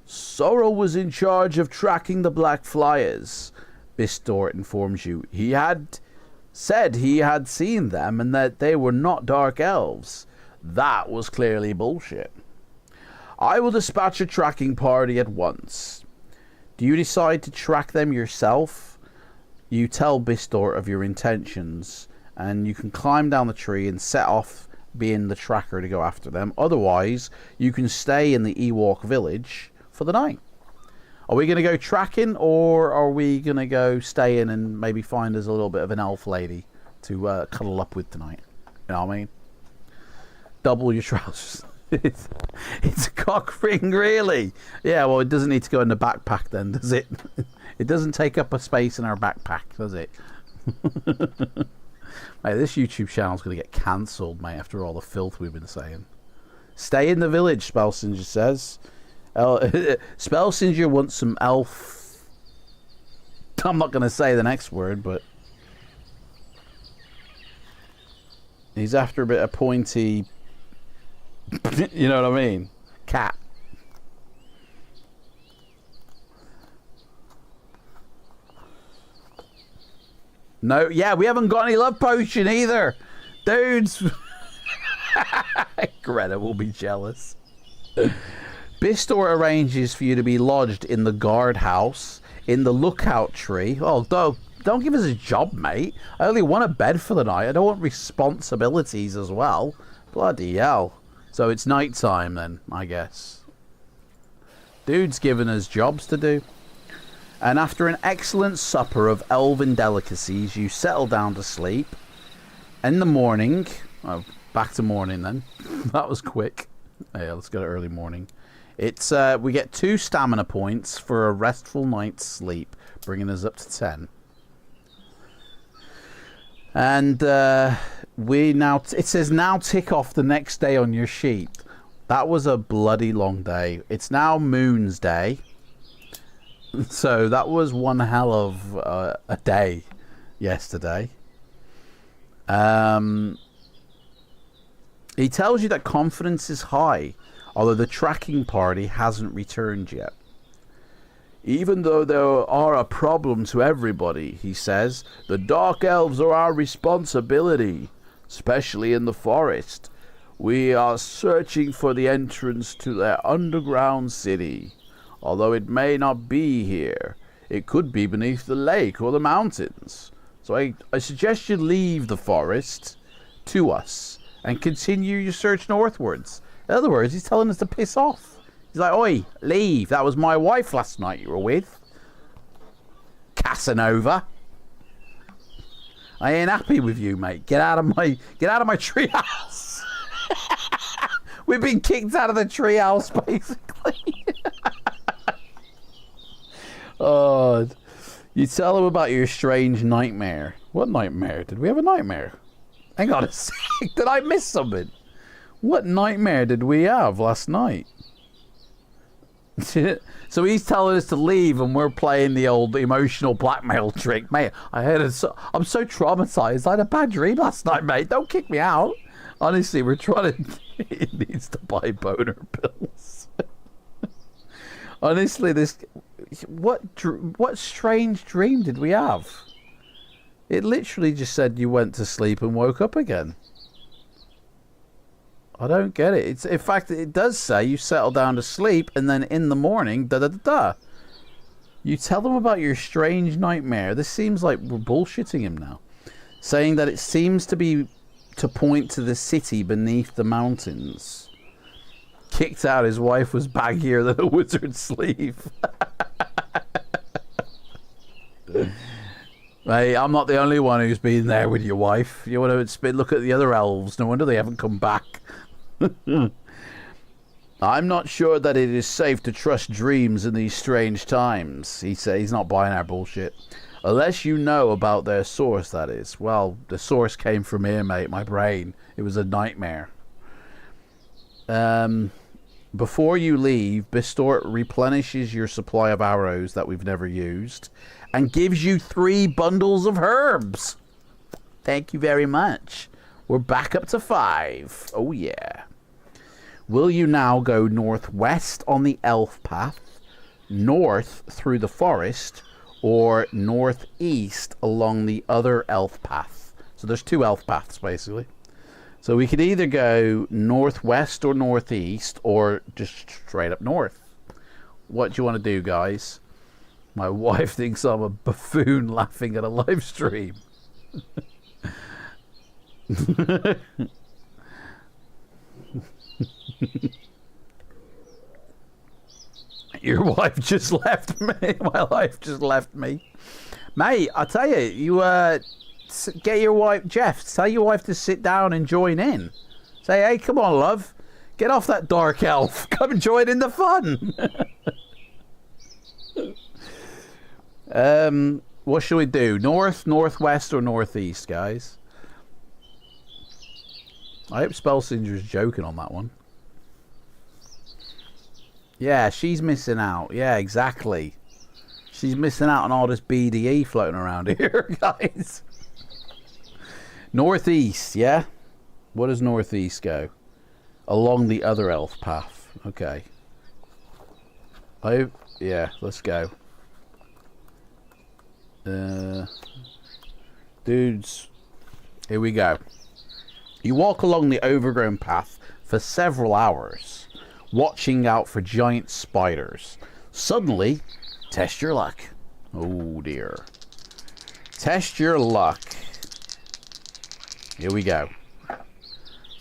"Sorrel was in charge of tracking the black flyers," Bistort informs you. "He had said he had seen them and that they were not dark elves. That was clearly bullshit. I will dispatch a tracking party at once." Do you decide to track them yourself? You tell Bistort of your intentions, and you can climb down the tree and set off being the tracker to go after them. Otherwise, you can stay in the Ewok village for the night. Are we going to go tracking, or are we going to go stay in and maybe find us a little bit of an elf lady to cuddle up with tonight? You know what I mean? Double your trousers. It's a cock ring, really. Yeah, well, it doesn't need to go in the backpack then, does it? It doesn't take up a space in our backpack, does it? Mate, this YouTube channel's going to get cancelled, mate, after all the filth we've been saying. Stay in the village, Spellsinger says. Spellsinger wants some elf... I'm not going to say the next word, but... he's after a bit of pointy... you know what I mean? Cat. No, yeah, we haven't got any love potion either. Dudes. Greta will be jealous. Bistor arranges for you to be lodged in the guardhouse, in the lookout tree. Oh, don't give us a job, mate. I only want a bed for the night. I don't want responsibilities as well. Bloody hell. So it's night time then, I guess. Dude's giving us jobs to do. And after an excellent supper of elven delicacies, you settle down to sleep. In the morning... Oh, back to morning then. That was quick. Yeah, let's go to early morning. It's we get 2 stamina points for a restful night's sleep, bringing us up to 10. And we now... it says now tick off the next day on your sheet. That was a bloody long day. It's now Moon's Day. So that was one hell of a day yesterday. He tells you that confidence is high, although the tracking party hasn't returned yet. Even though there are a problem to everybody, he says, the Dark Elves are our responsibility, especially in the forest. We are searching for the entrance to their underground city. Although it may not be here, it could be beneath the lake or the mountains. So I suggest you leave the forest to us and continue your search northwards. In other words, he's telling us to piss off. He's like, oi, leave. That was my wife last night you were with. Casanova. I ain't happy with you, mate. Get out of my treehouse. We've been kicked out of the treehouse, basically. Oh, you tell him about your strange nightmare. What nightmare? Did we have a nightmare? Hang on a sec. Did I miss something? What nightmare did we have last night? So he's telling us to leave and we're playing the old emotional blackmail trick. Mate, I heard it. I'm so traumatized. I had a bad dream last night, mate. Don't kick me out. Honestly, we're trying to... He needs to buy boner pills. Honestly, this... What strange dream did we have? It literally just said you went to sleep and woke up again. I don't get it. It's, in fact, it does say you settle down to sleep and then in the morning, da-da-da-da. You tell them about your strange nightmare. This seems like we're bullshitting him now. Saying that it seems to be to point to the city beneath the mountains. Kicked out, his wife was baggier than a wizard's sleeve. Hey, I'm not the only one who's been there with your wife. You want to look at the other elves. No wonder they haven't come back. I'm not sure that it is safe to trust dreams in these strange times. He says he's not buying our bullshit. Unless you know about their source, that is. Well, the source came from here, mate. My brain. It was a nightmare. Before you leave, Bistort replenishes your supply of arrows that we've never used and gives you 3 bundles of herbs. Thank you very much. We're back up to 5. Oh, yeah. Will you now go northwest on the elf path, north through the forest, or northeast along the other elf path? So there's 2 elf paths, basically. So we could either go northwest or northeast, or just straight up north. What do you want to do, guys? My wife thinks I'm a buffoon laughing at a live stream. Your wife just left me. My wife just left me. Mate, I tell you, get your wife, Jeff, tell your wife to sit down and join in. Say, hey, come on, love. Get off that dark elf. Come and join in the fun. What should we do? North, northwest, or northeast, guys? I hope Spellsinger's joking on that one. Yeah, she's missing out. Yeah, exactly. She's missing out on all this BDE floating around here, guys. Northeast, yeah? What does northeast go? Along the other elf path. Okay. Yeah, let's go. Dudes, here we go. You walk along the overgrown path for several hours, watching out for giant spiders. Suddenly, test your luck. Oh dear. Test your luck. Here we go.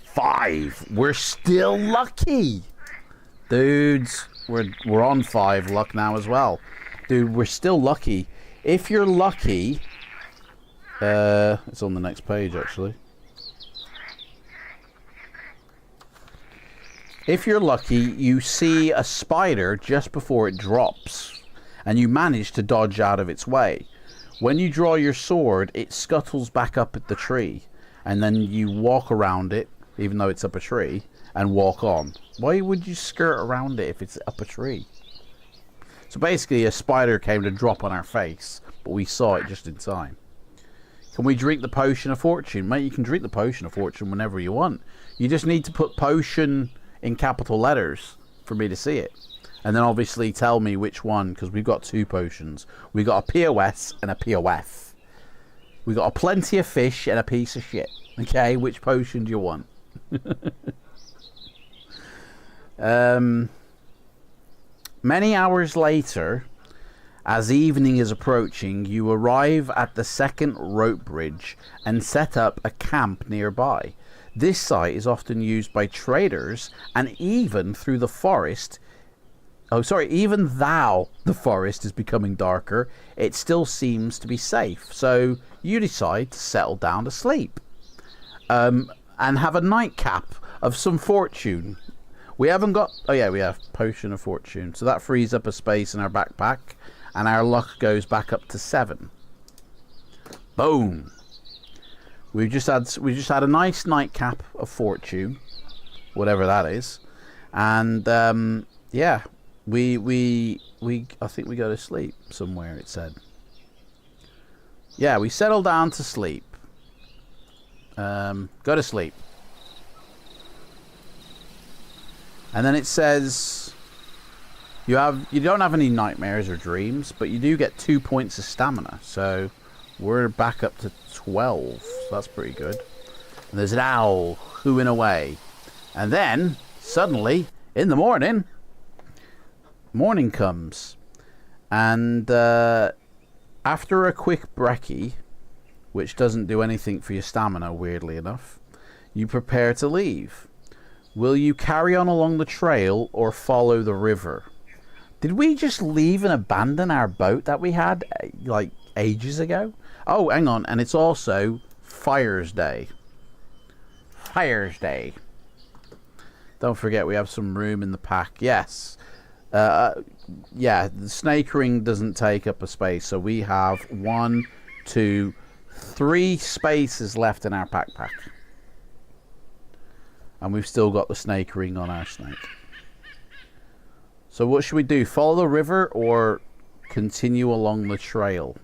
5. We're still lucky. Dudes, we're on 5 luck now as well. Dude, we're still lucky. If you're lucky, it's on the next page actually. If you're lucky, you see a spider just before it drops, and you manage to dodge out of its way. When you draw your sword, it scuttles back up at the tree, and then you walk around it, even though it's up a tree, and walk on. Why would you skirt around it if it's up a tree? So basically, a spider came to drop on our face, but we saw it just in time. Can we drink the potion of fortune? Mate, you can drink the potion of fortune whenever you want. You just need to put potion in capital letters for me to see it, and then obviously tell me which one, because we've got 2 potions. We got a POS and a POF. We got a plenty of fish and a piece of shit. Okay, which potion do you want? Many hours later, as evening is approaching, you arrive at the second rope bridge and set up a camp nearby. This site is often used by traders, and even through the forest. Oh, sorry, even though the forest is becoming darker, it still seems to be safe. So you decide to settle down to sleep. And have a nightcap of some fortune. We haven't got... Oh, yeah, we have Potion of Fortune. So that frees up a space in our backpack, and our luck goes back up to 7. Boom. We just had a nice nightcap of fortune, whatever that is, and yeah, we I think we go to sleep somewhere. It said, yeah, we settle down to sleep. Go to sleep, and then it says you don't have any nightmares or dreams, but you do get 2 points of stamina. So we're back up to 12, so that's pretty good. And there's an owl hooing away. And then, suddenly, in the morning comes. And after a quick brekkie, which doesn't do anything for your stamina, weirdly enough, you prepare to leave. Will you carry on along the trail or follow the river? Did we just leave and abandon our boat that we had, like, ages ago? Oh, hang on, and it's also Fire's Day. Fire's Day. Don't forget we have some room in the pack. Yes. Yeah, the snake ring doesn't take up a space, so we have 1, 2, 3 spaces left in our backpack. And we've still got the snake ring on our snake. So what should we do? Follow the river or continue along the trail?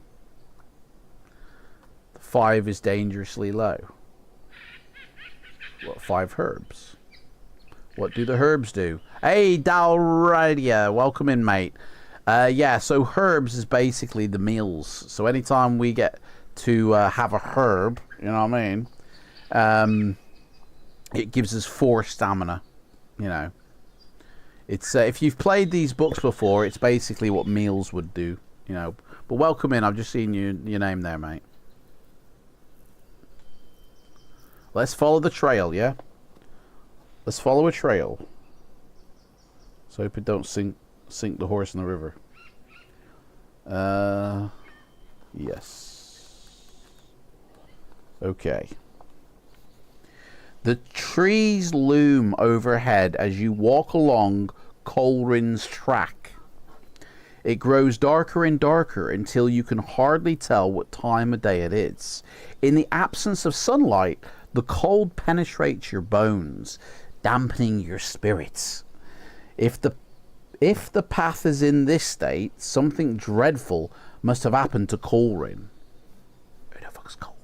5 is dangerously low. What, 5 herbs? What do the herbs do? Hey, Dalradia, welcome in, mate. Yeah, so herbs is basically the meals. So anytime we get to have a herb, you know what I mean? It gives us 4 stamina, you know. It's if you've played these books before, it's basically what meals would do, you know. But welcome in, I've just seen your name there, mate. Let's follow the trail, yeah? Let's follow a trail. So hope it don't sink the horse in the river. Yes. Okay. The trees loom overhead as you walk along Colrin's track. It grows darker and darker until you can hardly tell what time of day it is. In the absence of sunlight, the cold penetrates your bones, dampening your spirits. If the path is in this state, something dreadful must have happened to Colrin. Who the fuck's Colrin?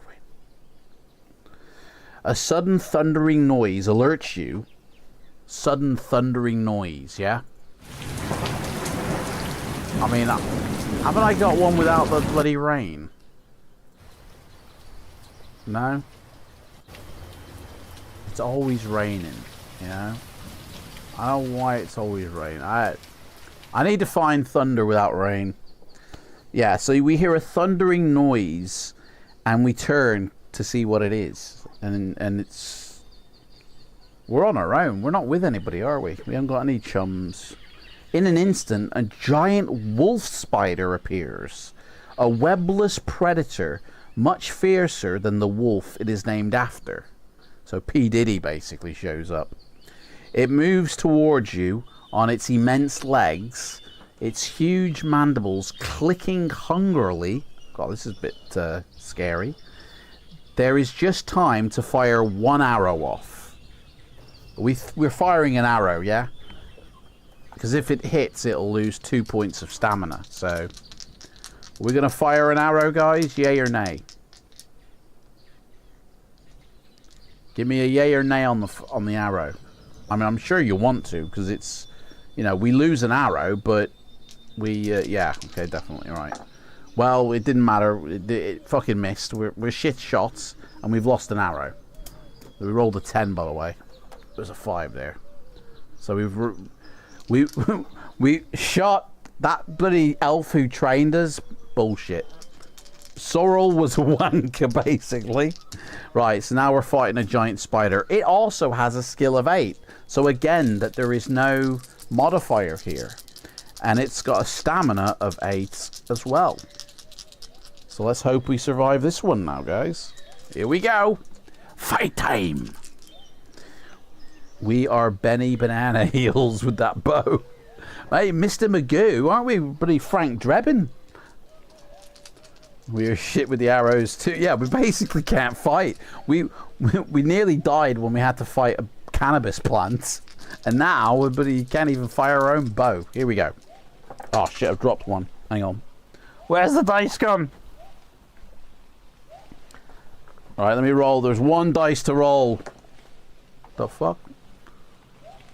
A sudden thundering noise alerts you. Sudden thundering noise, yeah? I mean, haven't I got one without the bloody rain? No? It's always raining, you know? I don't know why it's always raining. I need to find thunder without rain. Yeah, so we hear a thundering noise and we turn to see what it is. And it's... We're on our own. We're not with anybody, are we? We haven't got any chums. In an instant, a giant wolf spider appears. A webless predator, much fiercer than the wolf it is named after. So P. Diddy basically shows up. It moves towards you on its immense legs, its huge mandibles clicking hungrily. God, this is a bit scary. There is just time to fire one arrow off. We're firing an arrow, yeah? Because if it hits, it'll lose 2 points of stamina. So, we're going to fire an arrow, guys? Yay or nay? Give me a yay or nay on the arrow. I mean, I'm sure you want to, because it's, you know, we lose an arrow, but we, yeah, okay, definitely, right. Well, it didn't matter. It fucking missed. We're shit shots, and we've lost an arrow. We rolled a 10, by the way. There's a 5 there. So we shot that bloody elf who trained us. Bullshit. Sorrel was a wanker, basically. Right, so now we're fighting a giant spider. It also has a skill of 8. So again, that there is no modifier here. And it's got a stamina of 8 as well. So let's hope we survive this one now, guys. Here we go. Fight time. We are Benny Banana Heels with that bow. Hey, Mr. Magoo, aren't we bloody Frank Drebin? We are shit with the arrows too. Yeah, we basically can't fight. We nearly died when we had to fight a cannabis plant. And now we can't even fire our own bow. Here we go. Oh shit, I've dropped one. Hang on. Where's the dice gone? Alright, let me roll. There's one dice to roll. The fuck?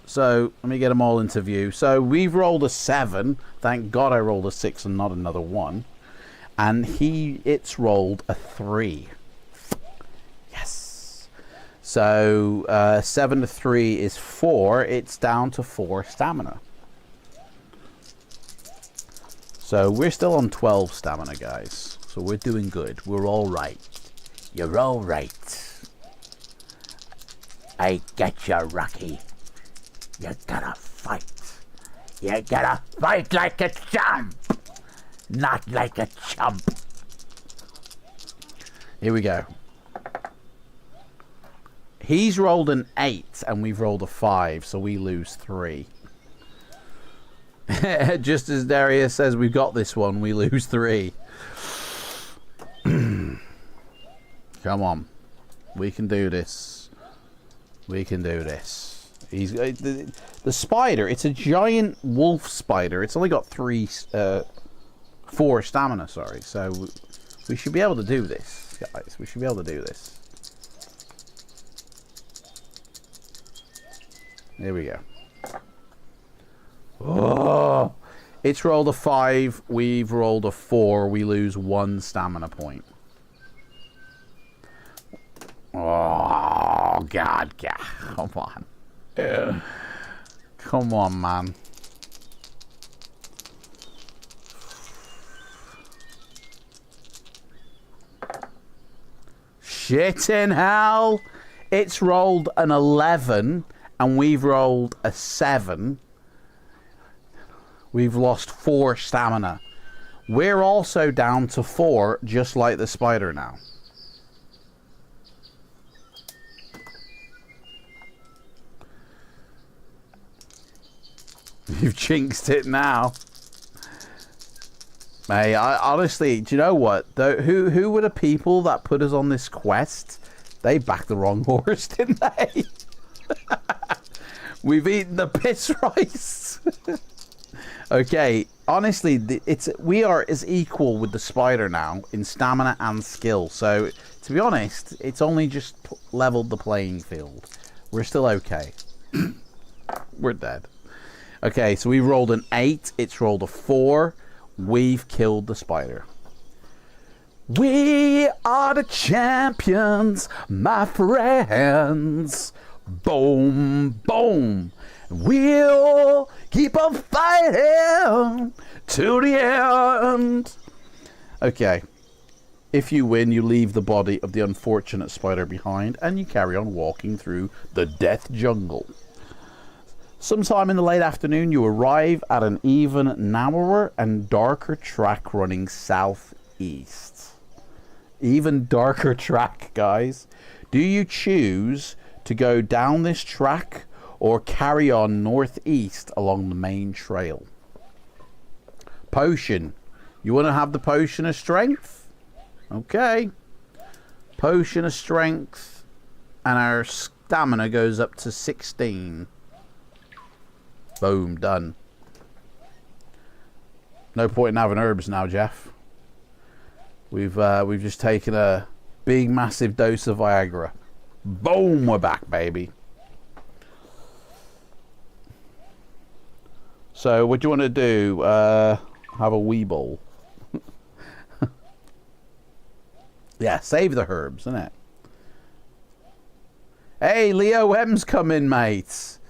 So, let me get them all into view. So, we've rolled a 7. Thank God I rolled a 6 and not another 1. And it's rolled a 3. Yes. So, 7 to 3 is 4. It's down to 4 stamina. So, we're still on 12 stamina, guys. So, we're doing good. We're all right. You're all right. I get you, Rocky. You gotta fight. You gotta fight like a champ. Not like a chump. Here we go. He's rolled an 8 and we've rolled a 5, so we lose 3. Just as Darius says we've got this one, we lose 3. Come on. We can do this. We can do this. He's the spider. It's a giant wolf spider. It's only got 4 stamina, sorry. So we should be able to do this, guys. We should be able to do this. There we go. Oh, it's rolled a 5. We've rolled a 4. We lose 1 stamina point. Oh, God. Come on. Yeah. Come on, man. Shit in hell. It's rolled an 11 and we've rolled a 7. We've lost 4 stamina. We're also down to 4, just like the spider now. You've jinxed it now. Hey, I honestly, do you know what? Who were the people that put us on this quest? They backed the wrong horse, didn't they? We've eaten the piss rice. Okay, honestly, we are as equal with the spider now in stamina and skill. So, to be honest, it's only just leveled the playing field. We're still okay. We're dead. Okay, so we rolled an 8. It's rolled a 4. We've killed the spider. We are the champions, my friends. Boom, boom. We'll keep on fighting to the end. Okay. If you win, you leave the body of the unfortunate spider behind and you carry on walking through the death jungle. Sometime in the late afternoon, you arrive at an even narrower and darker track running southeast. Even darker track, guys. Do you choose to go down this track or carry on northeast along the main trail? Potion. You want to have the potion of strength? Okay. Potion of strength. And our stamina goes up to 16. Boom, done. No point in having herbs now, Jeff. We've just taken a big, massive dose of Viagra. Boom, we're back, baby. So, what do you want to do? Have a wee bowl. Yeah, save the herbs, isn't it? Hey, Leo M's coming, mates.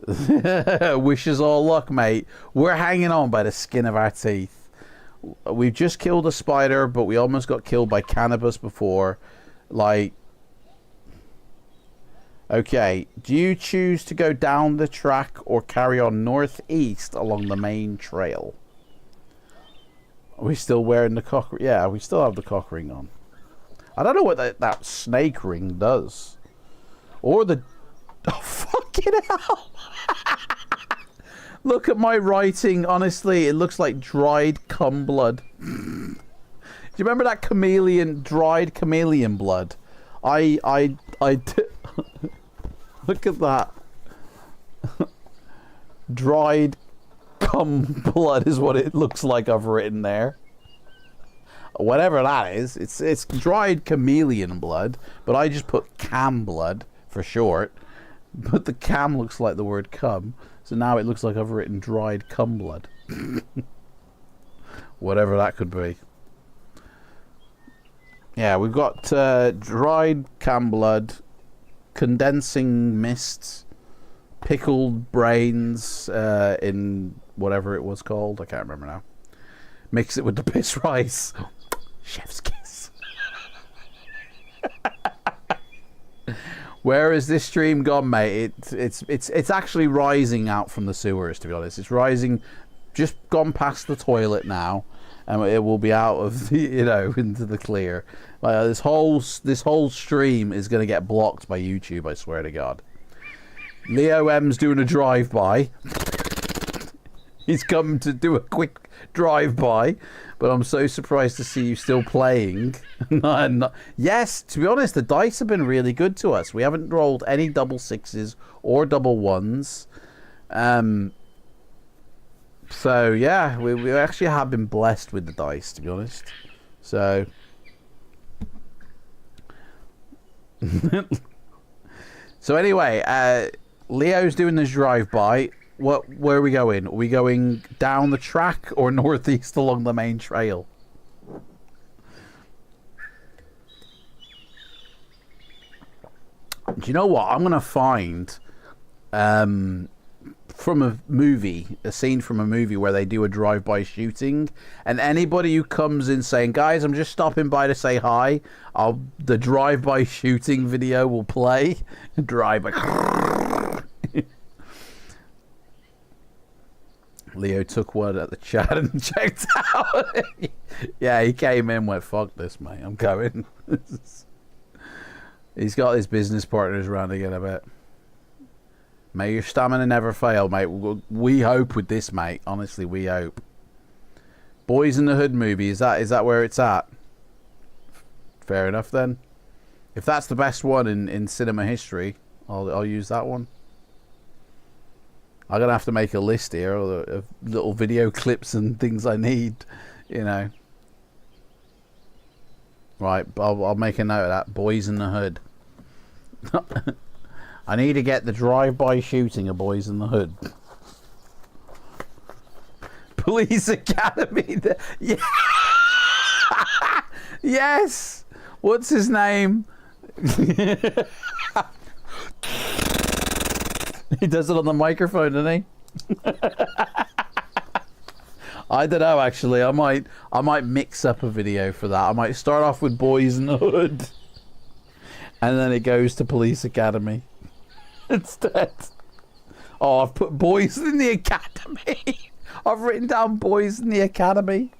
Wish us all luck, mate. We're hanging on by the skin of our teeth. We've just killed a spider, but we almost got killed by cannabis before. Like, okay, do you choose to go down the track or carry on northeast along the main trail? Are we still wearing the cock? Yeah, we still have the cock ring on. I don't know what that snake ring does. Or the... Oh, fucking hell! Look at my writing. Honestly, it looks like dried cum blood. Do you remember that dried chameleon blood? Look at that. Dried cum blood is what it looks like I've written there. Whatever that is, it's dried chameleon blood, but I just put cam blood for short. But the cam looks like the word cum, so now it looks like I've written dried cum blood. Whatever that could be. Yeah, we've got dried cam blood, condensing mists, pickled brains in whatever it was called. I can't remember now. Mix it with the piss rice. Chef's kiss. Where has this stream gone, mate? It's actually rising out from the sewers, to be honest. It's rising, just gone past the toilet now, and it will be out of the, into the clear. This whole stream is going to get blocked by YouTube, I swear to God. Leo M's doing a drive-by. He's come to do a quick drive-by, but I'm so surprised to see you still playing. Yes, to be honest, the dice have been really good to us. We haven't rolled any double sixes or double ones. So, yeah, we actually have been blessed with the dice, to be honest. So... So anyway, Leo's doing this drive-by. Where are we going? Are we going down the track or northeast along the main trail? Do you know what? I'm going to find from a scene from a movie where they do a drive-by shooting, and anybody who comes in saying, guys, I'm just stopping by to say hi, the drive-by shooting video will play. Drive-by. Leo took one at the chat and checked out. Yeah, he came in and went, fuck this, mate, I'm going. He's got his business partners around again, I bet. May your stamina never fail, mate. We hope with this, mate. Honestly, we hope. Boys in the Hood movie, is that where it's at? Fair enough, then. If that's the best one in cinema history, I'll use that one. I'm going to have to make a list here of little video clips and things I need, Right, I'll make a note of that. Boys in the Hood. I need to get the drive-by shooting of Boys in the Hood. Police Academy. Yeah. Yes. What's his name? He does it on the microphone, doesn't he? I don't know. Actually, I might mix up a video for that. I might start off with Boys in the Hood, and then it goes to Police Academy instead. Oh, I've put Boys in the Academy. I've written down Boys in the Academy.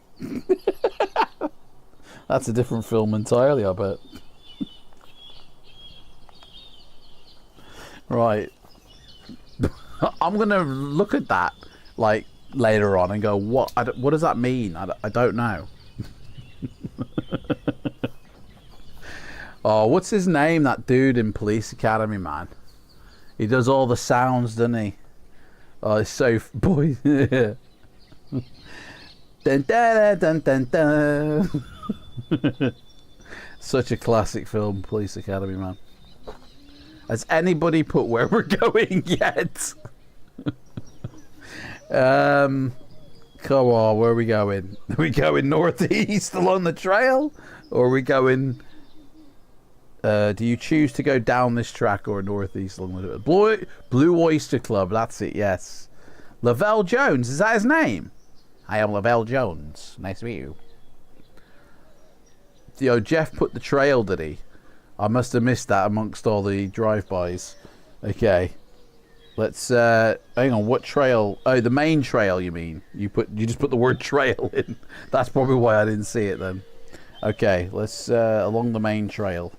That's a different film entirely, I bet. Right. I'm going to look at that like later on and go, what does that mean? I don't know. Oh, what's his name, that dude in Police Academy, man? He does all the sounds, doesn't he? Oh, it's so... Boy. Dun, dun, dun, dun, dun. Such a classic film, Police Academy, man. Has anybody put where we're going yet? Come on, where are we going? Are we going northeast along the trail? Or are we going... do you choose to go down this track or northeast along the... Blue Oyster Club, that's it, yes. Lavelle Jones, is that his name? I am Lavelle Jones. Nice to meet you. Yo, Jeff put the trail, did he? I must have missed that amongst all the drive-bys. Okay. Let's, hang on, what trail? Oh, the main trail, you mean? You just put the word trail in. That's probably why I didn't see it then. Okay, let's, along the main trail.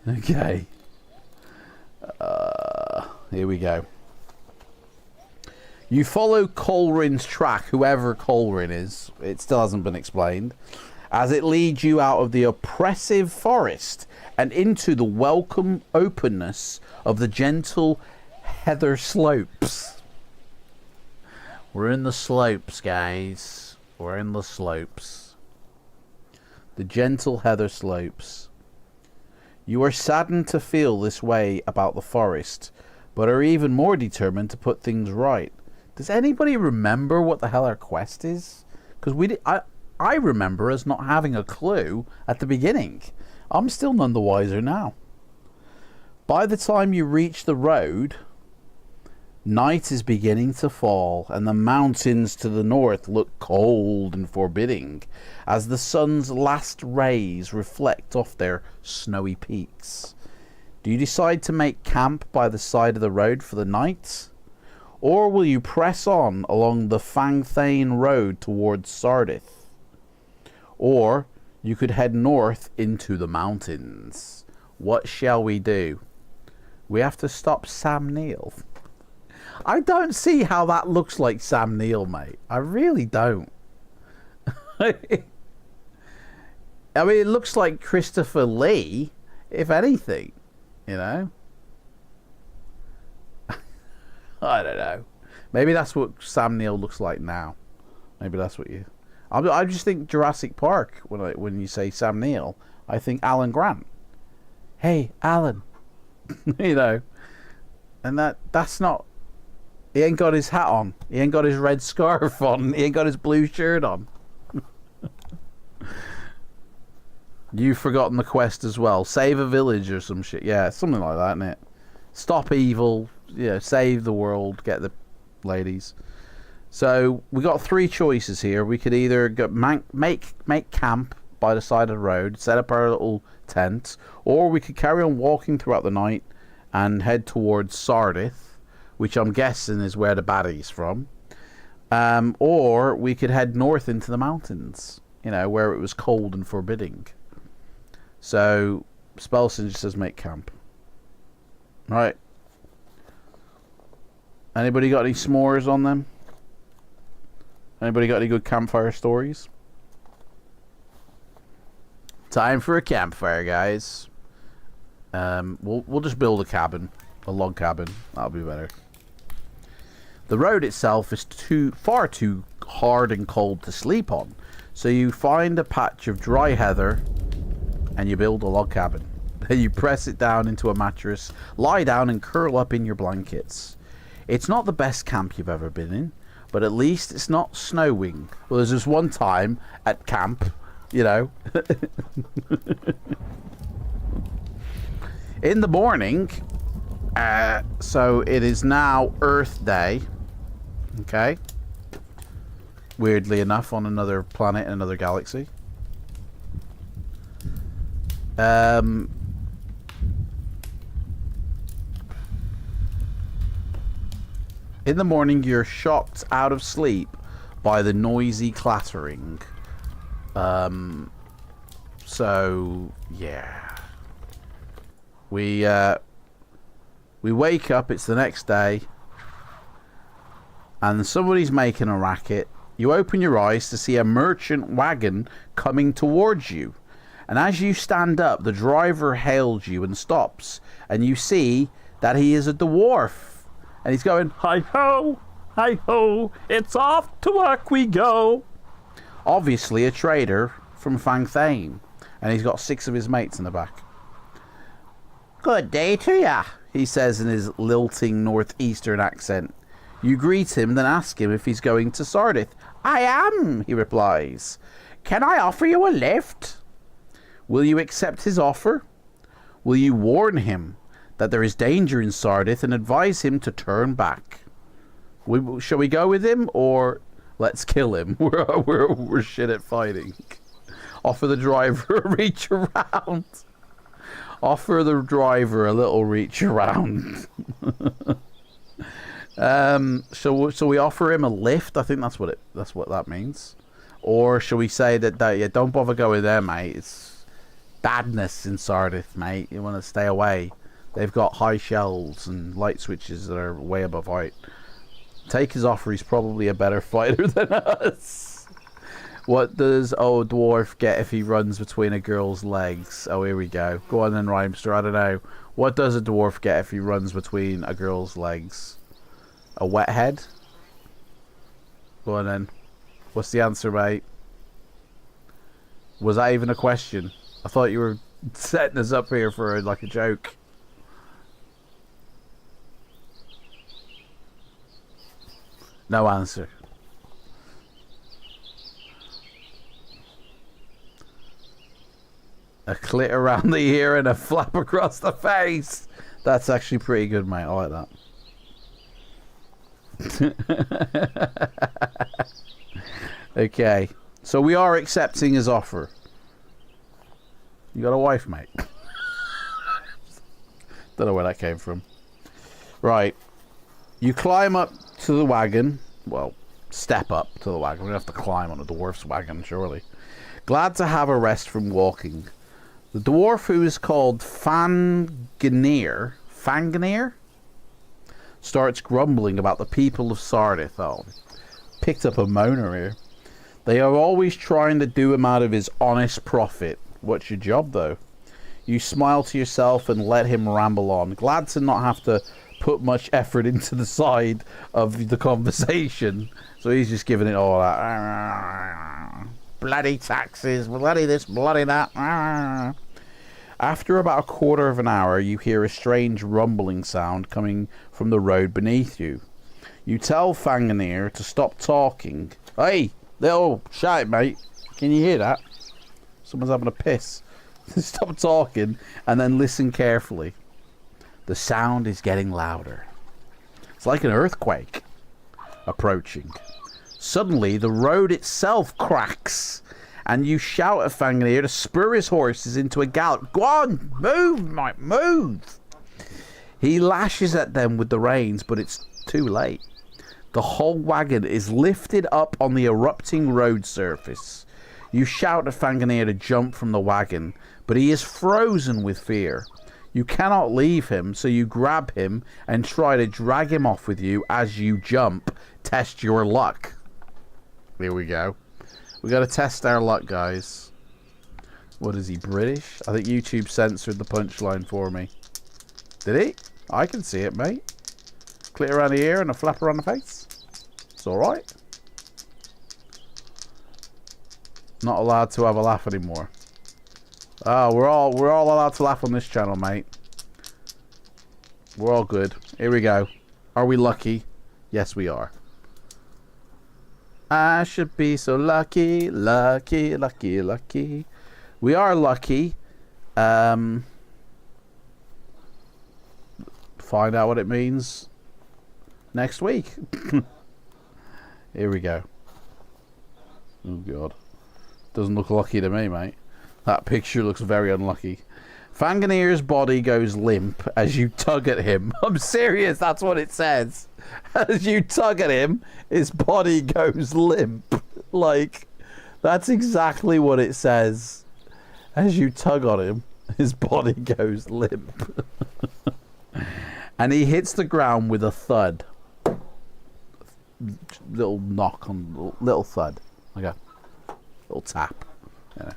Okay. Here we go. You follow Colrin's track, whoever Colrin is. It still hasn't been explained. As it leads you out of the oppressive forest and into the welcome openness of the gentle heather slopes. We're in the slopes, guys. We're in the slopes. The gentle heather slopes. You are saddened to feel this way about the forest, but are even more determined to put things right. Does anybody remember what the hell our quest is? Because I remember us not having a clue at the beginning. I'm still none the wiser now. By the time you reach the road, night is beginning to fall, and the mountains to the north look cold and forbidding as the sun's last rays reflect off their snowy peaks. Do you decide to make camp by the side of the road for the night? Or will you press on along the Fangthane Road towards Sardath? Or you could head north into the mountains. What shall we do? We have to stop Sam Neill. I don't see how that looks like Sam Neill, mate. I really don't. I mean, it looks like Christopher Lee, if anything, you know? I don't know. Maybe that's what Sam Neill looks like now. Maybe that's what you... I just think Jurassic Park, when you say Sam Neill, I think Alan Grant. Hey, Alan. You know? And that's not... He ain't got his hat on. He ain't got his red scarf on. He ain't got his blue shirt on. You've forgotten the quest as well. Save a village or some shit. Yeah, something like that, innit? Stop evil. Yeah, save the world. Get the ladies. So we got three choices here. We could either go make camp by the side of the road, set up our little tent, or we could carry on walking throughout the night and head towards Sardath, which I'm guessing is where the baddie's from. Or we could head north into the mountains, you know, where it was cold and forbidding. So Spelson just says make camp. Right. Anybody got any s'mores on them? Anybody got any good campfire stories? Time for a campfire, guys. We'll just build a cabin, a log cabin. That'll be better. The road itself is far too hard and cold to sleep on, so you find a patch of dry heather and you build a log cabin. Then you press it down into a mattress, lie down and curl up in your blankets. It's not the best camp you've ever been in, but at least it's not snowing. Well, there's this one time at camp you know. In the morning, so it is now Earth Day. Okay. Weirdly enough, on another planet in another galaxy. In the morning, you're shocked out of sleep by the noisy clattering. So yeah. We wake up, it's the next day, and somebody's making a racket. You open your eyes to see a merchant wagon coming towards you. And as you stand up, the driver hails you and stops. And you see that he is a dwarf. And he's going, hi-ho, hi-ho, it's off to work we go. Obviously a trader from Fang Thane. And he's got 6 of his mates in the back. Good day to ya, he says in his lilting northeastern accent. You greet him, then ask him if he's going to Sardath. I am, he replies. Can I offer you a lift? Will you accept his offer? Will you warn him that there is danger in Sardath and advise him to turn back? Shall we go with him, or let's kill him? We're shit at fighting. Offer the driver a reach around. Offer the driver a little reach around. So we offer him a lift. I think that's what that means. Or shall we say that yeah, don't bother going there, mate. It's badness in Sardath, mate. You want to stay away. They've got high shelves and light switches that are way above height. Take his offer. He's probably a better fighter than us. What does old dwarf get if he runs between a girl's legs? Oh, here we go. Go on then, Rhymester. I don't know. What does a dwarf get if he runs between a girl's legs? A wet head? Go on then. What's the answer, mate? Was that even a question? I thought you were setting us up here for like a joke. No answer. A clit around the ear and a flap across the face. That's actually pretty good, mate. I like that. Okay. So we are accepting his offer. You got a wife, mate? Don't know where that came from. Right. You climb up to the wagon. Well, step up to the wagon. We don't have to climb on a dwarf's wagon, surely. Glad to have a rest from walking. The dwarf, who is called Fanganeer, starts grumbling about the people of Sardath. Oh, picked up a moaner here. They are always trying to do him out of his honest profit. What's your job, though? You smile to yourself and let him ramble on. Glad to not have to put much effort into the side of the conversation. So he's just giving it all that. Bloody taxes, bloody this, bloody that. After about a quarter of an hour, you hear a strange rumbling sound coming from the road beneath you. You tell Fanganeer to stop talking. Hey, little shite, mate. Can you hear that? Someone's having a piss. Stop talking and then listen carefully. The sound is getting louder. It's like an earthquake approaching. Suddenly, the road itself cracks, and you shout at Fanganeer to spur his horses into a gallop. Go on, move, mate, move. He lashes at them with the reins, but it's too late. The whole wagon is lifted up on the erupting road surface. You shout at Fanganeer to jump from the wagon, but he is frozen with fear. You cannot leave him, so you grab him and try to drag him off with you as you jump. Test your luck. Here we go. We got to test our luck, guys. What is he, British? I think YouTube censored the punchline for me. Did he? I can see it, mate. Clit around the ear and a flap around the face. It's alright. Not allowed to have a laugh anymore. Oh, we're all allowed to laugh on this channel, mate. We're all good. Here we go. Are we lucky? Yes, we are. I should be so lucky, lucky, lucky, lucky. We are lucky. Find out what it means next week. Here we go. Oh god. Doesn't look lucky to me, mate. That picture looks very unlucky. Fanganir's body goes limp as you tug at him. I'm serious, that's what it says. As you tug at him, his body goes limp. Like, that's exactly what it says. As you tug on him, his body goes limp. And he hits the ground with a thud. Little knock on, little thud. Like a little tap. Yeah.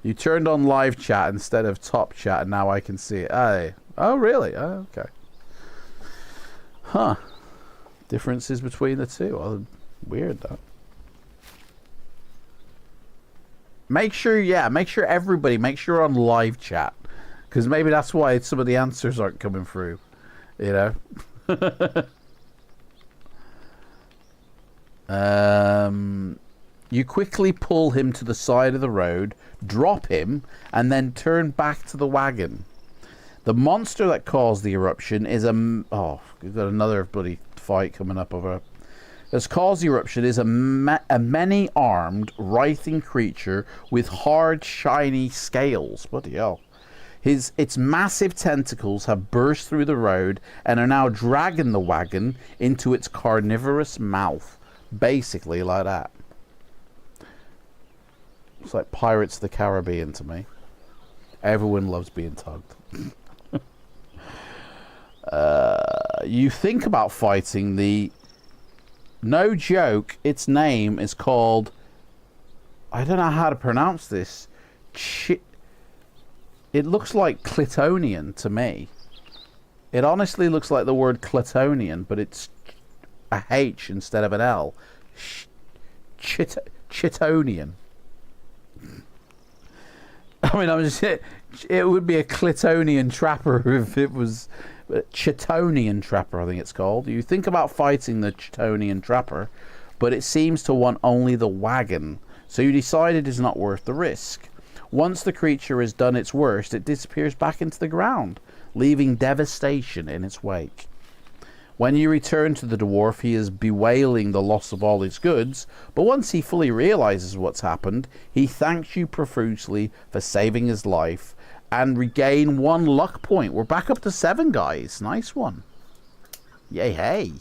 You turned on live chat instead of top chat, and now I can see it. Hey. Oh, really? Oh, okay. Huh. Differences between the two. Oh, weird, that. Make sure everybody, make sure you're on live chat. Because maybe that's why some of the answers aren't coming through. You know? You quickly pull him to the side of the road, drop him, and then turn back to the wagon. The monster that caused the eruption is we've got another bloody fight coming up over. That's caused the eruption is a many-armed, writhing creature with hard, shiny scales. Bloody hell. Its massive tentacles have burst through the road and are now dragging the wagon into its carnivorous mouth. Basically like that. It's like Pirates of the Caribbean to me. Everyone loves being tugged. You think about fighting the... No joke, its name is called... I don't know how to pronounce this. It looks like Clitonian to me. It honestly looks like the word Clitonian, but it's a H instead of an L. Chitonian. I mean, it would be a Clitonian trapper if it was Chitonian trapper, I think it's called. You think about fighting the Chitonian trapper, but it seems to want only the wagon, so you decide it is not worth the risk. Once the creature has done its worst, it disappears back into the ground, leaving devastation in its wake. When you return to the dwarf, he is bewailing the loss of all his goods, but once he fully realizes what's happened, he thanks you profusely for saving his life and regain 1 luck point. We're back up to 7, guys. Nice one. Yay, hey.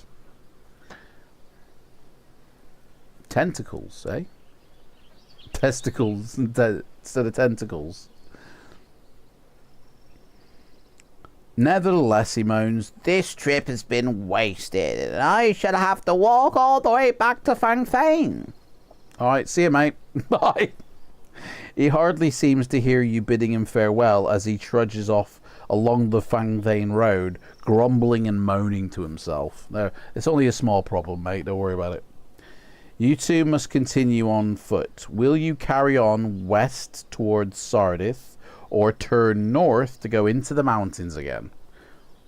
Tentacles, eh? Testicles instead of tentacles. Nevertheless, he moans, this trip has been wasted, and I shall have to walk all the way back to Fang Fang. Alright, see you, mate. Bye. He hardly seems to hear you bidding him farewell as he trudges off along the Fang Fang road, grumbling and moaning to himself. No, it's only a small problem, mate. Don't worry about it. You two must continue on foot. Will you carry on west towards Sardath, or turn north to go into the mountains again?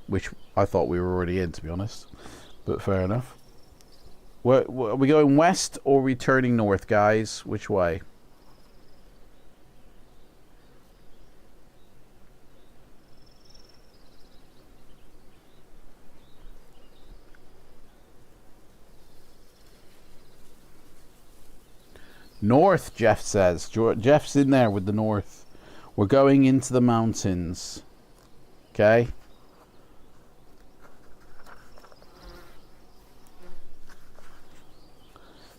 Which I thought we were already in, to be honest. But fair enough. Are we going west or are we turning north, guys? Which way? North, Jeff says. Jeff's in there with the north. We're going into the mountains. Okay?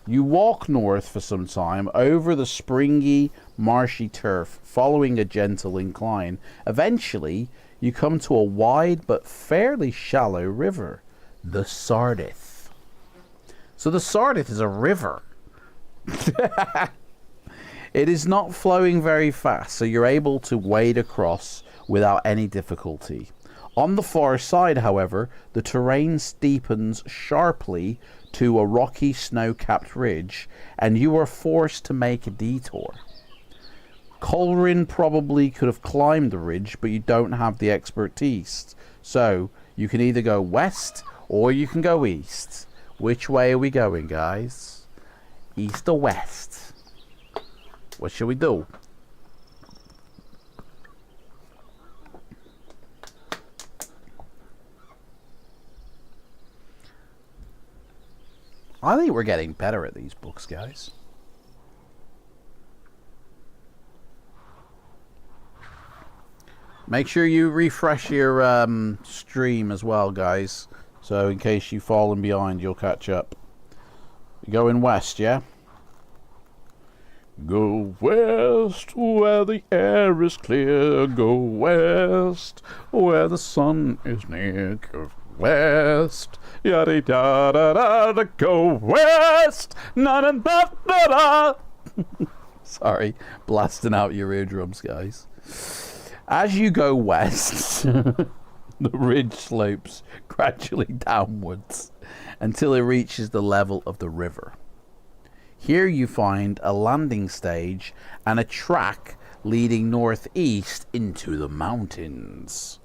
You walk north for some time over the springy, marshy turf, following a gentle incline. Eventually, you come to a wide but fairly shallow river, the Sardath. So the Sardath is a river. It is not flowing very fast, so you're able to wade across without any difficulty. On the far side, however, the terrain steepens sharply to a rocky, snow-capped ridge, and you are forced to make a detour. Colrin probably could have climbed the ridge, but you don't have the expertise, so you can either go west or you can go east. Which way are we going, guys? East or west? What shall we do? I think we're getting better at these books, guys. Make sure you refresh your stream as well, guys. So in case you've fallen behind, you'll catch up. You're going west, yeah? Go west where the air is clear. Go west where the sun is near. Go west. Yada da da da da. Go west. Na na da da da. Sorry, blasting out your eardrums, guys. As you go west, the ridge slopes gradually downwards until it reaches the level of the river. Here you find a landing stage and a track leading northeast into the mountains.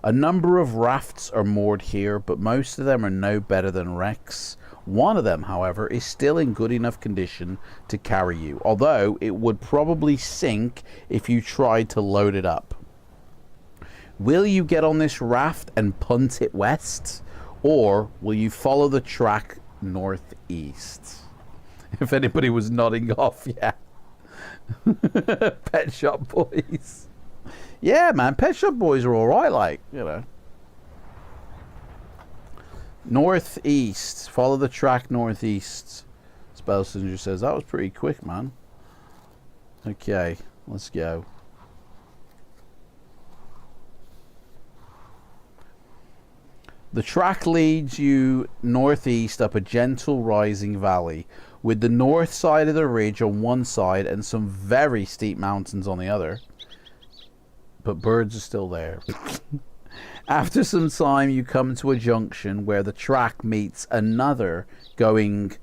A number of rafts are moored here, but most of them are no better than wrecks. One of them, however, is still in good enough condition to carry you, although it would probably sink if you tried to load it up. Will you get on this raft and punt it west, or will you follow the track northeast? If anybody was nodding off, yeah. Pet Shop Boys. Yeah, man, Pet Shop Boys are alright, like, you know. Northeast. Follow the track northeast. Spellsinger says, that was pretty quick, man. Okay, let's go. The track leads you northeast up a gentle rising valley, with the north side of the ridge on one side and some very steep mountains on the other. But birds are still there. After some time, you come to a junction where the track meets another going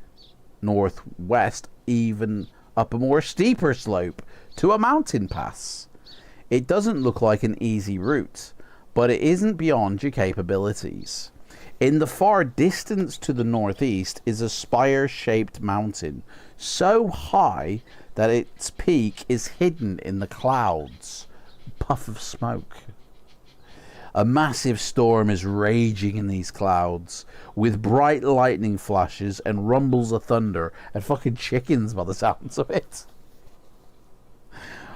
northwest, even up a more steeper slope to a mountain pass. It doesn't look like an easy route, but it isn't beyond your capabilities. In the far distance to the northeast is a spire-shaped mountain, so high that its peak is hidden in the clouds. Puff of smoke. A massive storm is raging in these clouds, with bright lightning flashes and rumbles of thunder and fucking chickens by the sounds of it.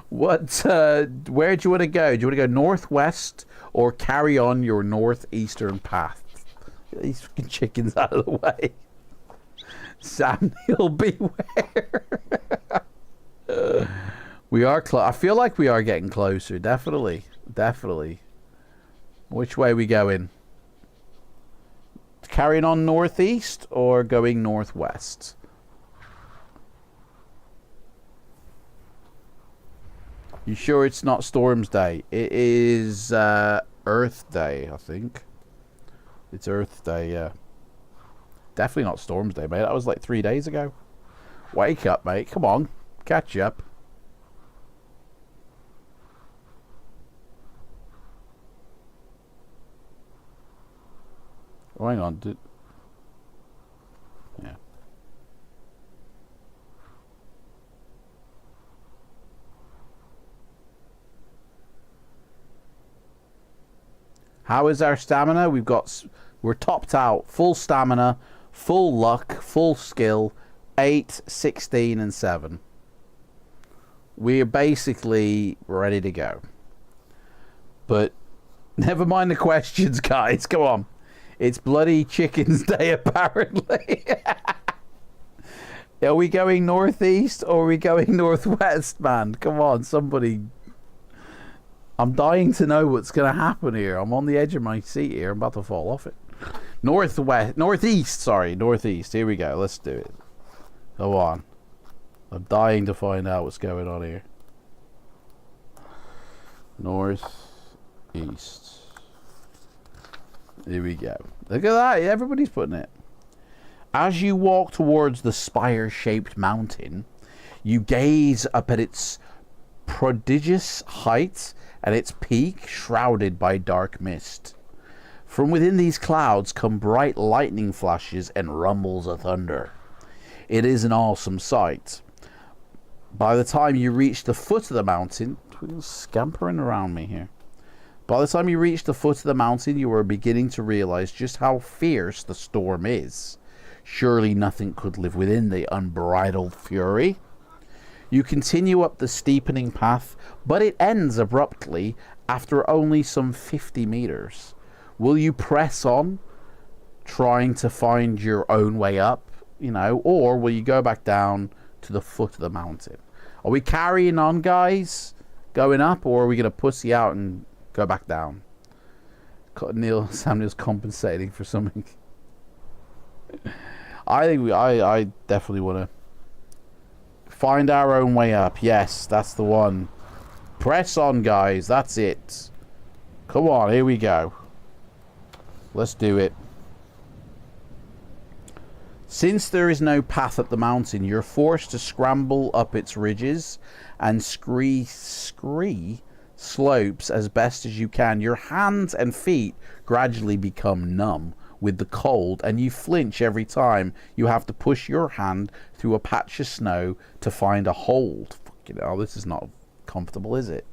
What, where do you want to go? Do you want to go northwest or carry on your northeastern path? Get these fucking chickens out of the way. Samuel, beware. We are I feel like we are getting closer. Definitely. Definitely. Which way are we going? Carrying on northeast or going northwest? You sure it's not Storm's Day? It is Earth Day, I think. It's Earth Day, yeah. Definitely not Storm's Day, mate. That was like 3 days ago. Wake up, mate. Come on. Catch up. Oh, hang on. Yeah. How is our stamina? We're topped out. Full stamina, full luck, full skill. 8, 16, and 7. We're basically ready to go. But never mind the questions, guys. Come on. It's bloody Chicken's Day, apparently. Are we going northeast or are we going northwest, man? Come on, somebody. I'm dying to know what's going to happen here. I'm on the edge of my seat here. I'm about to fall off it. Northeast. Here we go. Let's do it. Go on. I'm dying to find out what's going on here. Northeast. Here we go. Look at that. Everybody's putting it. As you walk towards the spire-shaped mountain, you gaze up at its prodigious height and its peak shrouded by dark mist. From within these clouds come bright lightning flashes and rumbles of thunder. It is an awesome sight. By the time you reach the foot of the mountain, scampering around me here. By the time you reach the foot of the mountain, you are beginning to realize just how fierce the storm is. Surely nothing could live within the unbridled fury. You continue up the steepening path, but it ends abruptly after only some 50 meters. Will you press on, trying to find your own way up, or will you go back down to the foot of the mountain? Are we carrying on, guys, going up, or are we going to pussy out and go back down? Samuel's compensating for something. I think I definitely want to find our own way up. Yes, that's the one. Press on, guys. That's it. Come on, here we go. Let's do it. Since there is no path up the mountain, you're forced to scramble up its ridges and scree slopes as best as you can. Your hands and feet gradually become numb with the cold, and you flinch every time you have to push your hand through a patch of snow to find a hold. Fucking hell, this is not comfortable, is it?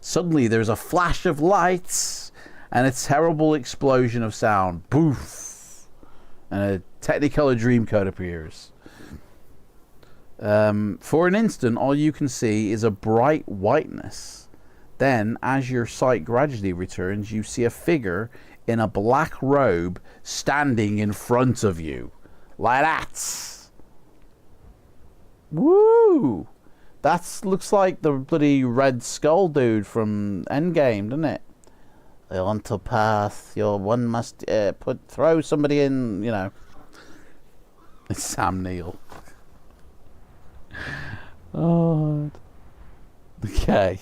Suddenly there's a flash of lights and a terrible explosion of sound. Poof! And a Technicolor Dreamcoat appears. For an instant, all you can see is a bright whiteness. Then, as your sight gradually returns, you see a figure in a black robe standing in front of you. Like that. Woo! That looks like the bloody Red Skull dude from Endgame, doesn't it? I want to pass. One must throw somebody in, It's Sam Neill. Oh. Okay.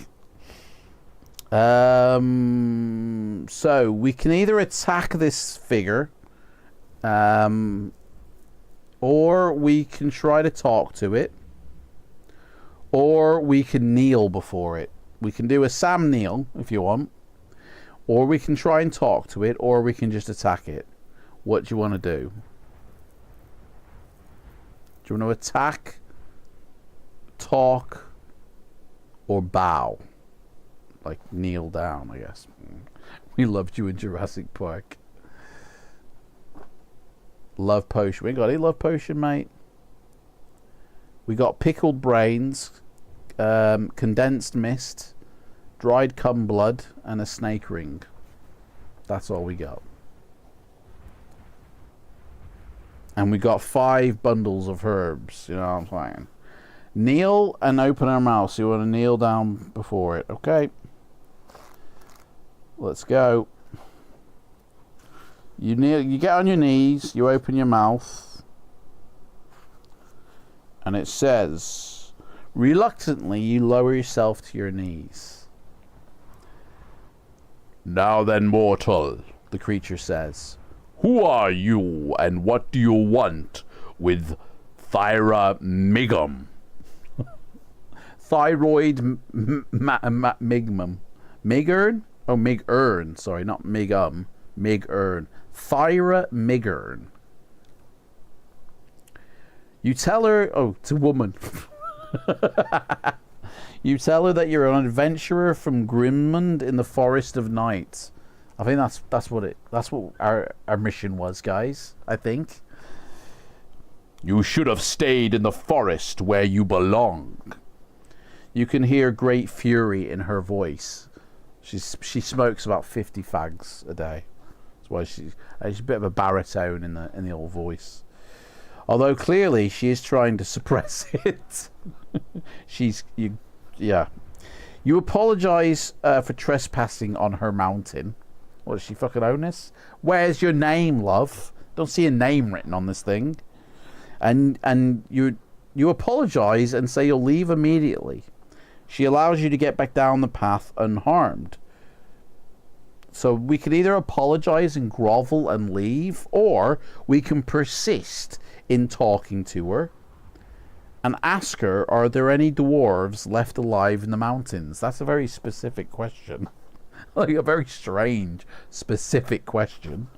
So we can either attack this figure, or we can try to talk to it, or we can kneel before it. We can do a Sam kneel if you want, or we can try and talk to it, or we can just attack it. What do you want to do? Do you want to attack, talk, or bow? Like kneel down, I guess. We loved you in Jurassic Park. Love potion. We ain't got any love potion, mate. We got pickled brains, condensed mist, dried cum blood, and a snake ring. That's all we got. And we got 5 bundles of herbs. You know what I'm saying? Kneel and open our mouth. So you want to kneel down before it. Okay. Let's go. You kneel. You get on your knees. You open your mouth. And it says, reluctantly, you lower yourself to your knees. Now then, mortal, the creature says. Who are you, and what do you want with Thyra Migum? Thyroid Migmum. Migurn? Oh, Migurn. Sorry, not Migum. Migurn. Thyra Migurn. You tell her... Oh, it's a woman. You tell her that you're an adventurer from Grimmund in the Forest of Night. I think that's what our mission was, guys. I think. You should have stayed in the forest where you belong. You can hear great fury in her voice. She smokes about 50 fags a day. That's why she's a bit of a baritone in the old voice. Although clearly she is trying to suppress it. You apologize for trespassing on her mountain. What, does she fucking own this? Where's your name, love? Don't see a name written on this thing. And you apologize and say you'll leave immediately. She allows you to get back down the path unharmed. So we can either apologize and grovel and leave, or we can persist in talking to her and ask her, are there any dwarves left alive in the mountains? That's a very specific question. Like a very strange, specific question.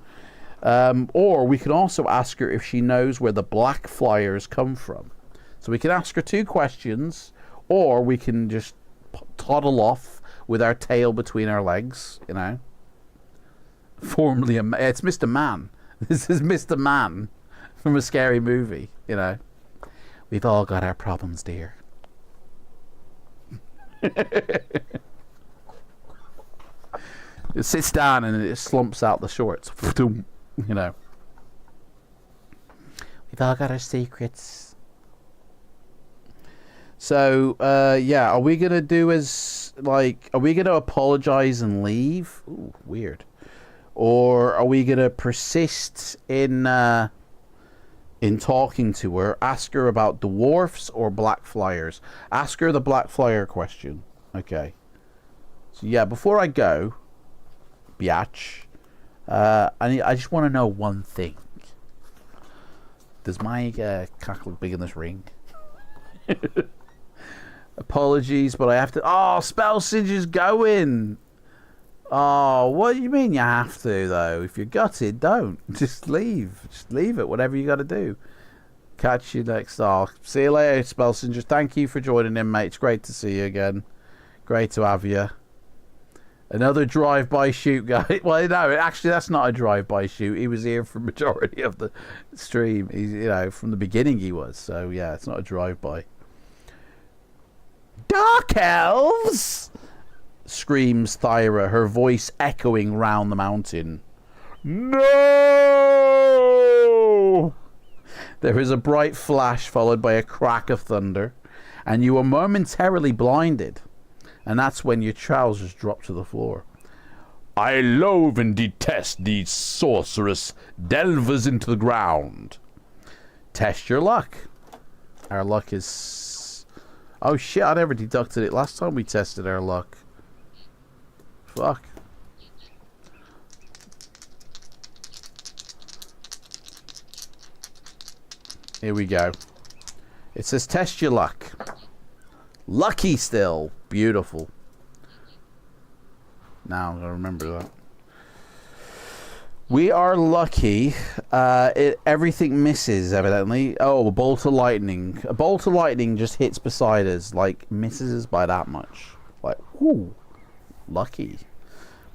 Or we can also ask her if she knows where the black flyers come from. So we can ask her 2 questions, or we can just toddle off with our tail between our legs, you know. Formerly, it's Mr. Man. This is Mr. Man from a scary movie, you know. We've all got our problems, dear. It sits down and it slumps out the shorts. You know. We've all got our secrets. So, yeah, are we going to do as, like, are we going to apologize and leave? Ooh, weird. Or are we going to persist in talking to her, ask her about dwarfs or black flyers? Ask her the black flyer question. Okay. So, yeah, before I go, biatch, I just want to know one thing. Does my cock look big in this ring? Apologies, but I have to... Oh, Spell Singer's going! Oh, what do you mean you have to, though? If you're gutted, don't. Just leave. Just leave it, whatever you got to do. Catch you next. Oh, see you later, Spell Singer. Thank you for joining in, mate. It's great to see you again. Great to have you. Another drive-by shoot, guy. Well, no, actually, that's not a drive-by shoot. He was here for majority of the stream. He's, you know, from the beginning he was. So, yeah, it's not a drive-by. Dark elves! Screams Thyra, her voice echoing round the mountain. No! There is a bright flash followed by a crack of thunder, and you are momentarily blinded. And that's when your trousers drop to the floor. I loathe and detest these sorcerous delvers into the ground. Test your luck. Our luck is... Oh shit, I never deducted it last time we tested our luck. Fuck. Here we go. It says test your luck. Lucky still. Beautiful. Now I'm gonna remember that. We are lucky. Everything misses, evidently. Oh, a bolt of lightning. A bolt of lightning just hits beside us, like, misses us by that much. Like, whoo. Lucky.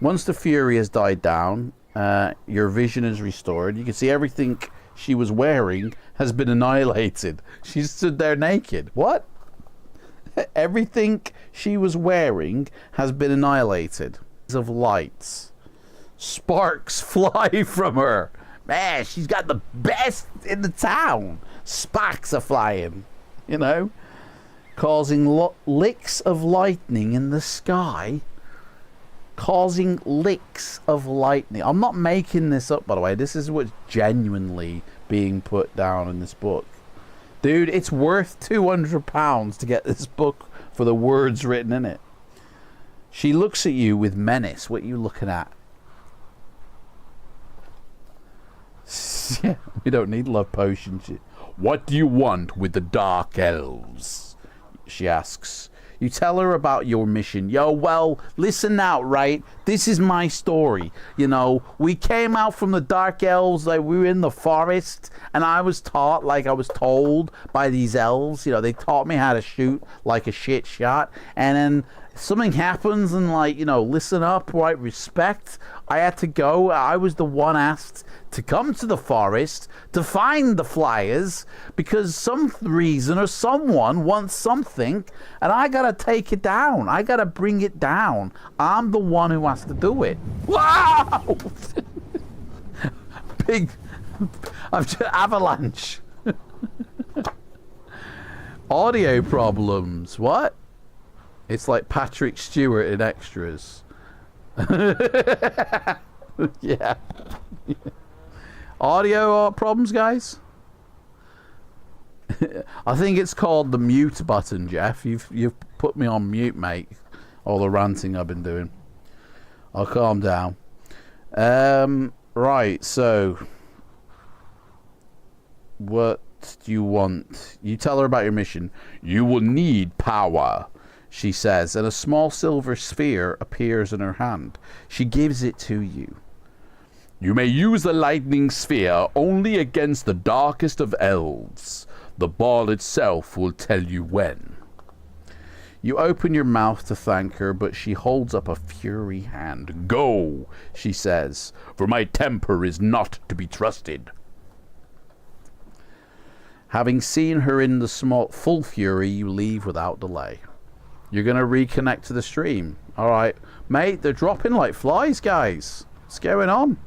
Once the fury has died down, your vision is restored. You can see everything she was wearing has been annihilated. She stood there naked. What? Everything she was wearing has been annihilated. Of lights. Sparks fly from her. Man, she's got the best in the town. Sparks are flying, you know, causing licks of lightning in the sky. Causing licks of lightning. I'm not making this up, by the way. This is what's genuinely being put down in this book. Dude, it's worth £200 to get this book for the words written in it. She looks at you with menace. What are you looking at? Yeah, we don't need love potions. What do you want with the dark elves? She asks. You tell her about your mission. Yo, well, listen out, right? This is my story. You know, we came out from the dark elves, like we were in the forest, and I was taught, like I was told by these elves, you know, they taught me how to shoot like a shit shot, and then something happens and, like, you know, listen up, right, respect. I had to go. I was the one asked to come to the forest to find the flyers because some reason or someone wants something and I gotta take it down. I gotta bring it down. I'm the one who has to do it. Wow! Big avalanche. Audio problems. What? It's like Patrick Stewart in Extras. Yeah. Audio problems, guys? I think it's called the mute button, Jeff. You've put me on mute, mate. All the ranting I've been doing. I'll calm down. Right, so what do you want? You tell her about your mission. You will need power, she says, and a small silver sphere appears in her hand. She gives it to you. You may use the lightning sphere only against the darkest of elves. The ball itself will tell you when. You open your mouth to thank her, but she holds up a fury hand. Go, she says, for my temper is not to be trusted. Having seen her in the full fury, you leave without delay. You're going to reconnect to the stream. All right. Mate, they're dropping like flies, guys. What's going on?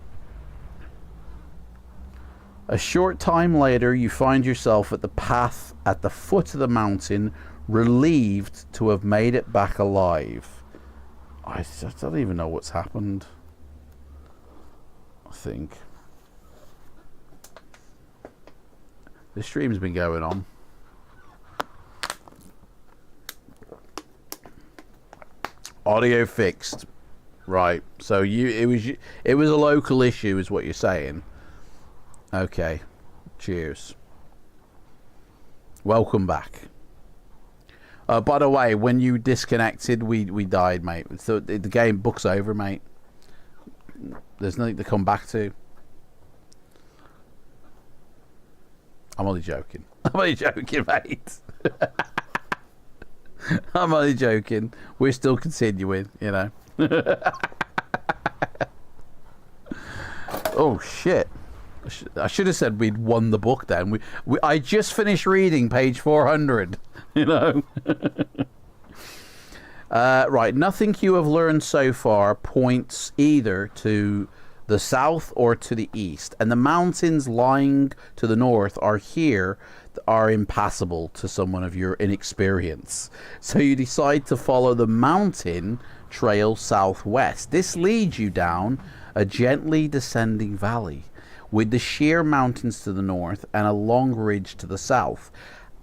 A short time later, you find yourself at the path at the foot of the mountain, relieved to have made it back alive. I don't even know what's happened. I think the stream's been going on. Audio fixed. Right. So it was a local issue is what you're saying. Okay. Cheers. Welcome back. By the way, when you disconnected, we died, mate. So the game book's over, mate. There's nothing to come back to. I'm only joking. I'm only joking, mate. I'm only joking. We're still continuing, you know. Oh, shit. I should have said we'd won the book then. I just finished reading page 400, you know. Right, nothing you have learned so far points either to the south or to the east, and the mountains lying to the north are impassable to someone of your inexperience. So you decide to follow the mountain trail southwest. This leads you down a gently descending valley with the sheer mountains to the north and a long ridge to the south.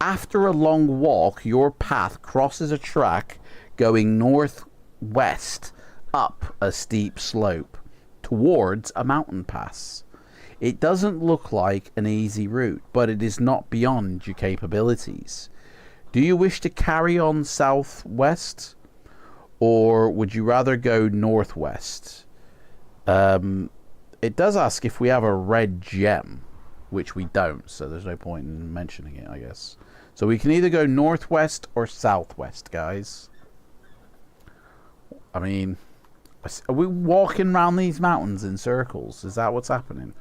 After a long walk, your path crosses a track going northwest up a steep slope towards a mountain pass. It doesn't look like an easy route, but it is not beyond your capabilities. Do you wish to carry on southwest, or would you rather go northwest? It does ask if we have a red gem, which we don't, so there's no point in mentioning it, I guess. So we can either go northwest or southwest, guys. I mean, are we walking around these mountains in circles? Is that what's happening?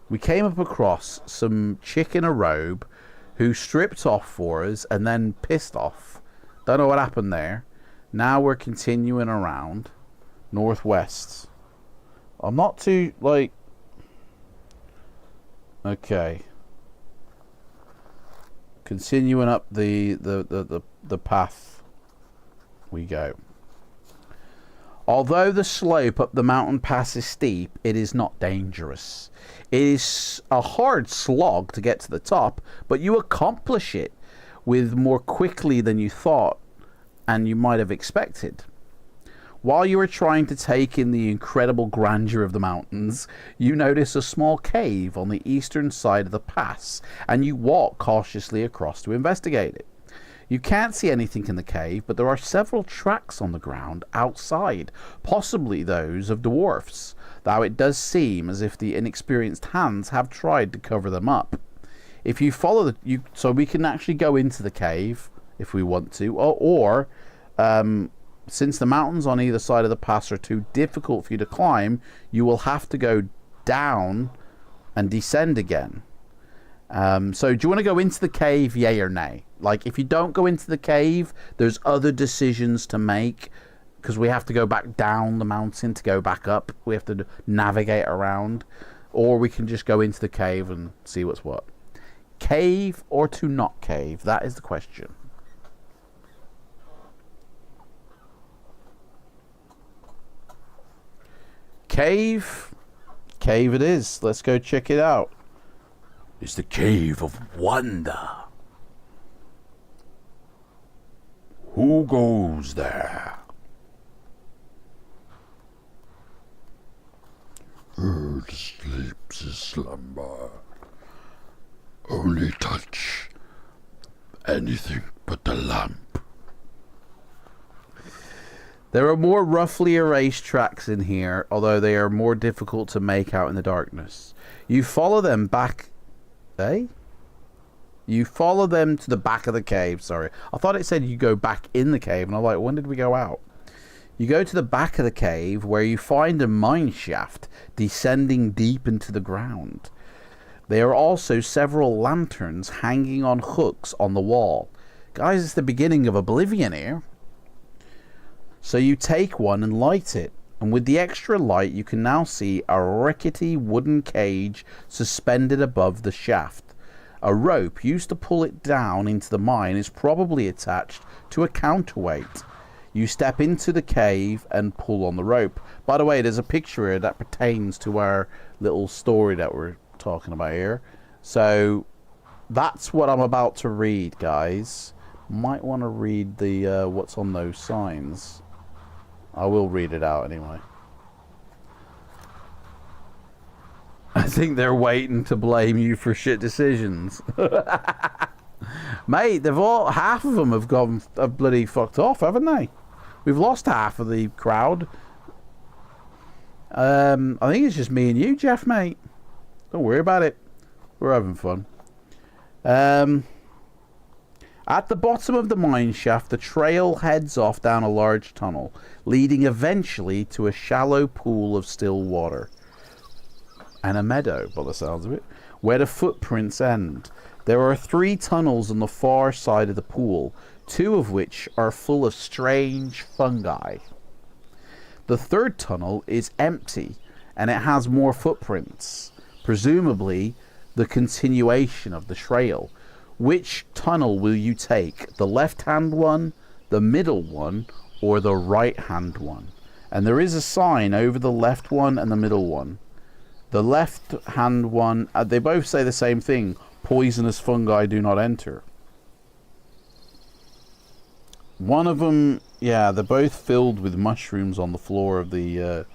We came up across some chick in a robe who stripped off for us and then pissed off. Don't know what happened there. Now we're continuing around northwest. I'm not too, like... Okay. Continuing up the path we go. Although the slope up the mountain pass is steep, it is not dangerous. It is a hard slog to get to the top, but you accomplish it with more quickly than you thought and you might have expected. While you are trying to take in the incredible grandeur of the mountains, you notice a small cave on the eastern side of the pass, and you walk cautiously across to investigate it. You can't see anything in the cave, but there are several tracks on the ground outside, possibly those of dwarfs, though it does seem as if the inexperienced hands have tried to cover them up. If you follow so we can actually go into the cave if we want to, or since the mountains on either side of the pass are too difficult for you to climb, you will have to go down and descend again. So do you want to go into the cave, yay or nay? Like, if you don't go into the cave, there's other decisions to make, because we have to go back down the mountain to go back up. We have to navigate around. Or we can just go into the cave and see what's what. Cave or to not cave? That is the question. Cave. Cave it is. Let's go check it out. It's the Cave of Wonder. Who goes there? Earth sleeps a slumber. Only touch anything but the lamp. There are more roughly erased tracks in here, although they are more difficult to make out in the darkness. You follow them back... Eh? You follow them to the back of the cave, sorry. I thought it said you go back in the cave, and I'm like, when did we go out? You go to the back of the cave, where you find a mine shaft descending deep into the ground. There are also several lanterns hanging on hooks on the wall. Guys, it's the beginning of Oblivion here. So you take one and light it, and with the extra light you can now see a rickety wooden cage suspended above the shaft. A rope used to pull it down into the mine is probably attached to a counterweight. You step into the cave and pull on the rope. By the way, there's a picture here that pertains to our little story that we're talking about here. So that's what I'm about to read, guys. Might want to read the what's on those signs. I will read it out anyway. I think they're waiting to blame you for shit decisions. Mate, they've all... half of them have bloody fucked off, haven't they? We've lost half of the crowd. I think it's just me and you, Jeff, mate. Don't worry about it. We're having fun. At the bottom of the mine shaft, the trail heads off down a large tunnel, leading eventually to a shallow pool of still water. And a meadow, by the sounds of it, where the footprints end. There are 3 tunnels on the far side of the pool, 2 of which are full of strange fungi. The 3rd tunnel is empty, and it has more footprints, presumably the continuation of the trail. Which tunnel will you take? The left-hand one, the middle one, or the right-hand one? And there is a sign over the left one and the middle one. The left-hand one, they both say the same thing. Poisonous fungi do not enter. One of them, yeah, they're both filled with mushrooms on the floor of the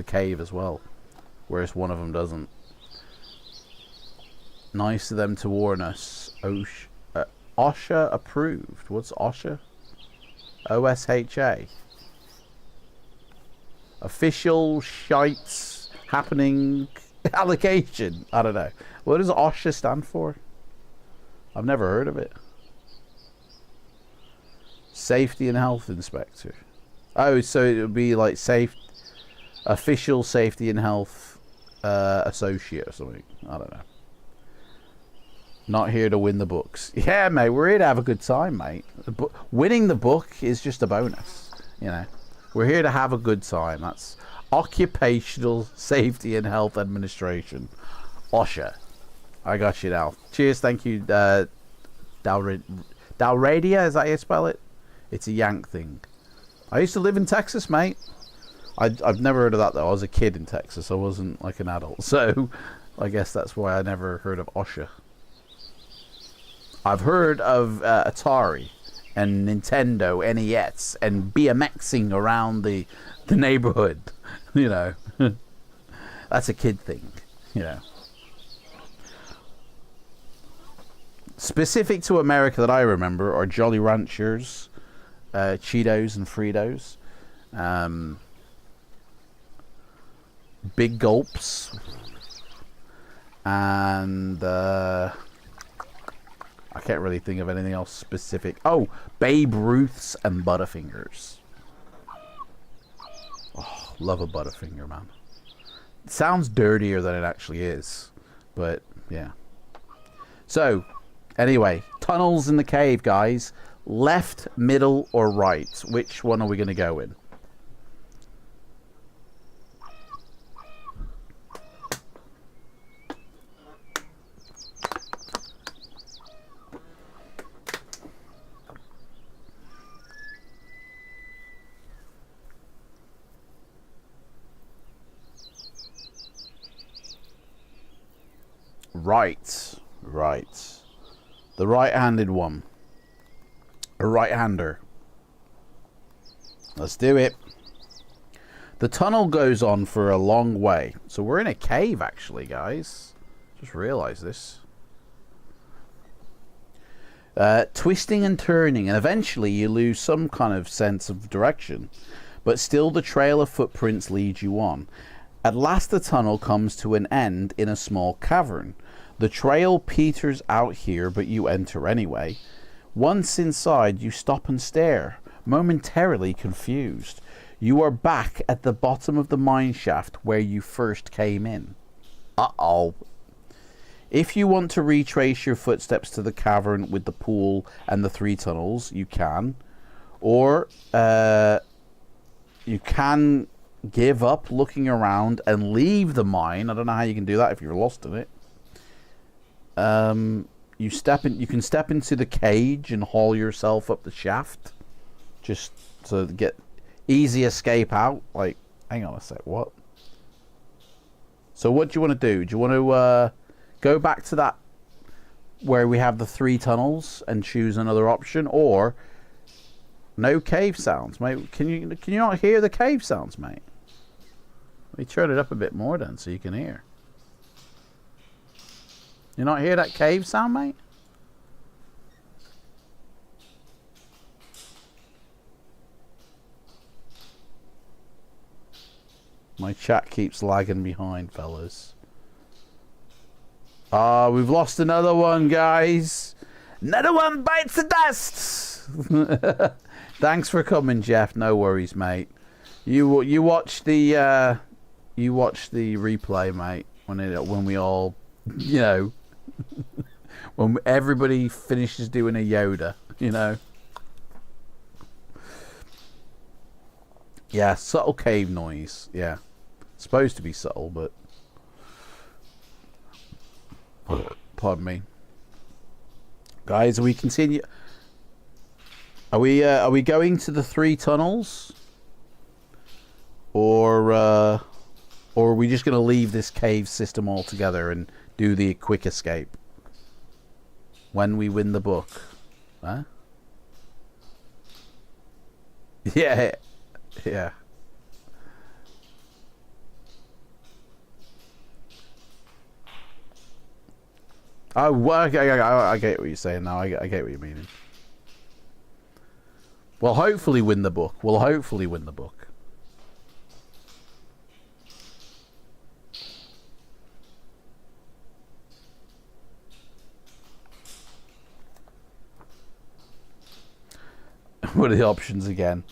cave as well. Whereas one of them doesn't. Nice of them to warn us. OSHA approved. What's OSHA? OSHA. Official shites happening allocation. I don't know. What does OSHA stand for? I've never heard of it. Safety and Health Inspector. Oh, so it would be like official safety and health associate or something. I don't know. Not here to win the books. Yeah, mate, we're here to have a good time, mate. Winning the book is just a bonus, you know. We're here to have a good time. That's Occupational Safety and Health Administration. OSHA. I got you now. Cheers, thank you, Dalradia, is that how you spell it? It's a Yank thing. I used to live in Texas, mate. I've never heard of that, though. I was a kid in Texas. I wasn't like an adult. So I guess that's why I never heard of OSHA. I've heard of Atari and Nintendo NES and BMXing around the neighborhood. You know, that's a kid thing, you know. Specific to America that I remember are Jolly Ranchers, Cheetos and Fritos, Big Gulps, and I can't really think of anything else specific. Oh, Babe Ruths and Butterfingers. Oh, love a Butterfinger, man. It sounds dirtier than it actually is, but yeah. So, anyway, tunnels in the cave, guys. Left, middle, or right? Which one are we going to go in? Right. The right-handed one. A right-hander. Let's do it. The tunnel goes on for a long way. So we're in a cave, actually, guys. Just realized this. Twisting and turning, and eventually you lose some kind of sense of direction. but still the trail of footprints leads you on. At last the tunnel comes to an end in a small cavern. The trail peters out here, but you enter anyway. Once inside, you stop and stare, momentarily confused. You are back at the bottom of the mine shaft where you first came in. Uh-oh. If you want to retrace your footsteps to the cavern with the pool and the 3 tunnels, you can. Or you can give up looking around and leave the mine. I don't know how you can do that if you're lost in it. You can step into the cage and haul yourself up the shaft, just to get easy escape out. Like, hang on a sec, what? So what do you want to do? Do you want to go back to that where we have the 3 tunnels and choose another option, or no cave sounds, mate? Can you not hear the cave sounds, mate? Let me turn it up a bit more then, so you can hear. You not hear that cave sound, mate? My chat keeps lagging behind, fellas. Ah, we've lost another one, guys. Another one bites the dust. Thanks for coming, Jeff. No worries, mate. You watch the replay, mate. When we all, you know, when everybody finishes doing a Yoda, you know. Yeah, subtle cave noise. Yeah, it's supposed to be subtle, but pardon me, guys. Are we continue? Are we going to the 3 tunnels, or are we just going to leave this cave system altogether and do the quick escape when we win the book? Huh? Yeah. Yeah. Oh, well, I get what you're saying now. I get what you're meaning. We'll hopefully win the book. We'll hopefully win the book. What are the options again?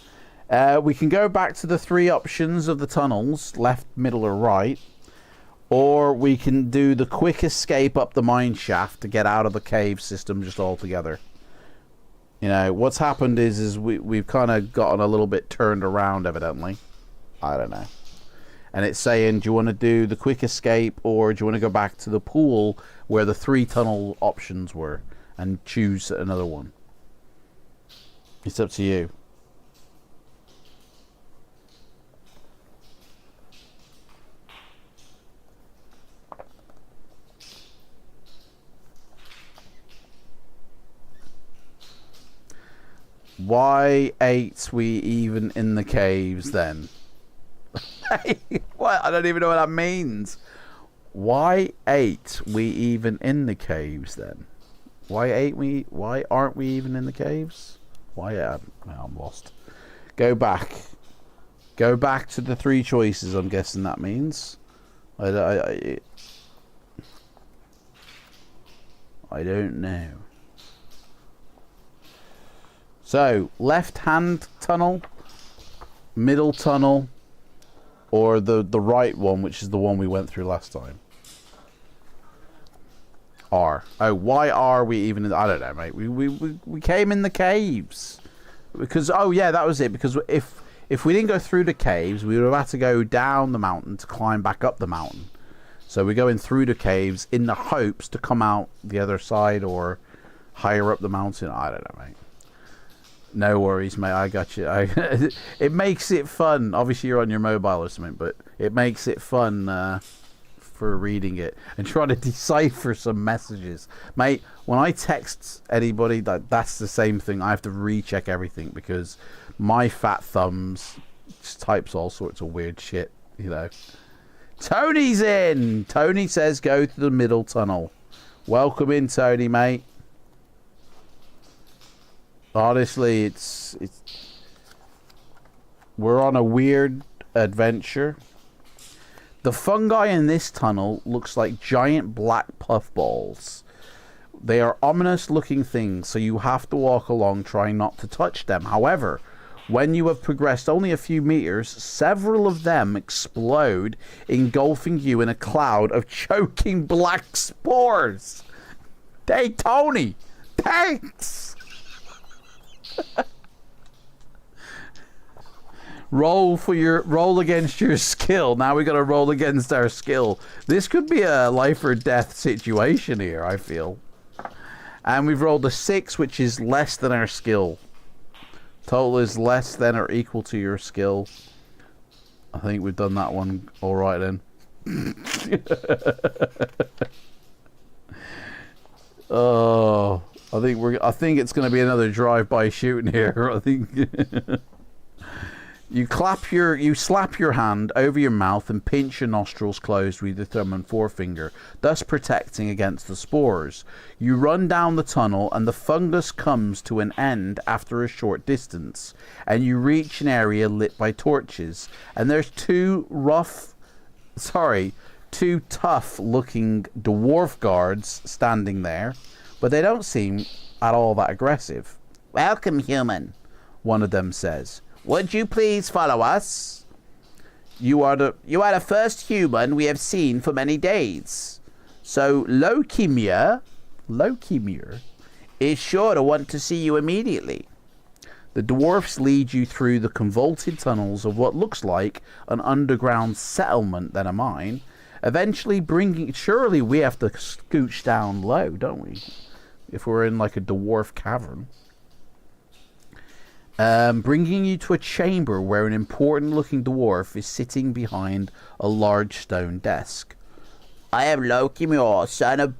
We can go back to the 3 options of the tunnels, left, middle, or right. Or we can do the quick escape up the mine shaft to get out of the cave system just altogether. You know, what's happened is we've kind of gotten a little bit turned around, evidently. I don't know. And it's saying, do you want to do the quick escape, or do you want to go back to the pool where the 3 tunnel options were and choose another one? It's up to you. Why ain't we even in the caves then? What? I don't even know what that means. Why ain't we even in the caves then? Why aren't we even in the caves? I'm lost. Go back. Go back to the 3 choices, I'm guessing that means. I don't know. So, left-hand tunnel, middle tunnel, or the right one, which is the one we went through last time. R. Oh, why are we even in... I don't know, mate. We came in the caves. Because, oh yeah, that was it. Because if we didn't go through the caves, we would have had to go down the mountain to climb back up the mountain. So we're going through the caves in the hopes to come out the other side or higher up the mountain. I don't know, mate. No worries, mate. I got you. It makes it fun. Obviously, you're on your mobile or something, but it makes it fun for reading it and trying to decipher some messages. Mate, when I text anybody, that's the same thing. I have to recheck everything because my fat thumbs just types all sorts of weird shit, you know. Tony's in! Tony says go to the middle tunnel. Welcome in, Tony, mate. Honestly, it's We're on a weird adventure. The fungi in this tunnel looks like giant black puffballs. They are ominous looking things, so you have to walk along trying not to touch them. However, when you have progressed only a few meters, several of them explode, engulfing you in a cloud of choking black spores. Hey, Tony! Thanks! Roll against your skill. Now we got to roll against our skill. This could be a life or death situation here, I feel. And we've rolled a 6, which is less than our skill. Total is less than or equal to your skill. I think we've done that one all right then. Oh, I think it's going to be another drive-by shooting here. I think. You slap your hand over your mouth and pinch your nostrils closed with your thumb and forefinger, thus protecting against the spores. You run down the tunnel and the fungus comes to an end after a short distance, and you reach an area lit by torches, and there's two tough looking dwarf guards standing there, but they don't seem at all that aggressive. "Welcome, human," one of them says. "Would you please follow us? You are the first human we have seen for many days. So Lokimir is sure to want to see you immediately." The dwarfs lead you through the convoluted tunnels of what looks like an underground settlement than a mine, eventually surely we have to scooch down low, don't we? If we're in like a dwarf cavern. Bringing you to a chamber where an important looking dwarf is sitting behind a large stone desk. "I am Lokimir, son of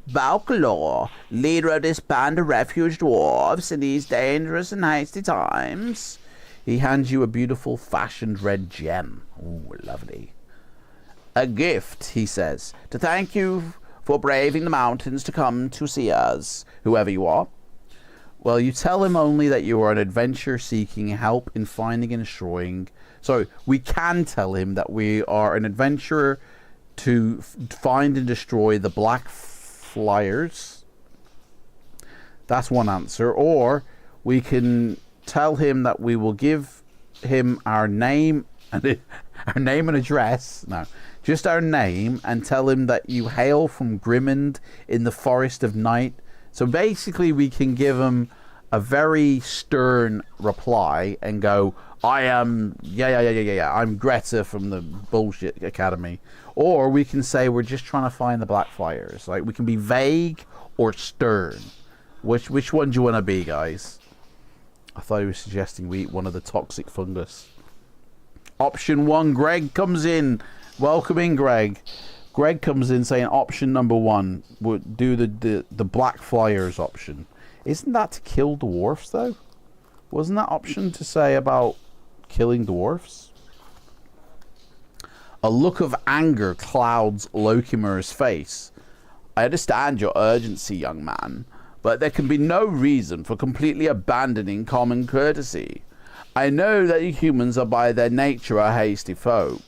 Balkalor, leader of this band of refuge dwarves in these dangerous and hasty times." He hands you a beautiful fashioned red gem. Ooh, lovely. "A gift," he says, "to thank you for braving the mountains to come to see us, whoever you are." Well, you tell him only that you are an adventurer seeking help in finding and destroying. So we can tell him that we are an adventurer to find and destroy the black flyers. That's one answer. Or we can tell him that we will give him our name and address. No, just our name, and tell him that you hail from Grimond in the Forest of Night. So basically we can give him a very stern reply and go, "I am, I'm Greta from the bullshit academy." Or we can say we're just trying to find the black flyers. Like, we can be vague or stern. Which one do you want to be, guys? I thought he was suggesting we eat one of the toxic fungus. Option 1, Greg comes in. Welcome in, Greg. Greg comes in saying option number 1 would do the black flyers option. Isn't that to kill dwarfs though? Wasn't that option to say about killing dwarfs? A look of anger clouds Lokimir's face. "I understand your urgency, young man, but there can be no reason for completely abandoning common courtesy. I know that you humans are by their nature a hasty folk,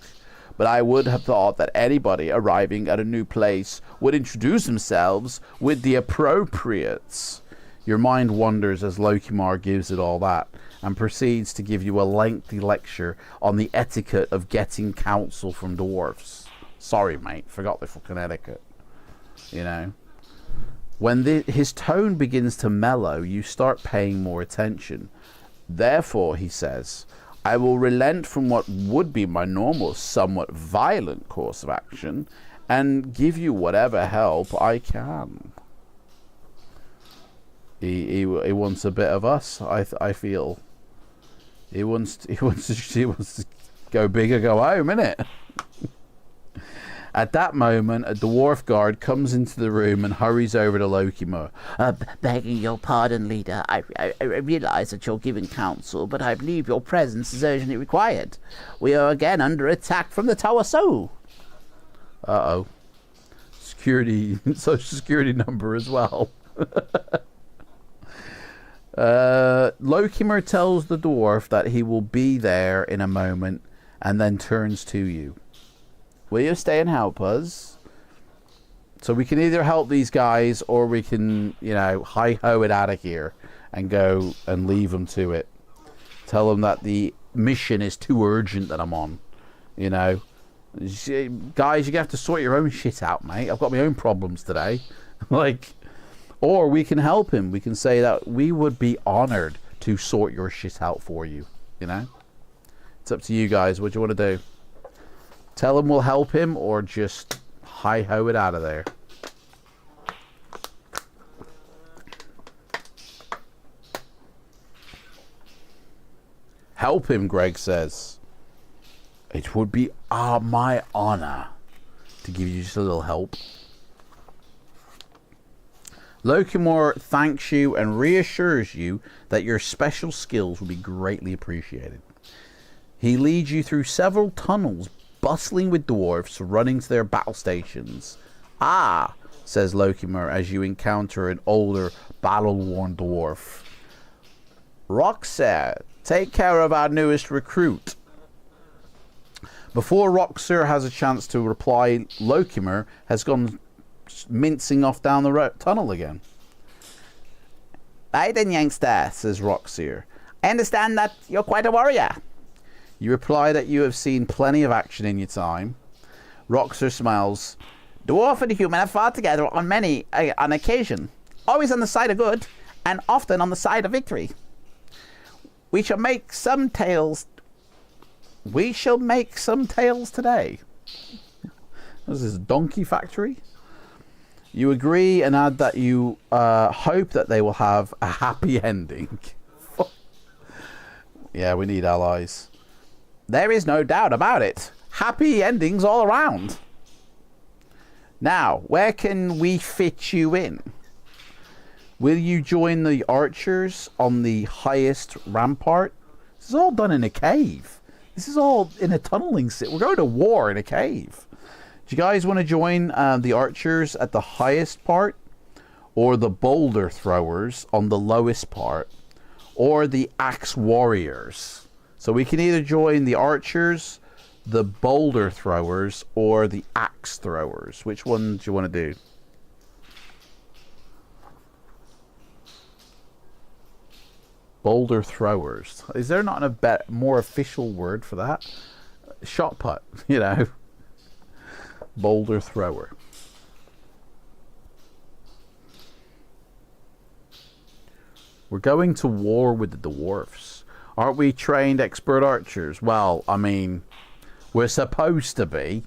but I would have thought that anybody arriving at a new place would introduce themselves with the appropriates." Your mind wanders as Lokimar gives it all that, and proceeds to give you a lengthy lecture on the etiquette of getting counsel from dwarfs. Sorry, mate, forgot the fucking etiquette. You know? When his tone begins to mellow, you start paying more attention. "Therefore," he says, "I will relent from what would be my normal, somewhat violent course of action, and give you whatever help I can." He wants a bit of us. I feel he wants to go big or go home, innit? At that moment, a dwarf guard comes into the room and hurries over to Lokimir. Begging your pardon, leader. I realize that you're giving counsel, but I believe your presence is urgently required. We are again under attack from the Tower So." Uh-oh. Social security number as well. Lokimer tells the dwarf that he will be there in a moment and then turns to you. Will you stay and help us? So we can either help these guys or we can, you know, hi-ho it out of here and go and leave them to it. Tell them that the mission is too urgent that I'm on. You know, guys, you have to sort your own shit out, mate. I've got my own problems today. Like, or we can help him. We can say that we would be honored to sort your shit out for you. You know, it's up to you guys. What do you want to do? Tell him we'll help him, or just hi-ho it out of there. Help him, Greg says. It would be my honor to give you just a little help. Lokimor thanks you and reassures you that your special skills will be greatly appreciated. He leads you through several tunnels bustling with dwarfs running to their battle stations. Ah, says Lokimor as you encounter an older, battle-worn dwarf. Roxer, take care of our newest recruit. Before Roxer has a chance to reply, Lokimor has gone mincing off down the tunnel again. Right then, youngster, says Roxer. I understand that you're quite a warrior. You reply that you have seen plenty of action in your time. Roxer smiles. Dwarf and human have fought together on many an occasion, always on the side of good, and often on the side of victory. We shall make some tales. We shall make some tales today. What is this, Donkey Factory? You agree and add that you hope that they will have a happy ending. Yeah, we need allies. There is no doubt about it. Happy endings all around. Now, where can we fit you in? Will you join the archers on the highest rampart? This is all done in a cave. This is all in a tunneling city. We're going to war in a cave. Do you guys want to join the archers at the highest part? Or the boulder throwers on the lowest part? Or the axe warriors? So we can either join the archers, the boulder throwers, or the axe throwers. Which one do you want to do? Boulder throwers. Is there not a more official word for that? Shot put, you know. Boulder thrower. We're going to war with the dwarfs. Aren't we trained expert archers? Well, I mean, we're supposed to be,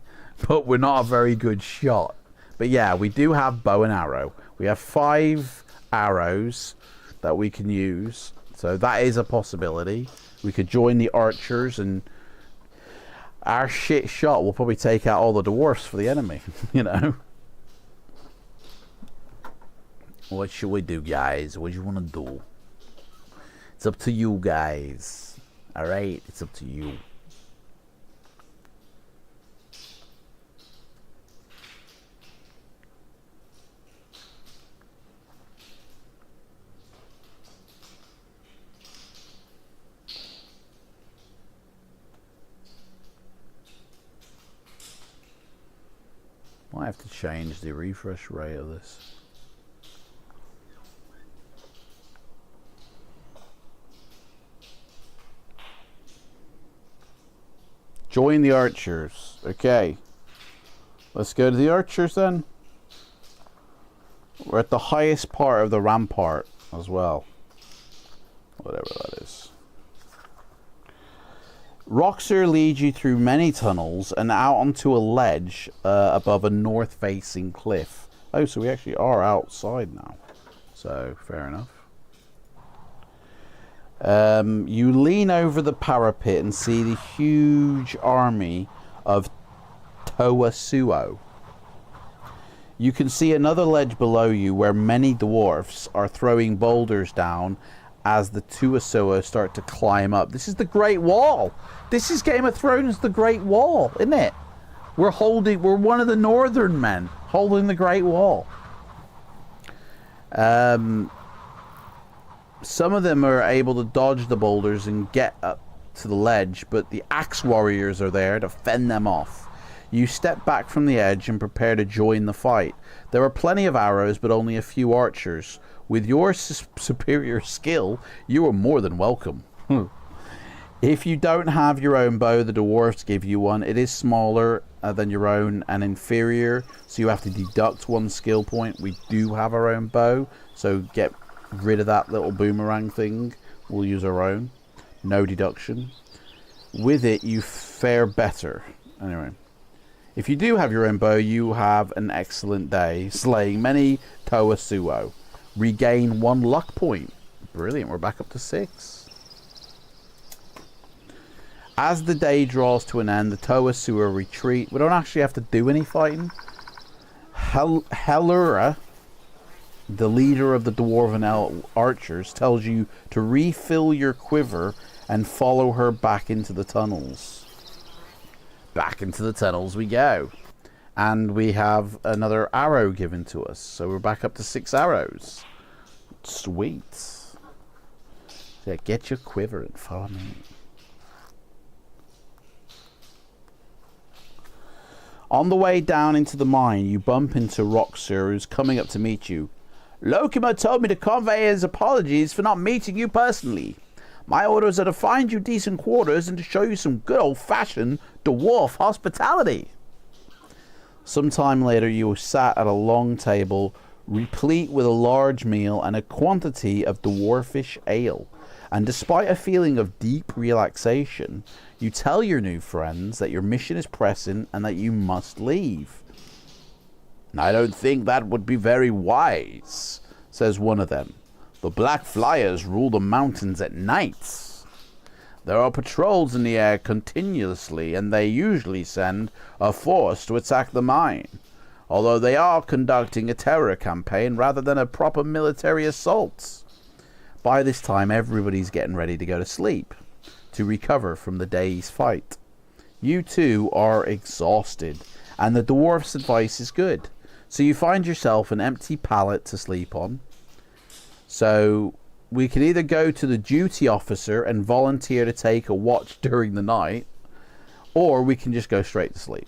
but we're not a very good shot. But yeah, we do have bow and arrow. We have 5 arrows that we can use. So that is a possibility. We could join the archers, and our shit shot will probably take out all the dwarfs for the enemy, you know. What should we do, guys? What do you want to do? It's up to you guys. Alright, it's up to you. Might have to change the refresh rate of this. Join the archers. Okay. Let's go to the archers then. We're at the highest part of the rampart as well. Whatever that is. Roxer leads you through many tunnels and out onto a ledge above a north-facing cliff. Oh, so we actually are outside now. So, fair enough. You lean over the parapet and see the huge army of Toasuo. You can see another ledge below you where many dwarfs are throwing boulders down as the Toasuo start to climb up. This is the Great Wall. This is Game of Thrones, the Great Wall, isn't it? We're one of the northern men holding the Great Wall. Some of them are able to dodge the boulders and get up to the ledge, but the axe warriors are there to fend them off. You step back from the edge and prepare to join the fight. There are plenty of arrows, but only a few archers. With your superior skill, you are more than welcome. If you don't have your own bow, the dwarves give you one. It is smaller than your own and inferior, so you have to deduct one skill point. We do have our own bow, so get rid of that little boomerang thing. We'll use our own. No deduction. With it, you fare better. Anyway. If you do have your own bow, you have an excellent day, slaying many Toa Suo. Regain 1 luck point. Brilliant, we're back up to 6. As the day draws to an end, the Toa Suo retreat. We don't actually have to do any fighting. Helura, the leader of the Dwarven archers, tells you to refill your quiver and follow her back into the tunnels. Back into the tunnels we go. And we have another arrow given to us. So we're back up to 6 arrows. Sweet. Yeah, get your quiver and follow me. On the way down into the mine, you bump into Roxer, who's coming up to meet you. Lokima told me to convey his apologies for not meeting you personally. My orders are to find you decent quarters and to show you some good old-fashioned dwarf hospitality. Sometime later, you sat at a long table, replete with a large meal and a quantity of dwarfish ale. And despite a feeling of deep relaxation, you tell your new friends that your mission is pressing and that you must leave. I don't think that would be very wise, says one of them. The Black Flyers rule the mountains at night. There are patrols in the air continuously, and they usually send a force to attack the mine, although they are conducting a terror campaign rather than a proper military assault. By this time, everybody's getting ready to go to sleep, to recover from the day's fight. You two are exhausted, and the dwarf's advice is good, so you find yourself an empty pallet to sleep on. So we can either go to the duty officer and volunteer to take a watch during the night, or we can just go straight to sleep.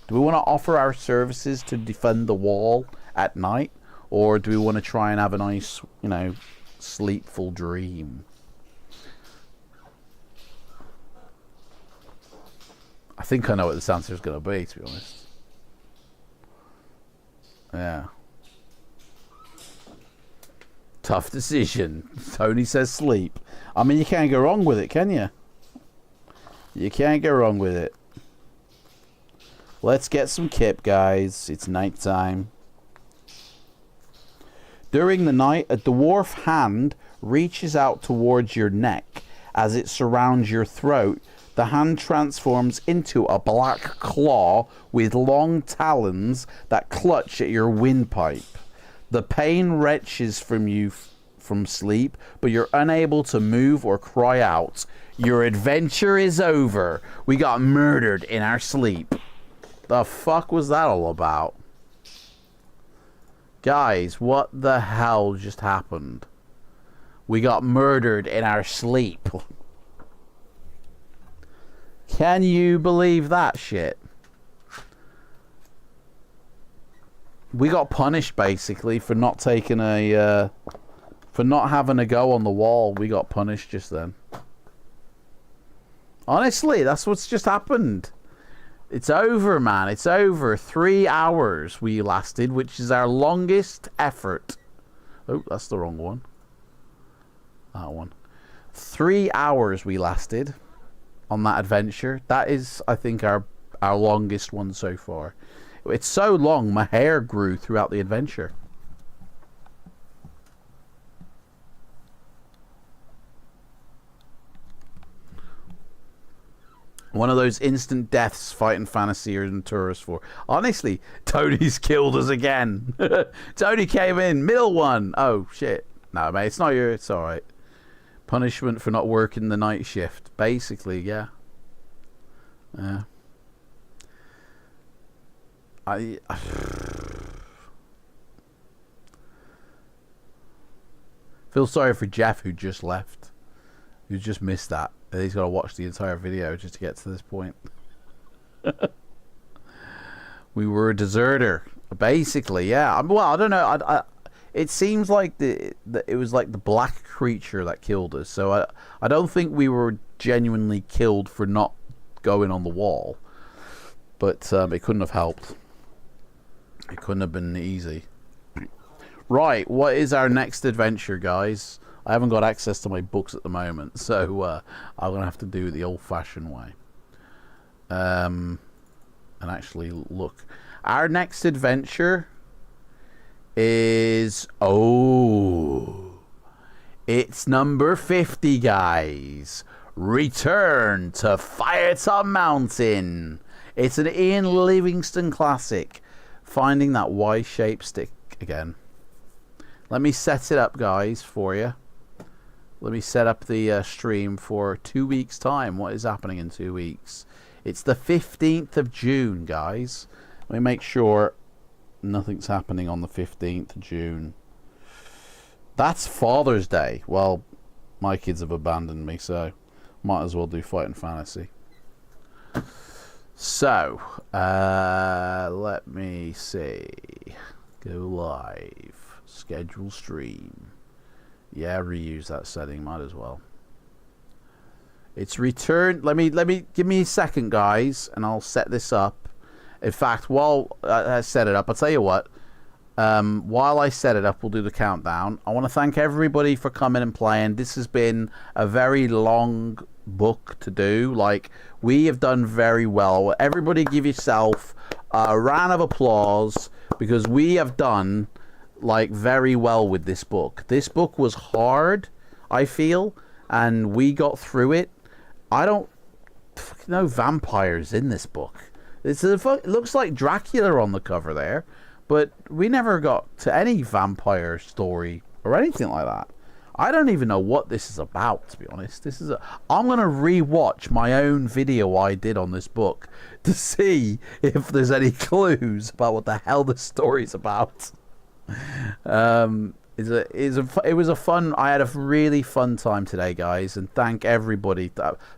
Do we want to offer our services to defend the wall at night, or do we want to try and have a nice, sleepful dream? I think I know what this answer is going to be, to be honest. Yeah. Tough decision. Tony says sleep. I mean, you can't go wrong with it, can you? You can't go wrong with it. Let's get some kip, guys. It's night time. During the night, a dwarf hand reaches out towards your neck. As it surrounds your throat, the hand transforms into a black claw with long talons that clutch at your windpipe. The pain wrenches from you from sleep, but you're unable to move or cry out. Your adventure is over. We got murdered in our sleep. The fuck was that all about? Guys, what the hell just happened? We got murdered in our sleep. Can you believe that shit? We got punished basically for not taking for not having a go on the wall. We got punished just then. Honestly, that's what's just happened. It's over, man. It's over. 3 hours we lasted, which is our longest effort. Oh, that's the wrong one. That one. 3 hours we lasted on that adventure. That is, I think, our longest one so far. It's so long, my hair grew throughout the adventure. One of those instant deaths Fighting Fantasy or in Tourist 4. Honestly, Tony's killed us again. Tony came in, middle one. Oh, shit. No, mate, it's not your... It's alright. Punishment for not working the night shift. Basically, yeah. Yeah. Feel sorry for Jeff, who just left. Who just missed that. He's got to watch the entire video just to get to this point. We were a deserter. Basically, yeah. Well, I don't know. It seems like it was like the black creature that killed us. So I don't think we were genuinely killed for not going on the wall. But it couldn't have helped. It couldn't have been easy. Right, what is our next adventure, guys? I haven't got access to my books at the moment, so I'm going to have to do it the old-fashioned way. And actually look. Our next adventure is... Oh! It's number 50, guys. Return to Firetop Mountain. It's an Ian Livingstone classic. Finding that Y-shaped stick again. Let me set it up, guys, for you. Let me set up the stream for 2 weeks' time. What is happening in 2 weeks? It's the 15th of June, guys. Let me make sure nothing's happening on the 15th of June. That's Father's Day. Well, my kids have abandoned me, so might as well do Fighting Fantasy. So, let me see. Go live. Schedule stream. Yeah, reuse that setting. Might as well. It's returned. Let me give me a second, guys, and I'll set this up. In fact, while I set it up, I'll tell you what. While I set it up, we'll do the countdown. I want to thank everybody for coming and playing. This has been a very long book to do. Like, we have done very well. Everybody give yourself a round of applause, because we have done like very well with this book. This book was hard, I feel, and we got through it. I don't fucking know vampires in this book. It looks like Dracula on the cover there, but we never got to any vampire story or anything like that. I don't even know what this is about, to be honest. I'm going to re-watch my own video I did on this book to see if there's any clues about what the hell this story's about. It was a fun. I had a really fun time today, guys, and thank everybody.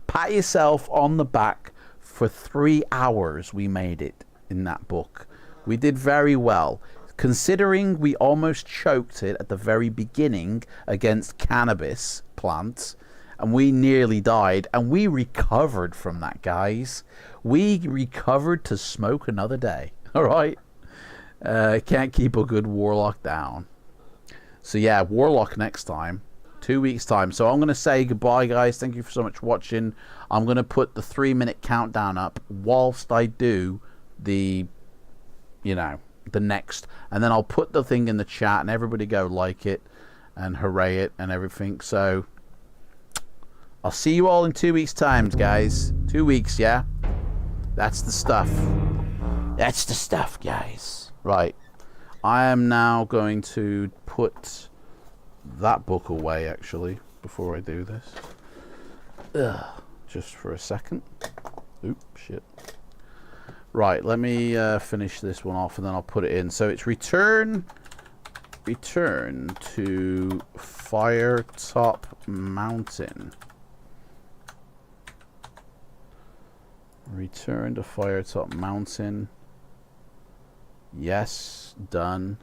Pat yourself on the back. For 3 hours we made it in that book. We did very well, considering we almost choked it at the very beginning against cannabis plants, and we nearly died, and we recovered from that, guys. We recovered to smoke another day. All right. Can't keep a good warlock down. So yeah, warlock next time, 2 weeks time. So I'm going to say goodbye, guys. Thank you so much for watching. I'm going to put the 3-minute countdown up whilst I do the, the next. And then I'll put the thing in the chat and everybody go like it and hooray it and everything. So I'll see you all in 2 weeks time, guys. 2 weeks, yeah? That's the stuff. That's the stuff, guys. Right, I am now going to put that book away, actually, before I do this. Just for a second. Oops, shit. Right, let me finish this one off, and then I'll put it in. So it's return to Firetop Mountain. Return to Firetop Mountain. Yes, done.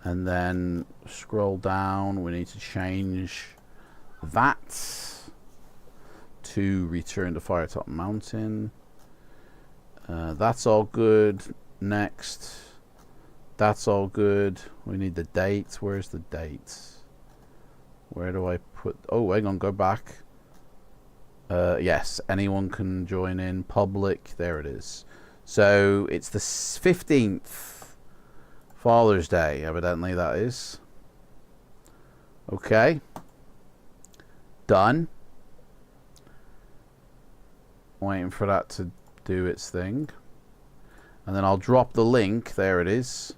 And then scroll down. We need to change that to return to Firetop Mountain. That's all good. Next. That's all good. We need the date. Where's the date? Where do I put... Oh, hang on. Go back. Yes, anyone can join in. Public. There it is. So it's the 15th, Father's Day, evidently that is. Okay. Done. Waiting for that to do its thing. And then I'll drop the link. There it is.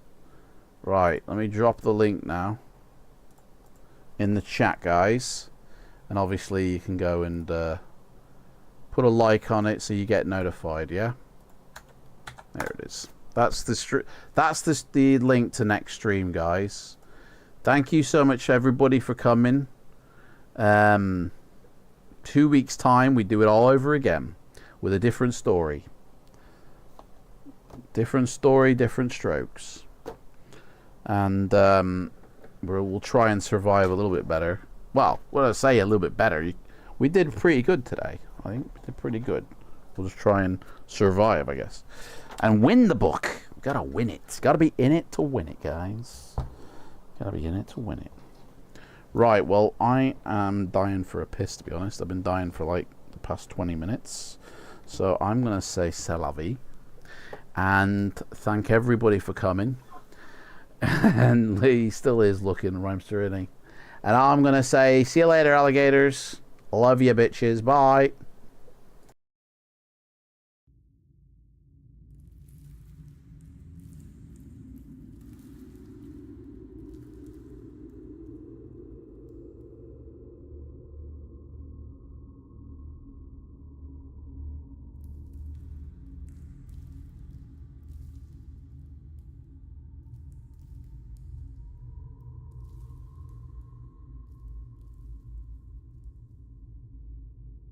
Right, let me drop the link now in the chat, guys. And obviously you can go and put a like on it so you get notified, yeah? There it is. That's the link to next stream, guys. Thank you so much, everybody, for coming. 2 weeks' time, we do it all over again with a different story. Different story, different strokes. And we'll try and survive a little bit better. Well, when I say a little bit better, we did pretty good today. I think we did pretty good. We'll just try and survive, I guess. And win the book. We've got to win it. Got to be in it to win it, guys. Got to be in it to win it. Right, well, I am dying for a piss, to be honest. I've been dying for like the past 20 minutes. So I'm going to say c'est la vie. And thank everybody for coming. And Lee still is looking rhymester, isn't he? And I'm going to say, see you later, alligators. Love you, bitches. Bye.